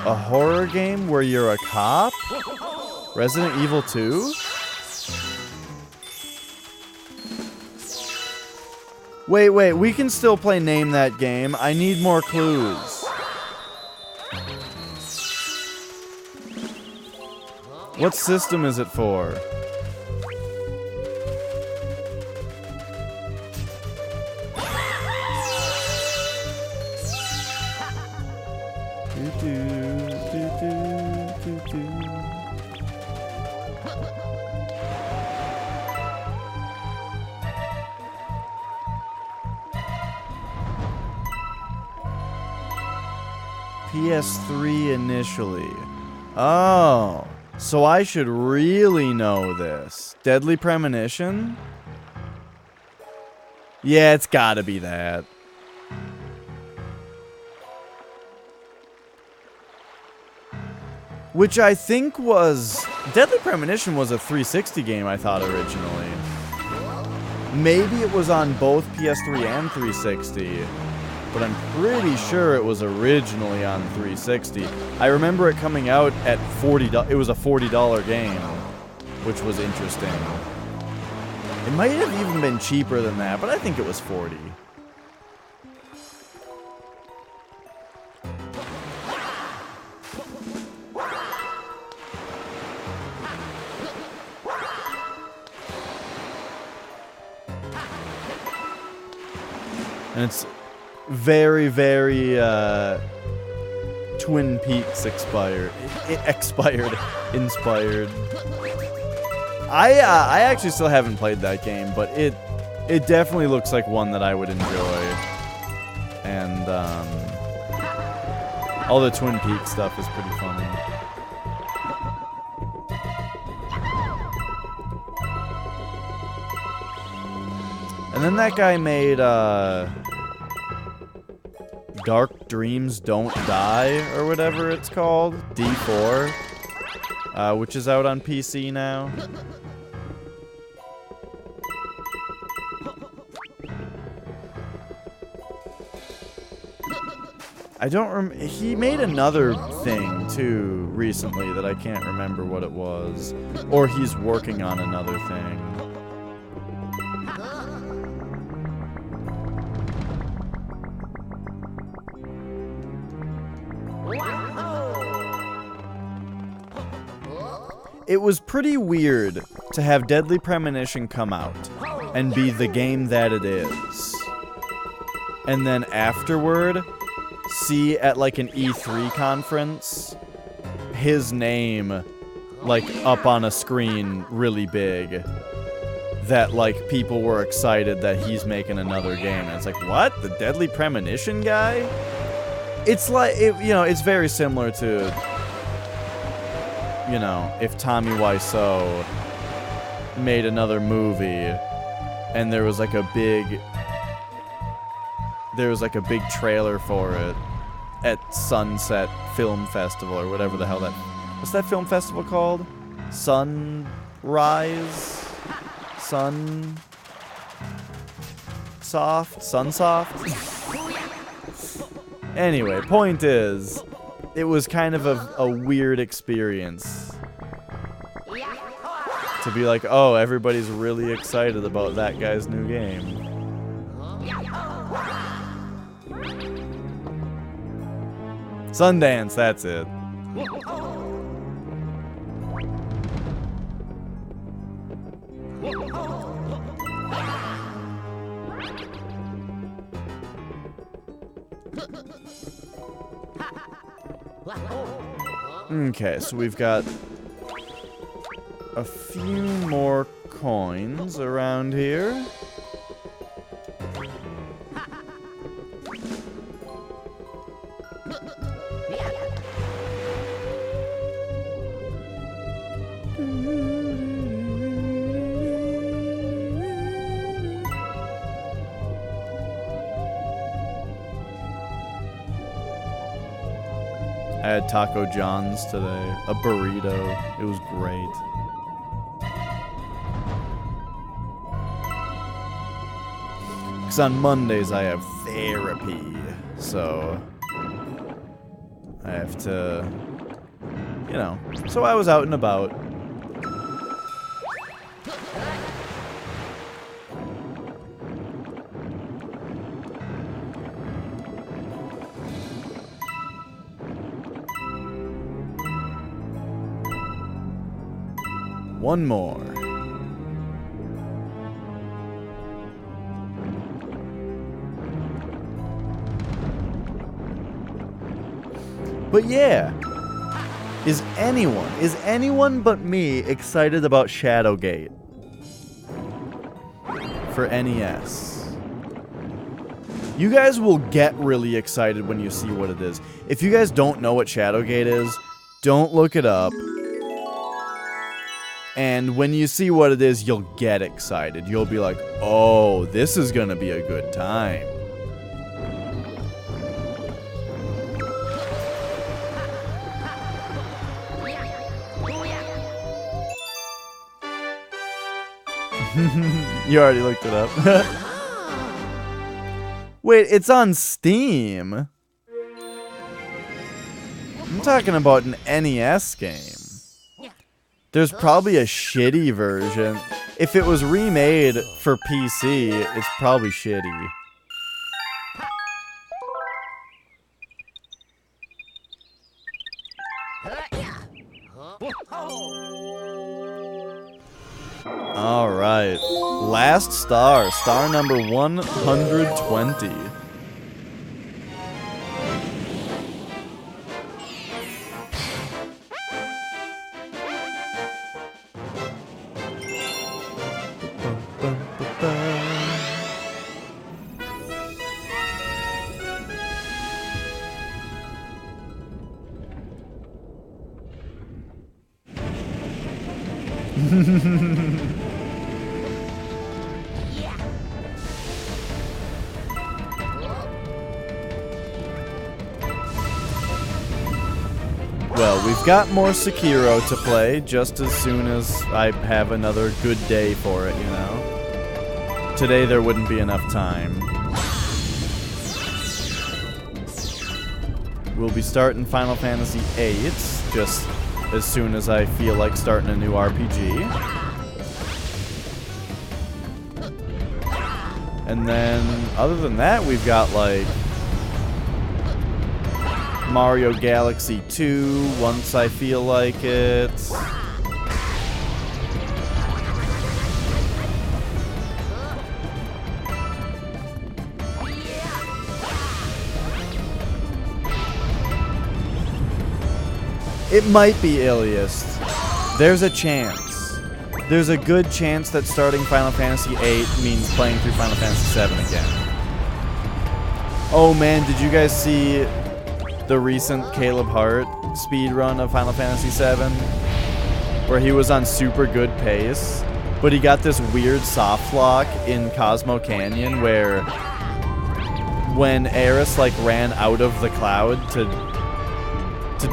A horror game where you're a cop? Resident Evil 2? Wait, we can still play Name That Game. I need more clues. What system is it for? PS3 initially. Oh, so I should really know this. Deadly Premonition? Yeah, it's gotta be that. Which I think was... Deadly Premonition was a 360 game, I thought, originally. Maybe it was on both PS3 and 360. But I'm pretty sure it was originally on 360. I remember it coming out at $40. It was a $40 game, which was interesting. It might have even been cheaper than that, but I think it was 40. And it's very, very Twin Peaks inspired. I actually still haven't played that game, but it definitely looks like one that I would enjoy. And All the Twin Peaks stuff is pretty funny. And then that guy made, Dark Dreams Don't Die, or whatever it's called. D4. Which is out on PC now. I don't he made another thing, too, recently that I can't remember what it was. Or he's working on another thing. It was pretty weird to have Deadly Premonition come out and be the game that it is. And then afterward, see at like an E3 conference, his name like up on a screen really big. That like people were excited that he's making another game. And it's like, what? The Deadly Premonition guy? It's like, it's very similar to, if Tommy Wiseau made another movie and there was like a big trailer for it at Sunset Film Festival or whatever the hell what's that film festival called? Sunrise? Sunsoft? Anyway, point is, it was kind of a weird experience to be like, oh, everybody's really excited about that guy's new game. Sundance, that's it. Okay, so we've got a few more coins around here. I had Taco John's today. A burrito. It was great. Because on Mondays I have therapy. So I have to, So I was out and about. One more. But yeah, is anyone but me excited about Shadowgate for NES? You guys will get really excited when you see what it is. If you guys don't know what Shadowgate is, don't look it up. And when you see what it is, you'll get excited. You'll be like, oh, this is gonna be a good time. You already looked it up. Wait, it's on Steam. I'm talking about an NES game. There's probably a shitty version. If it was remade for PC, it's probably shitty. Alright. Last star. Star number 120. Well, we've got more Sekiro to play just as soon as I have another good day for it, you know? Today there wouldn't be enough time. We'll be starting Final Fantasy VIII just as soon as I feel like starting a new RPG. And then, other than that, we've got, like, Mario Galaxy 2, once I feel like it. It might be Iliast. There's a chance. There's a good chance that starting Final Fantasy VIII means playing through Final Fantasy VII again. Oh man, did you guys see the recent Caleb Hart speedrun of Final Fantasy VII? Where he was on super good pace, but he got this weird soft lock in Cosmo Canyon where when Aeris like ran out of the cloud to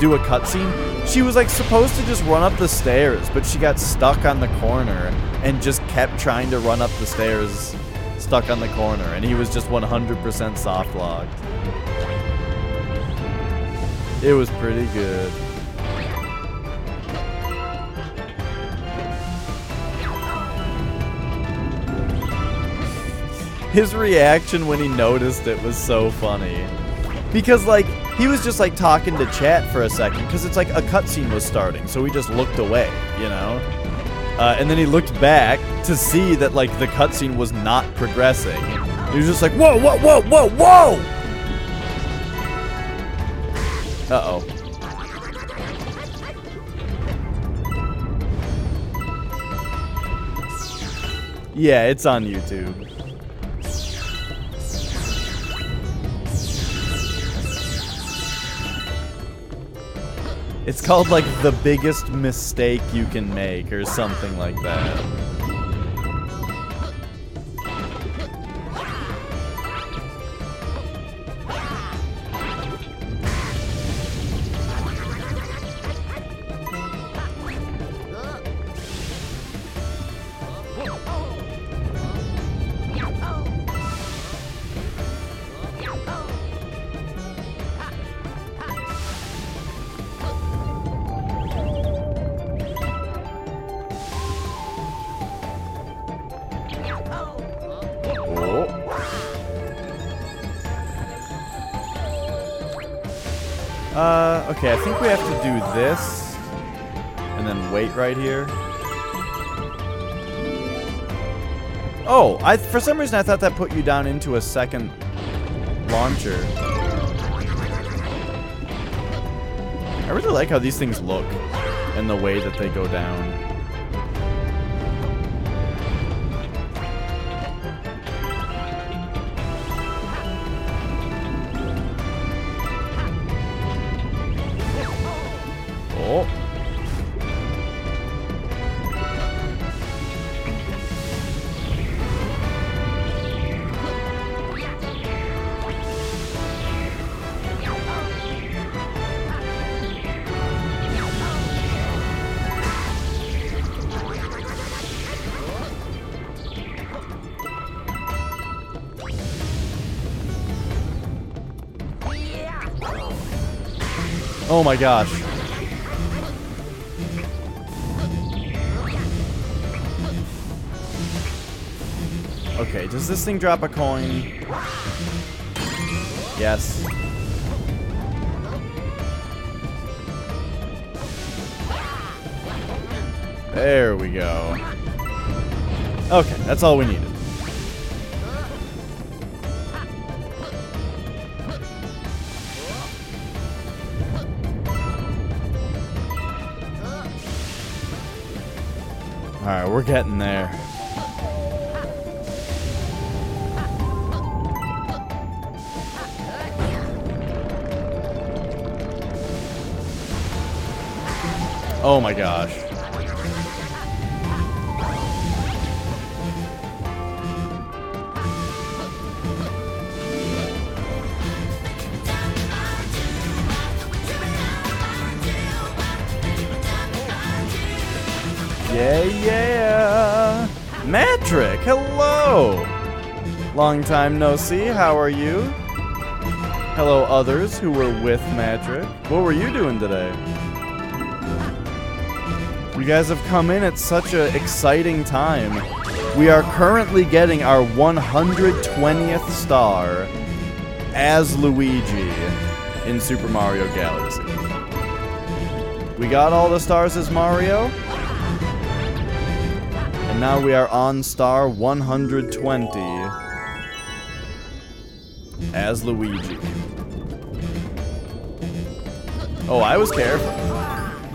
do a cutscene, she was like supposed to just run up the stairs, but she got stuck on the corner and just kept trying to run up the stairs stuck on the corner, and he was just 100% soft locked. It was pretty good. His reaction when he noticed it was so funny. Because, like, he was just, like, talking to chat for a second, because it's like a cutscene was starting, so he just looked away, you know? And then he looked back to see that, like, the cutscene was not progressing. He was just like, whoa, whoa, whoa, whoa, whoa! Uh-oh. Yeah, it's on YouTube. It's called, like, the biggest mistake you can make, or something like that. Okay, I think we have to do this, and then wait right here. Oh, for some reason I thought that put you down into a second launcher. I really like how these things look, and the way that they go down. Oh my gosh. Okay, does this thing drop a coin? Yes. There we go. Okay, that's all we needed. Alright, we're getting there. Oh my gosh. Yeah, yeah. Matrick, hello. Long time no see. How are you? Hello, others who were with Matrick. What were you doing today? You guys have come in at such an exciting time. We are currently getting our 120th star as Luigi in Super Mario Galaxy. We got all the stars as Mario, and now we are on star 120 as Luigi. Oh, I was careful.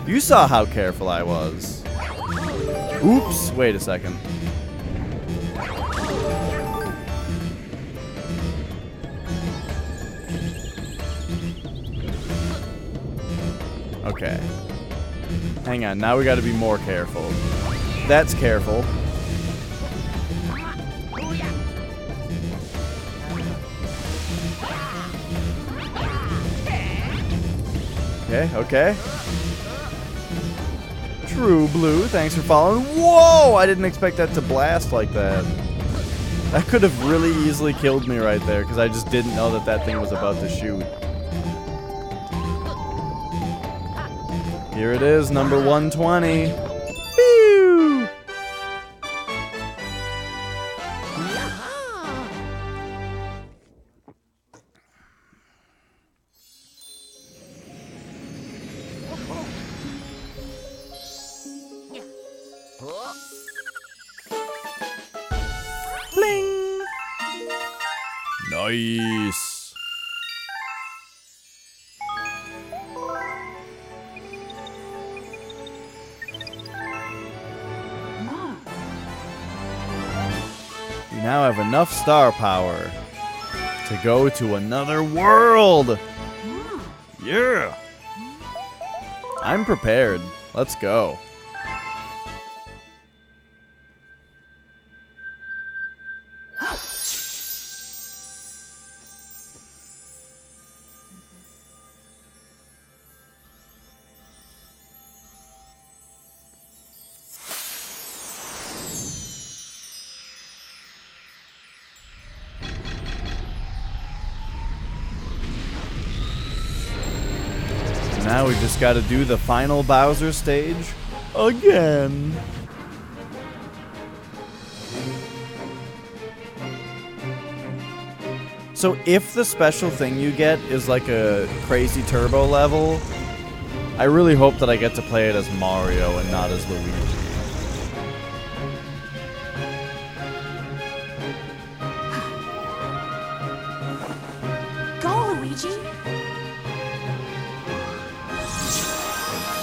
You saw how careful I was. Oops, wait a second. Okay. Hang on, now we gotta be more careful. That's careful. Okay, okay. True Blue, thanks for following. Whoa! I didn't expect that to blast like that. That could have really easily killed me right there, because I just didn't know that that thing was about to shoot. Here it is, number 120. Pew! Bling! Nice. We now have enough star power to go to another world. Yeah. I'm prepared. Let's go. Now we just gotta do the final Bowser stage again. So if the special thing you get is like a crazy turbo level, I really hope that I get to play it as Mario and not as Luigi. Go, Luigi!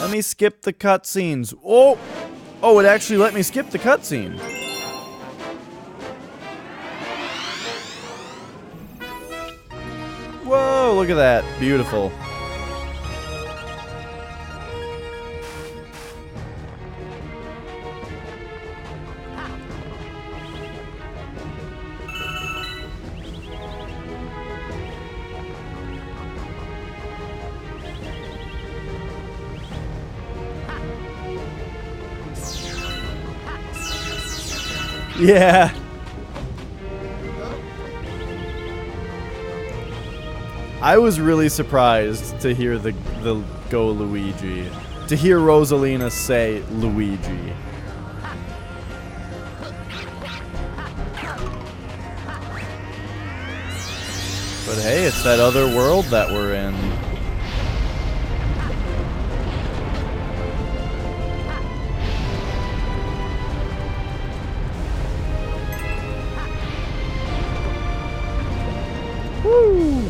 Let me skip the cutscenes. Oh! Oh, it actually let me skip the cutscene. Whoa, look at that. Beautiful. Yeah. I was really surprised to hear the Go Luigi. To hear Rosalina say Luigi. But hey, it's that other world that we're in. Woo!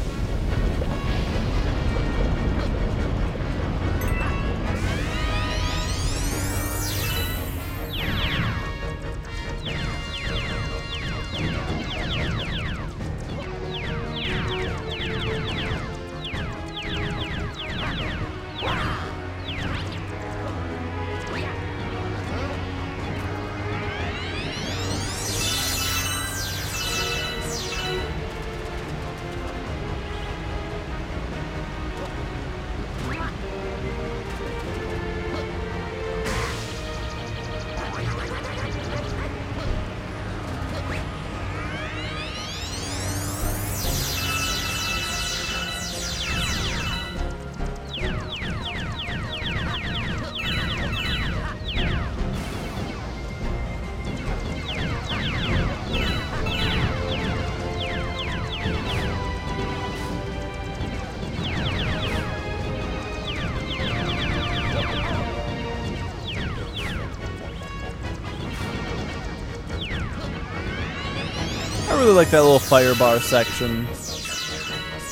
I really like that little fire bar section.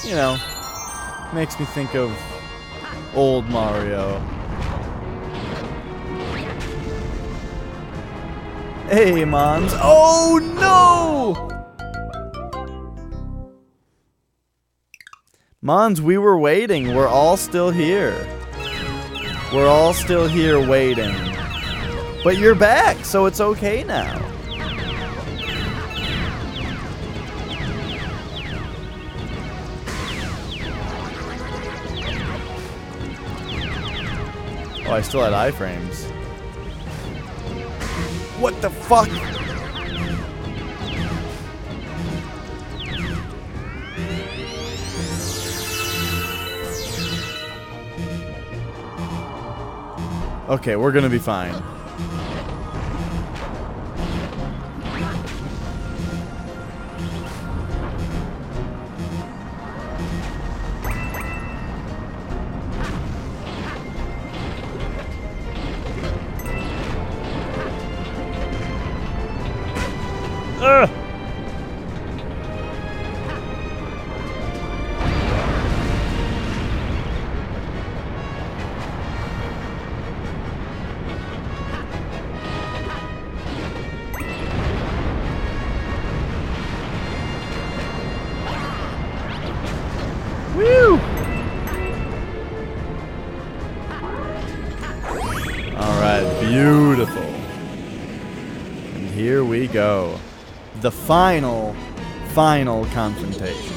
You know, makes me think of old Mario. Hey, Mons. Oh, no! Mons, we were waiting. We're all still here. We're all still here waiting. But you're back, so it's okay now. Oh, I still had iframes. What the fuck? Okay, we're gonna be fine. Ugh. Woo! All right, beautiful. And here we go. The final confrontation.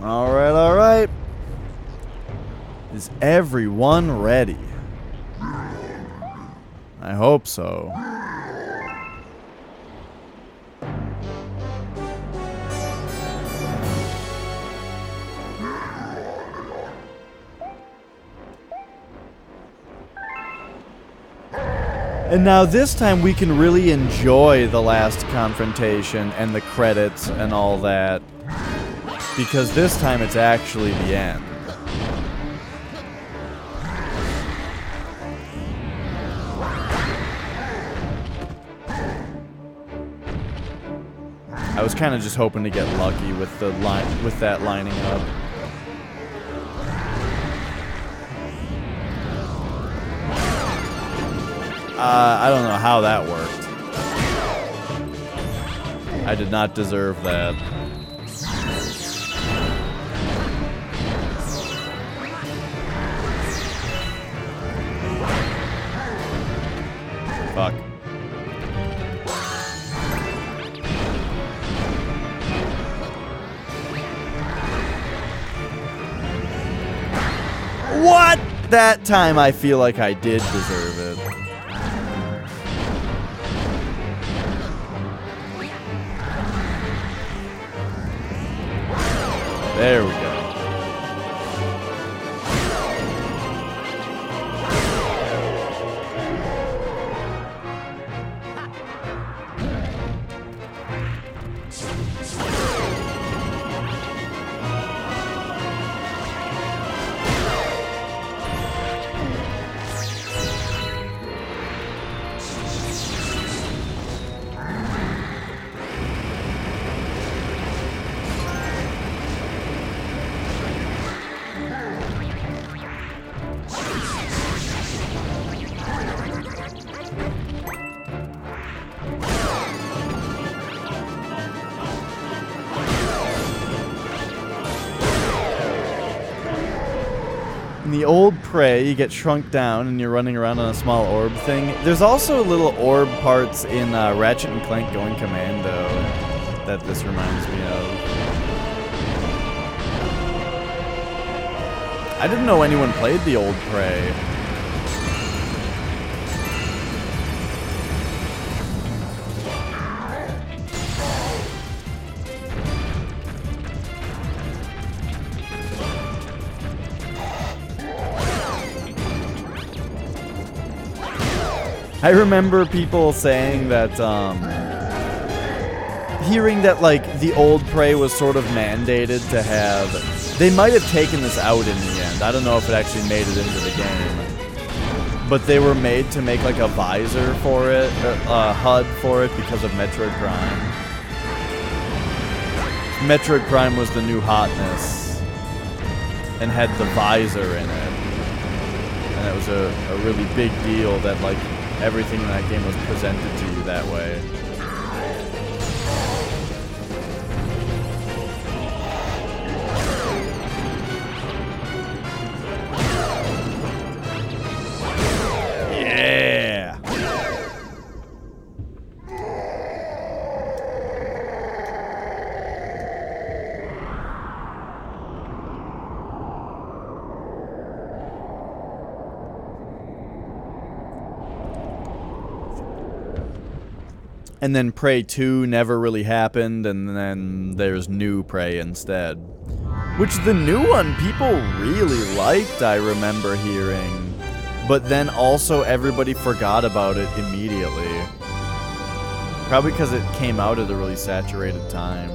All right. Is everyone ready? I hope so. And now this time we can really enjoy the last confrontation and the credits and all that. Because this time it's actually the end. I was kind of just hoping to get lucky with the that lining up. I don't know how that worked. I did not deserve that. Fuck. What? That time I feel like I did deserve it. There we go. In the old Prey, you get shrunk down and you're running around on a small orb thing. There's also little orb parts in Ratchet and Clank Going Commando that this reminds me of. I didn't know anyone played the old Prey. I remember people saying that, hearing that, like, the old Prey was sort of mandated to have... They might have taken this out in the end. I don't know if it actually made it into the game. But they were made to make, like, a visor for it, a HUD for it because of Metroid Prime. Metroid Prime was the new hotness and had the visor in it. And it was a really big deal that, like, everything in that game was presented to you that way. Yeah! And then Prey 2 never really happened, and then there's New Prey instead. Which the new one people really liked, I remember hearing. But then also everybody forgot about it immediately. Probably because it came out at a really saturated time.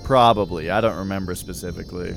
Probably, I don't remember specifically.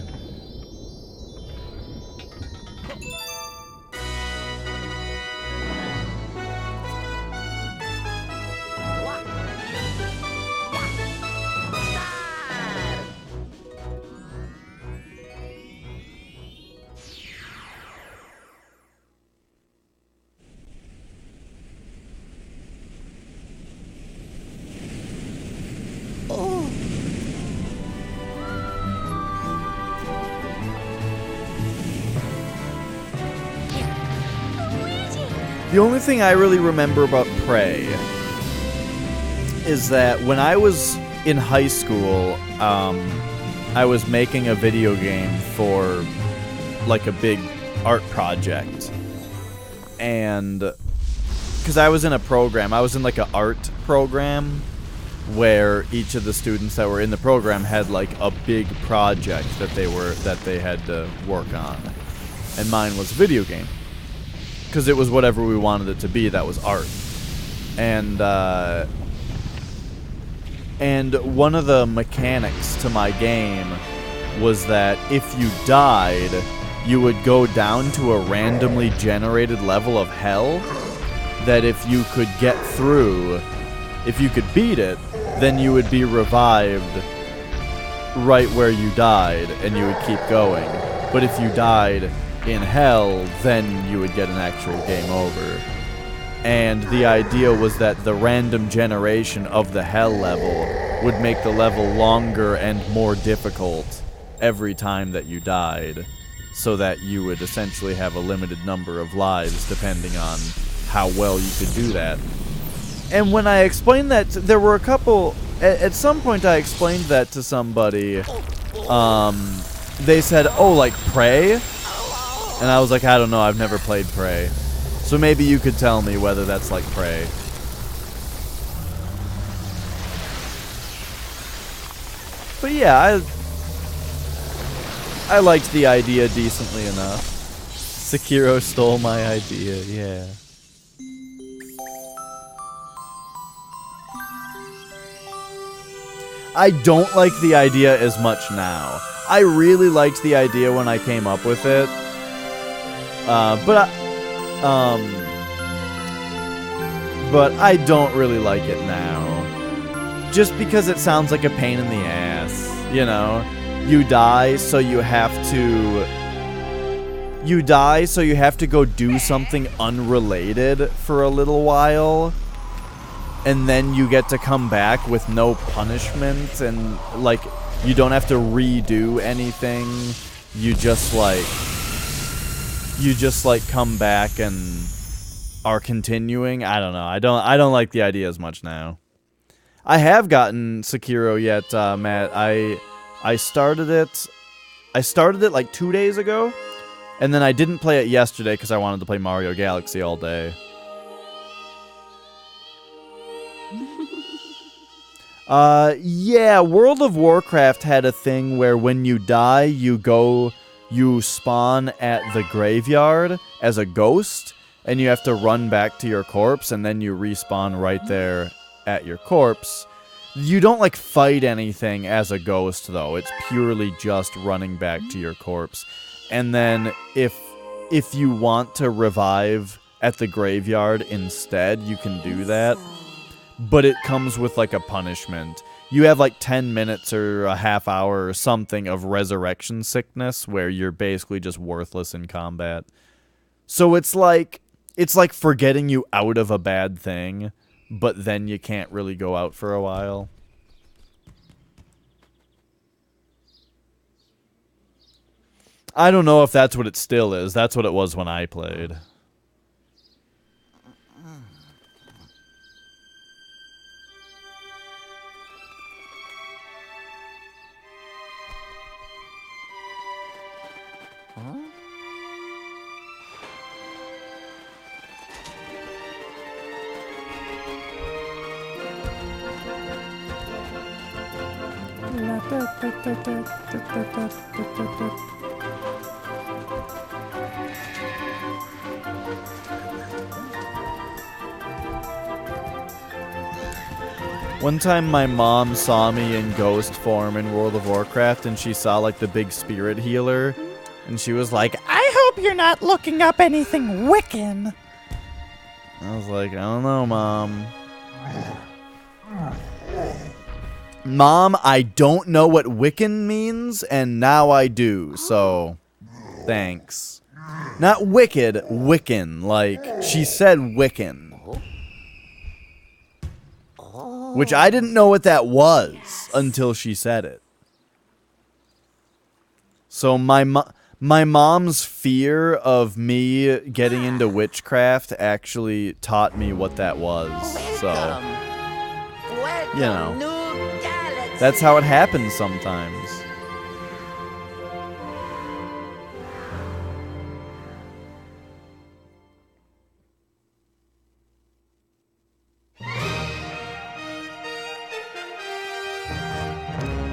The only thing I really remember about Prey is that when I was in high school, I was making a video game for like a big art project. And because I was in a program, I was in like an art program where each of the students that were in the program had like a big project that they had to work on. And mine was a video game. Because it was whatever we wanted it to be, that was art. And one of the mechanics to my game was that if you died, you would go down to a randomly generated level of hell that if you could get through, if you could beat it, then you would be revived right where you died, and you would keep going. But if you died in hell, then you would get an actual game over. And the idea was that the random generation of the hell level would make the level longer and more difficult every time that you died, so that you would essentially have a limited number of lives depending on how well you could do that. And when I explained that, there were a couple... At some point I explained that to somebody. They said, oh, like Prey? And I was like, I don't know, I've never played Prey. So maybe you could tell me whether that's like Prey. But yeah, I liked the idea decently enough. Sekiro stole my idea, yeah. I don't like the idea as much now. I really liked the idea when I came up with it. But I don't really like it now. Just because it sounds like a pain in the ass, you know? You die, so you have to... You die, so you have to go do something unrelated for a little while. And then you get to come back with no punishment, and, like, you don't have to redo anything. You just, come back and are continuing. I don't know. I don't like the idea as much now. I have gotten Sekiro yet, Matt. I started it like 2 days ago, and then I didn't play it yesterday because I wanted to play Mario Galaxy all day. Yeah, World of Warcraft had a thing where when you die, you spawn at the graveyard as a ghost, and you have to run back to your corpse, and then you respawn right there at your corpse. You don't, like, fight anything as a ghost, though. It's purely just running back to your corpse. And then if you want to revive at the graveyard instead, you can do that. But it comes with, like, a punishment. You have, like, 10 minutes or a half hour or something of resurrection sickness where you're basically just worthless in combat. So it's like for getting you out of a bad thing, but then you can't really go out for a while. I don't know if that's what it still is. That's what it was when I played. One time my mom saw me in ghost form in World of Warcraft, and she saw, like, the big spirit healer, and she was like, I hope you're not looking up anything Wiccan. I was like, I don't know, Mom. Mom, I don't know what Wiccan means, and now I do, so thanks. Not wicked, Wiccan. Like, she said Wiccan. Which I didn't know what that was until she said it. So my mom's fear of me getting into witchcraft actually taught me what that was. So, you know, that's how it happens sometimes.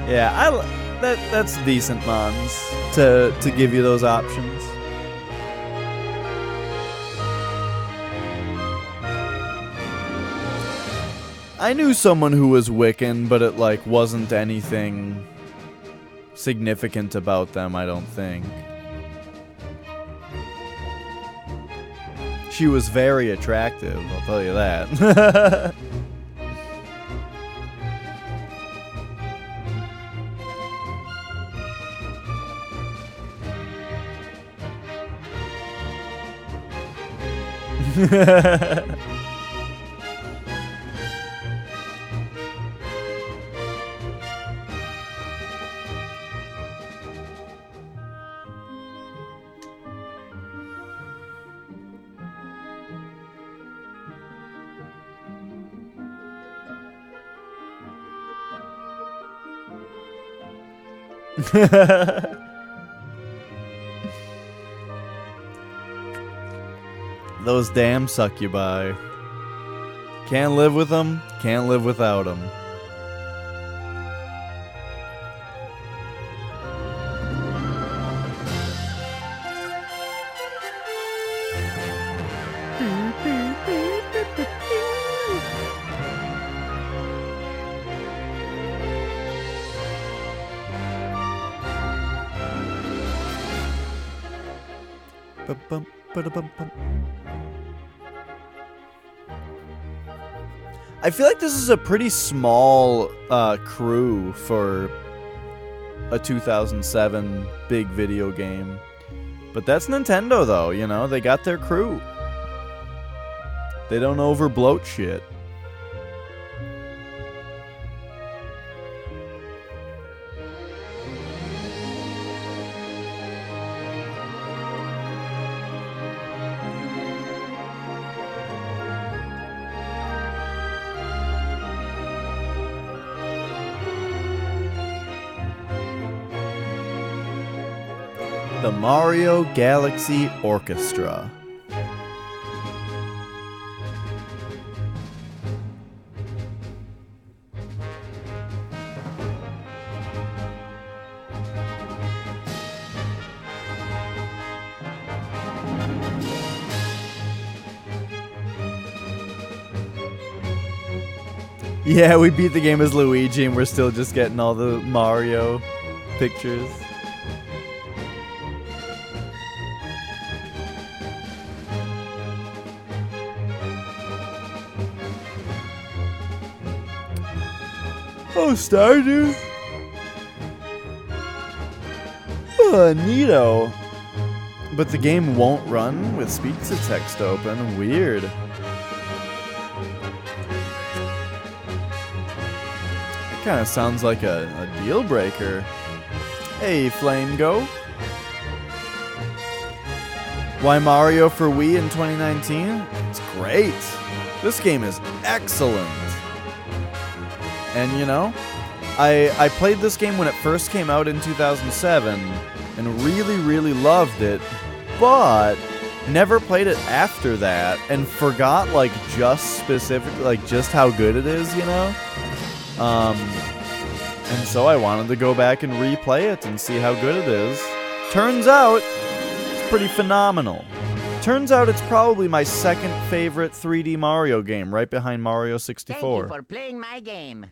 Yeah, that's decent, Mons, to give you those options. I knew someone who was Wiccan, but it, like, wasn't anything significant about them, I don't think. She was very attractive, I'll tell you that. Those damn succubi. Can't live with them, can't live without them. I feel like this is a pretty small crew for a 2007 big video game. But that's Nintendo, though, you know? They got their crew. They don't overbloat shit. The Mario Galaxy Orchestra. Yeah, we beat the game as Luigi and we're still just getting all the Mario pictures. Oh, Stardew. Oh, neato. But the game won't run with speech to text open. Weird. Kind of sounds like a deal breaker. Hey, Flame Go. Why Mario for Wii in 2019? It's great. This game is excellent. And you know, I played this game when it first came out in 2007 and really loved it, but never played it after that and forgot like just specifically like just how good it is, you know? And so I wanted to go back and replay it and see how good it is. Turns out, it's pretty phenomenal. Turns out it's probably my second favorite 3D Mario game, right behind Mario 64. Thank you for playing my game.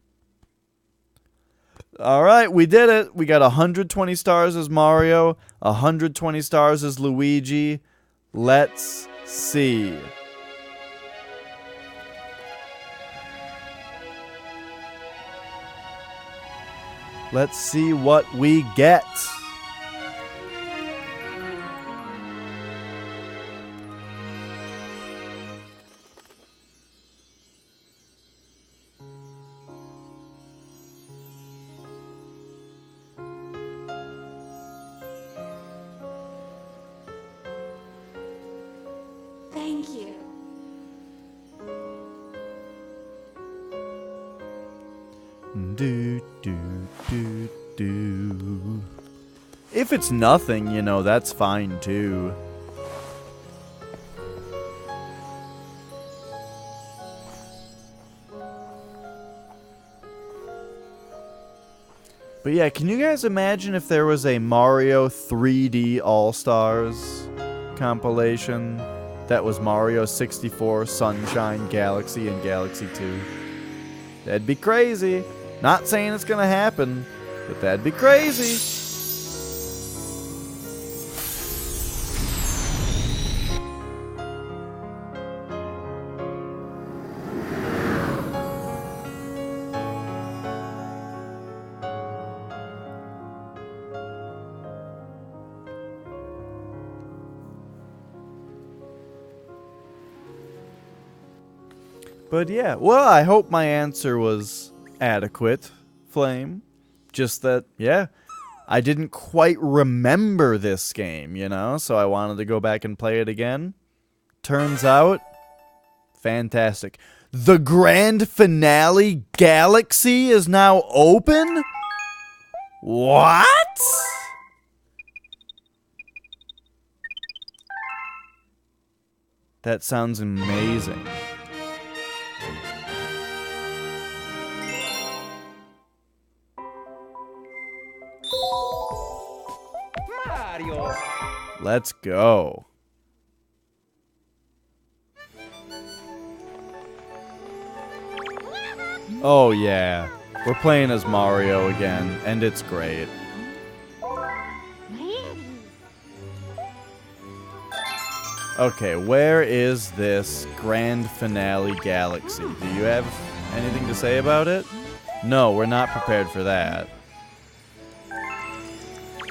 Alright, we did it. We got 120 stars as Mario, 120 stars as Luigi. Let's see. Let's see what we get. Thank you. Do. If it's nothing, you know, that's fine too. But yeah, can you guys imagine if there was a Mario 3D All-Stars compilation that was Mario 64, Sunshine, Galaxy, and Galaxy 2? That'd be crazy. Not saying it's gonna happen, but that'd be crazy. But yeah, well, I hope my answer was adequate, Flame. Just that, yeah, I didn't quite remember this game, you know, so I wanted to go back and play it again. Turns out, fantastic. The grand finale Galaxy is now open? What? That sounds amazing. Mario. Let's go. Oh yeah, we're playing as Mario again, and it's great. Okay, where is this grand finale galaxy? Do you have anything to say about it? No, we're not prepared for that.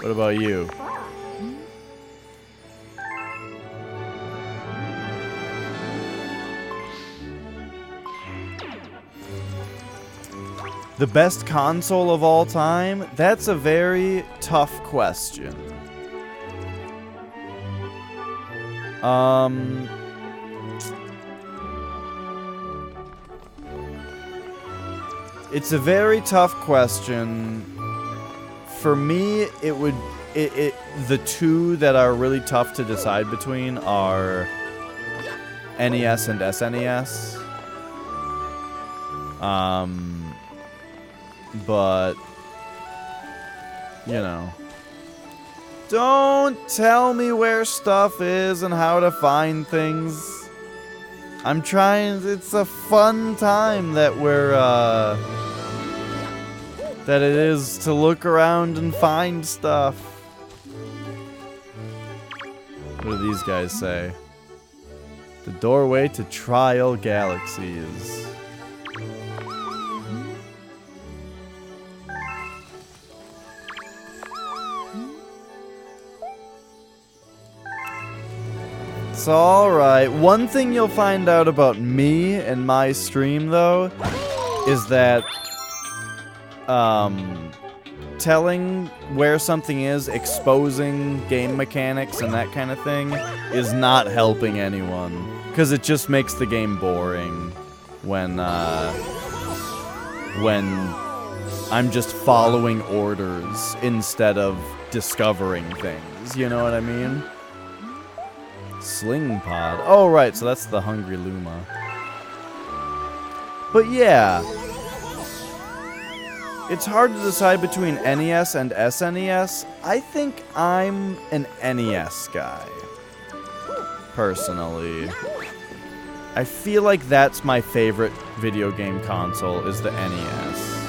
What about you? The best console of all time? That's a very tough question. It's a very tough question for me, it would the two that are really tough to decide between are NES and SNES. But you know, don't tell me where stuff is and how to find things. I'm trying. It's a fun time that we're that it is to look around and find stuff. What do these guys say? The doorway to Trial Galaxies. It's alright. One thing you'll find out about me and my stream, though, is that telling where something is, exposing game mechanics and that kind of thing, is not helping anyone. Because it just makes the game boring when I'm just following orders instead of discovering things. You know what I mean? Sling pod. Oh, right, so that's the Hungry Luma. But yeah. It's hard to decide between NES and SNES. I think I'm an NES guy. Personally. I feel like that's my favorite video game console, is the NES.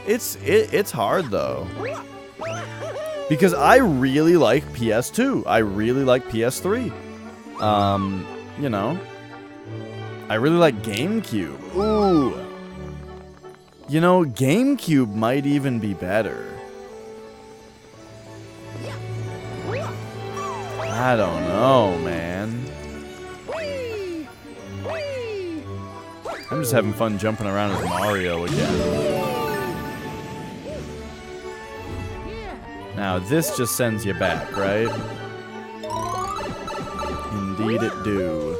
It's hard, though. Because I really like PS2. I really like PS3. You know. I really like GameCube. Ooh. You know, GameCube might even be better. I don't know, man. I'm just having fun jumping around as Mario again. Now, this just sends you back, right? Indeed it do.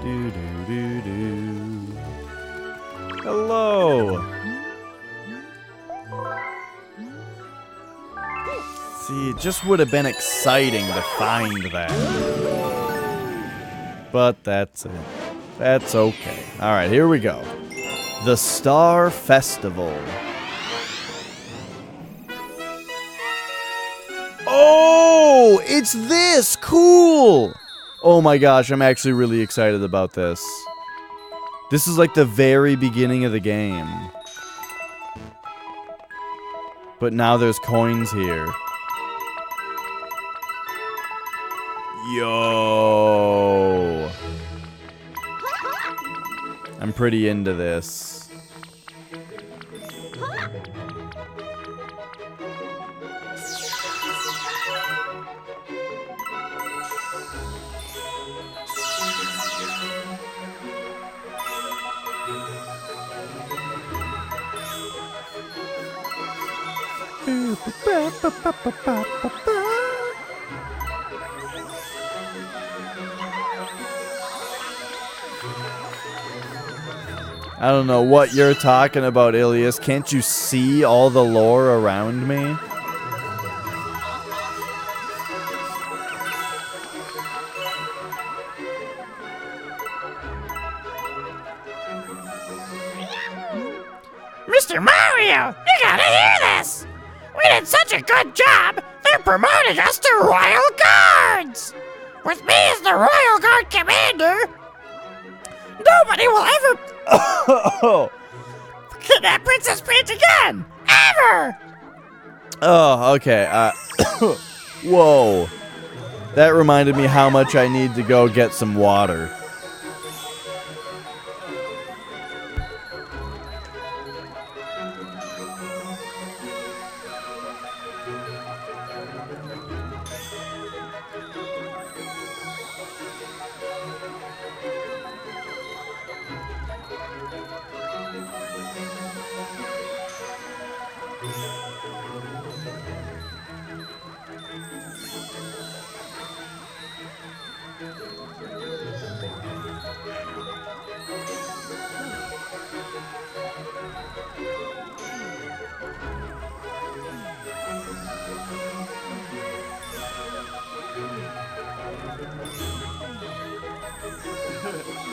Do-do-do-do. Hello! See, it just would have been exciting to find that. But that's it. That's okay. Alright, here we go. The Star Festival. Oh, it's this! Cool! Oh my gosh, I'm actually really excited about this. This is like the very beginning of the game. But now there's coins here. Yo! I'm pretty into this. I don't know what you're talking about, Ilias. Can't you see all the lore around me? Mr. Mario, you gotta hear this! We did such a good job, they're promoting us to Royal Guards! With me as the Royal Guard Commander, nobody will ever kidnap Princess Peach again! Ever! Oh, okay. Whoa. That reminded me how much I need to go get some water.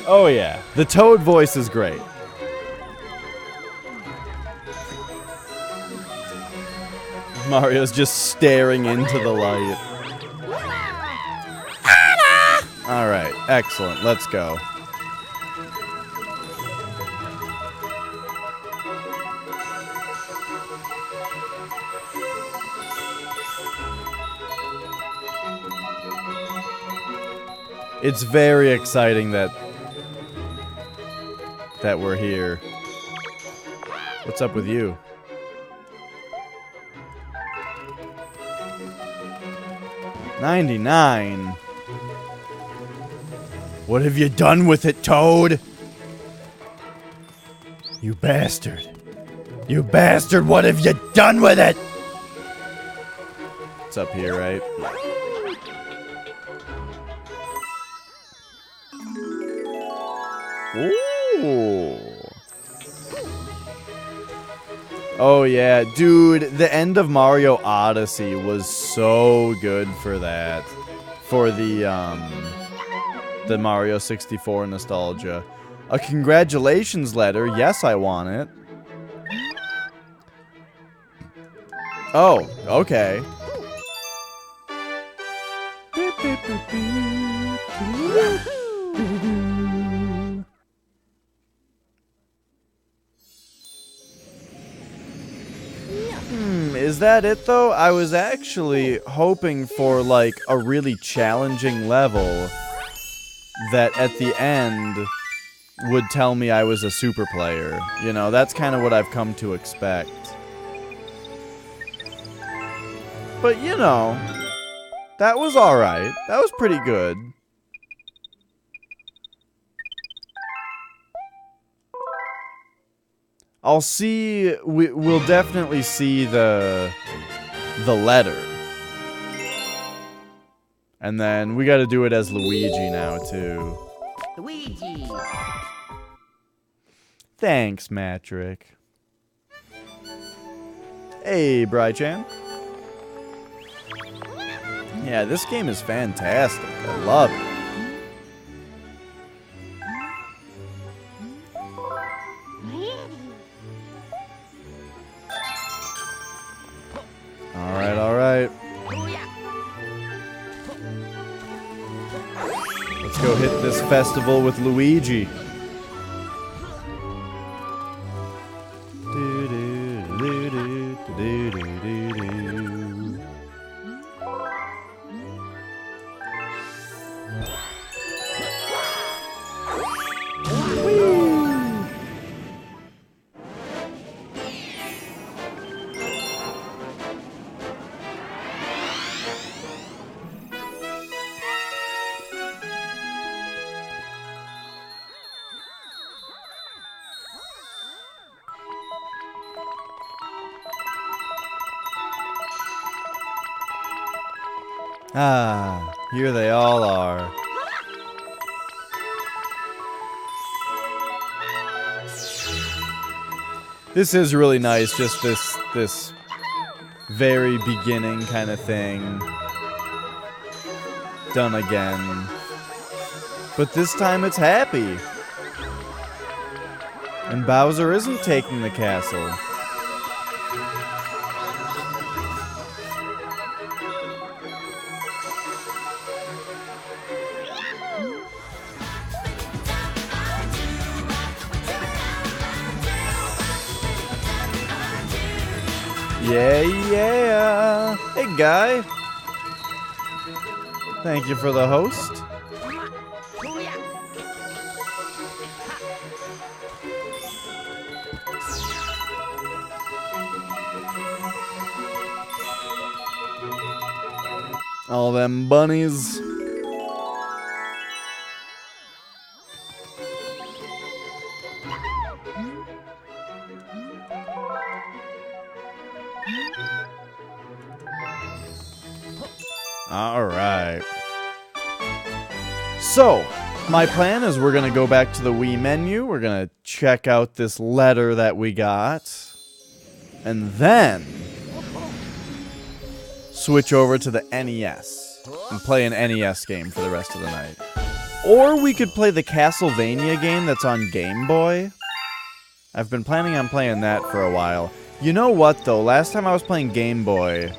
Oh yeah, the Toad voice is great. Mario's just staring into the light. Alright, excellent. Let's go. It's very exciting that we're here. What's up with you? $99. What have you done with it, Toad? You bastard. You bastard, what have you done with it? It's up here, right? Ooh. Oh yeah, dude, the end of Mario Odyssey was so good for that. For the Mario 64 nostalgia. A congratulations letter, yes I want it. Oh, okay. Is that it though? I was actually hoping for like a really challenging level that at the end would tell me I was a super player. You know, that's kind of what I've come to expect. But you know, that was alright. That was pretty good. I'll see, we'll definitely see the letter. And then we gotta do it as Luigi now, too. Luigi. Thanks, Matrick. Hey, Brychan. Yeah, this game is fantastic. I love it. Alright, alright. Let's go hit this festival with Luigi. Ah, here they all are. This is really nice, just this very beginning kind of thing. Done again. But this time it's happy. And Bowser isn't taking the castle. Yeah, yeah. Hey, guy. Thank you for the host. All them bunnies. Alright. So, my plan is we're going to go back to the Wii menu. We're going to check out this letter that we got. And then switch over to the NES and play an NES game for the rest of the night. Or we could play the Castlevania game that's on Game Boy. I've been planning on playing that for a while. You know what, though? Last time I was playing Game Boy,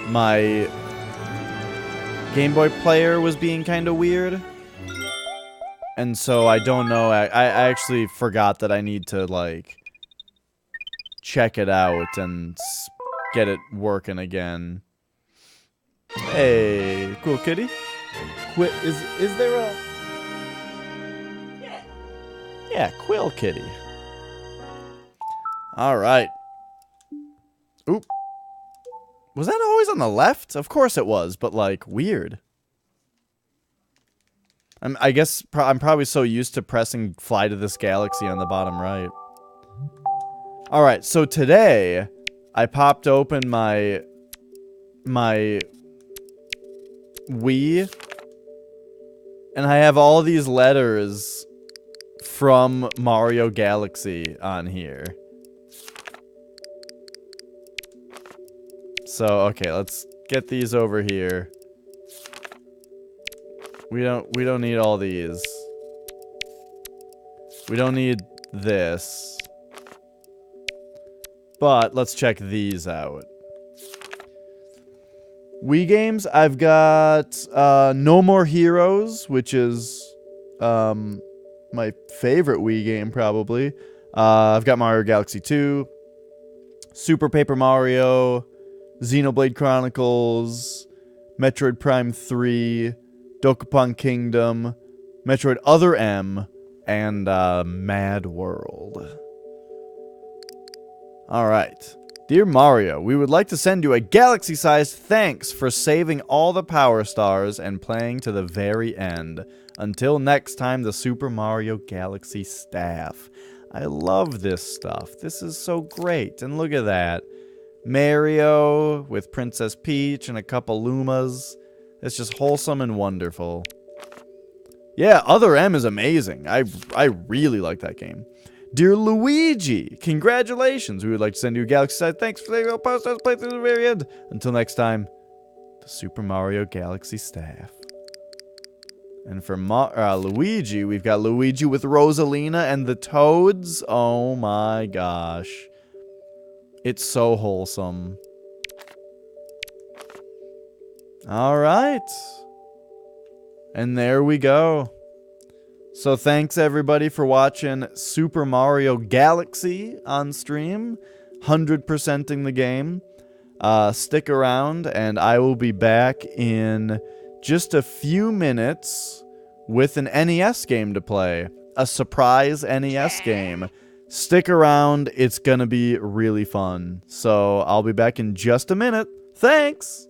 my Game Boy player was being kind of weird. And so I don't know. I actually forgot that I need to, like, check it out and get it working again. Hey, cool kitty. Is there a... Yeah, Quill Kitty. Alright. Oop. Was that always on the left? Of course it was, but, like, weird. I guess I'm probably so used to pressing Fly to this Galaxy on the bottom right. Alright, so today, I popped open my Wii, and I have all these letters from Mario Galaxy on here. So, okay, let's get these over here. We don't need all these. We don't need this. But let's check these out. Wii games, I've got No More Heroes, which is my favorite Wii game probably. I've got Mario Galaxy 2, Super Paper Mario, Xenoblade Chronicles, Metroid Prime 3, Dokapon Kingdom, Metroid Other M, and Mad World. Alright. Dear Mario, we would like to send you a galaxy-sized thanks for saving all the Power Stars and playing to the very end. Until next time, the Super Mario Galaxy staff. I love this stuff. This is so great. And look at that. Mario with Princess Peach and a couple Lumas. It's just wholesome and wonderful. Yeah, Other M is amazing. I really like that game. Dear Luigi, congratulations. We would like to send you a galaxy side. Thanks for letting Power Stars play through the very end. Until next time, the Super Mario Galaxy staff. And for Luigi, we've got Luigi with Rosalina and the Toads. Oh my gosh. It's so wholesome. Alright. And there we go. So thanks everybody for watching Super Mario Galaxy on stream. 100%ing the game. Stick around and I will be back in just a few minutes with an NES game to play. A surprise NES game. Stick around, it's gonna be really fun. So I'll be back in just a minute. Thanks!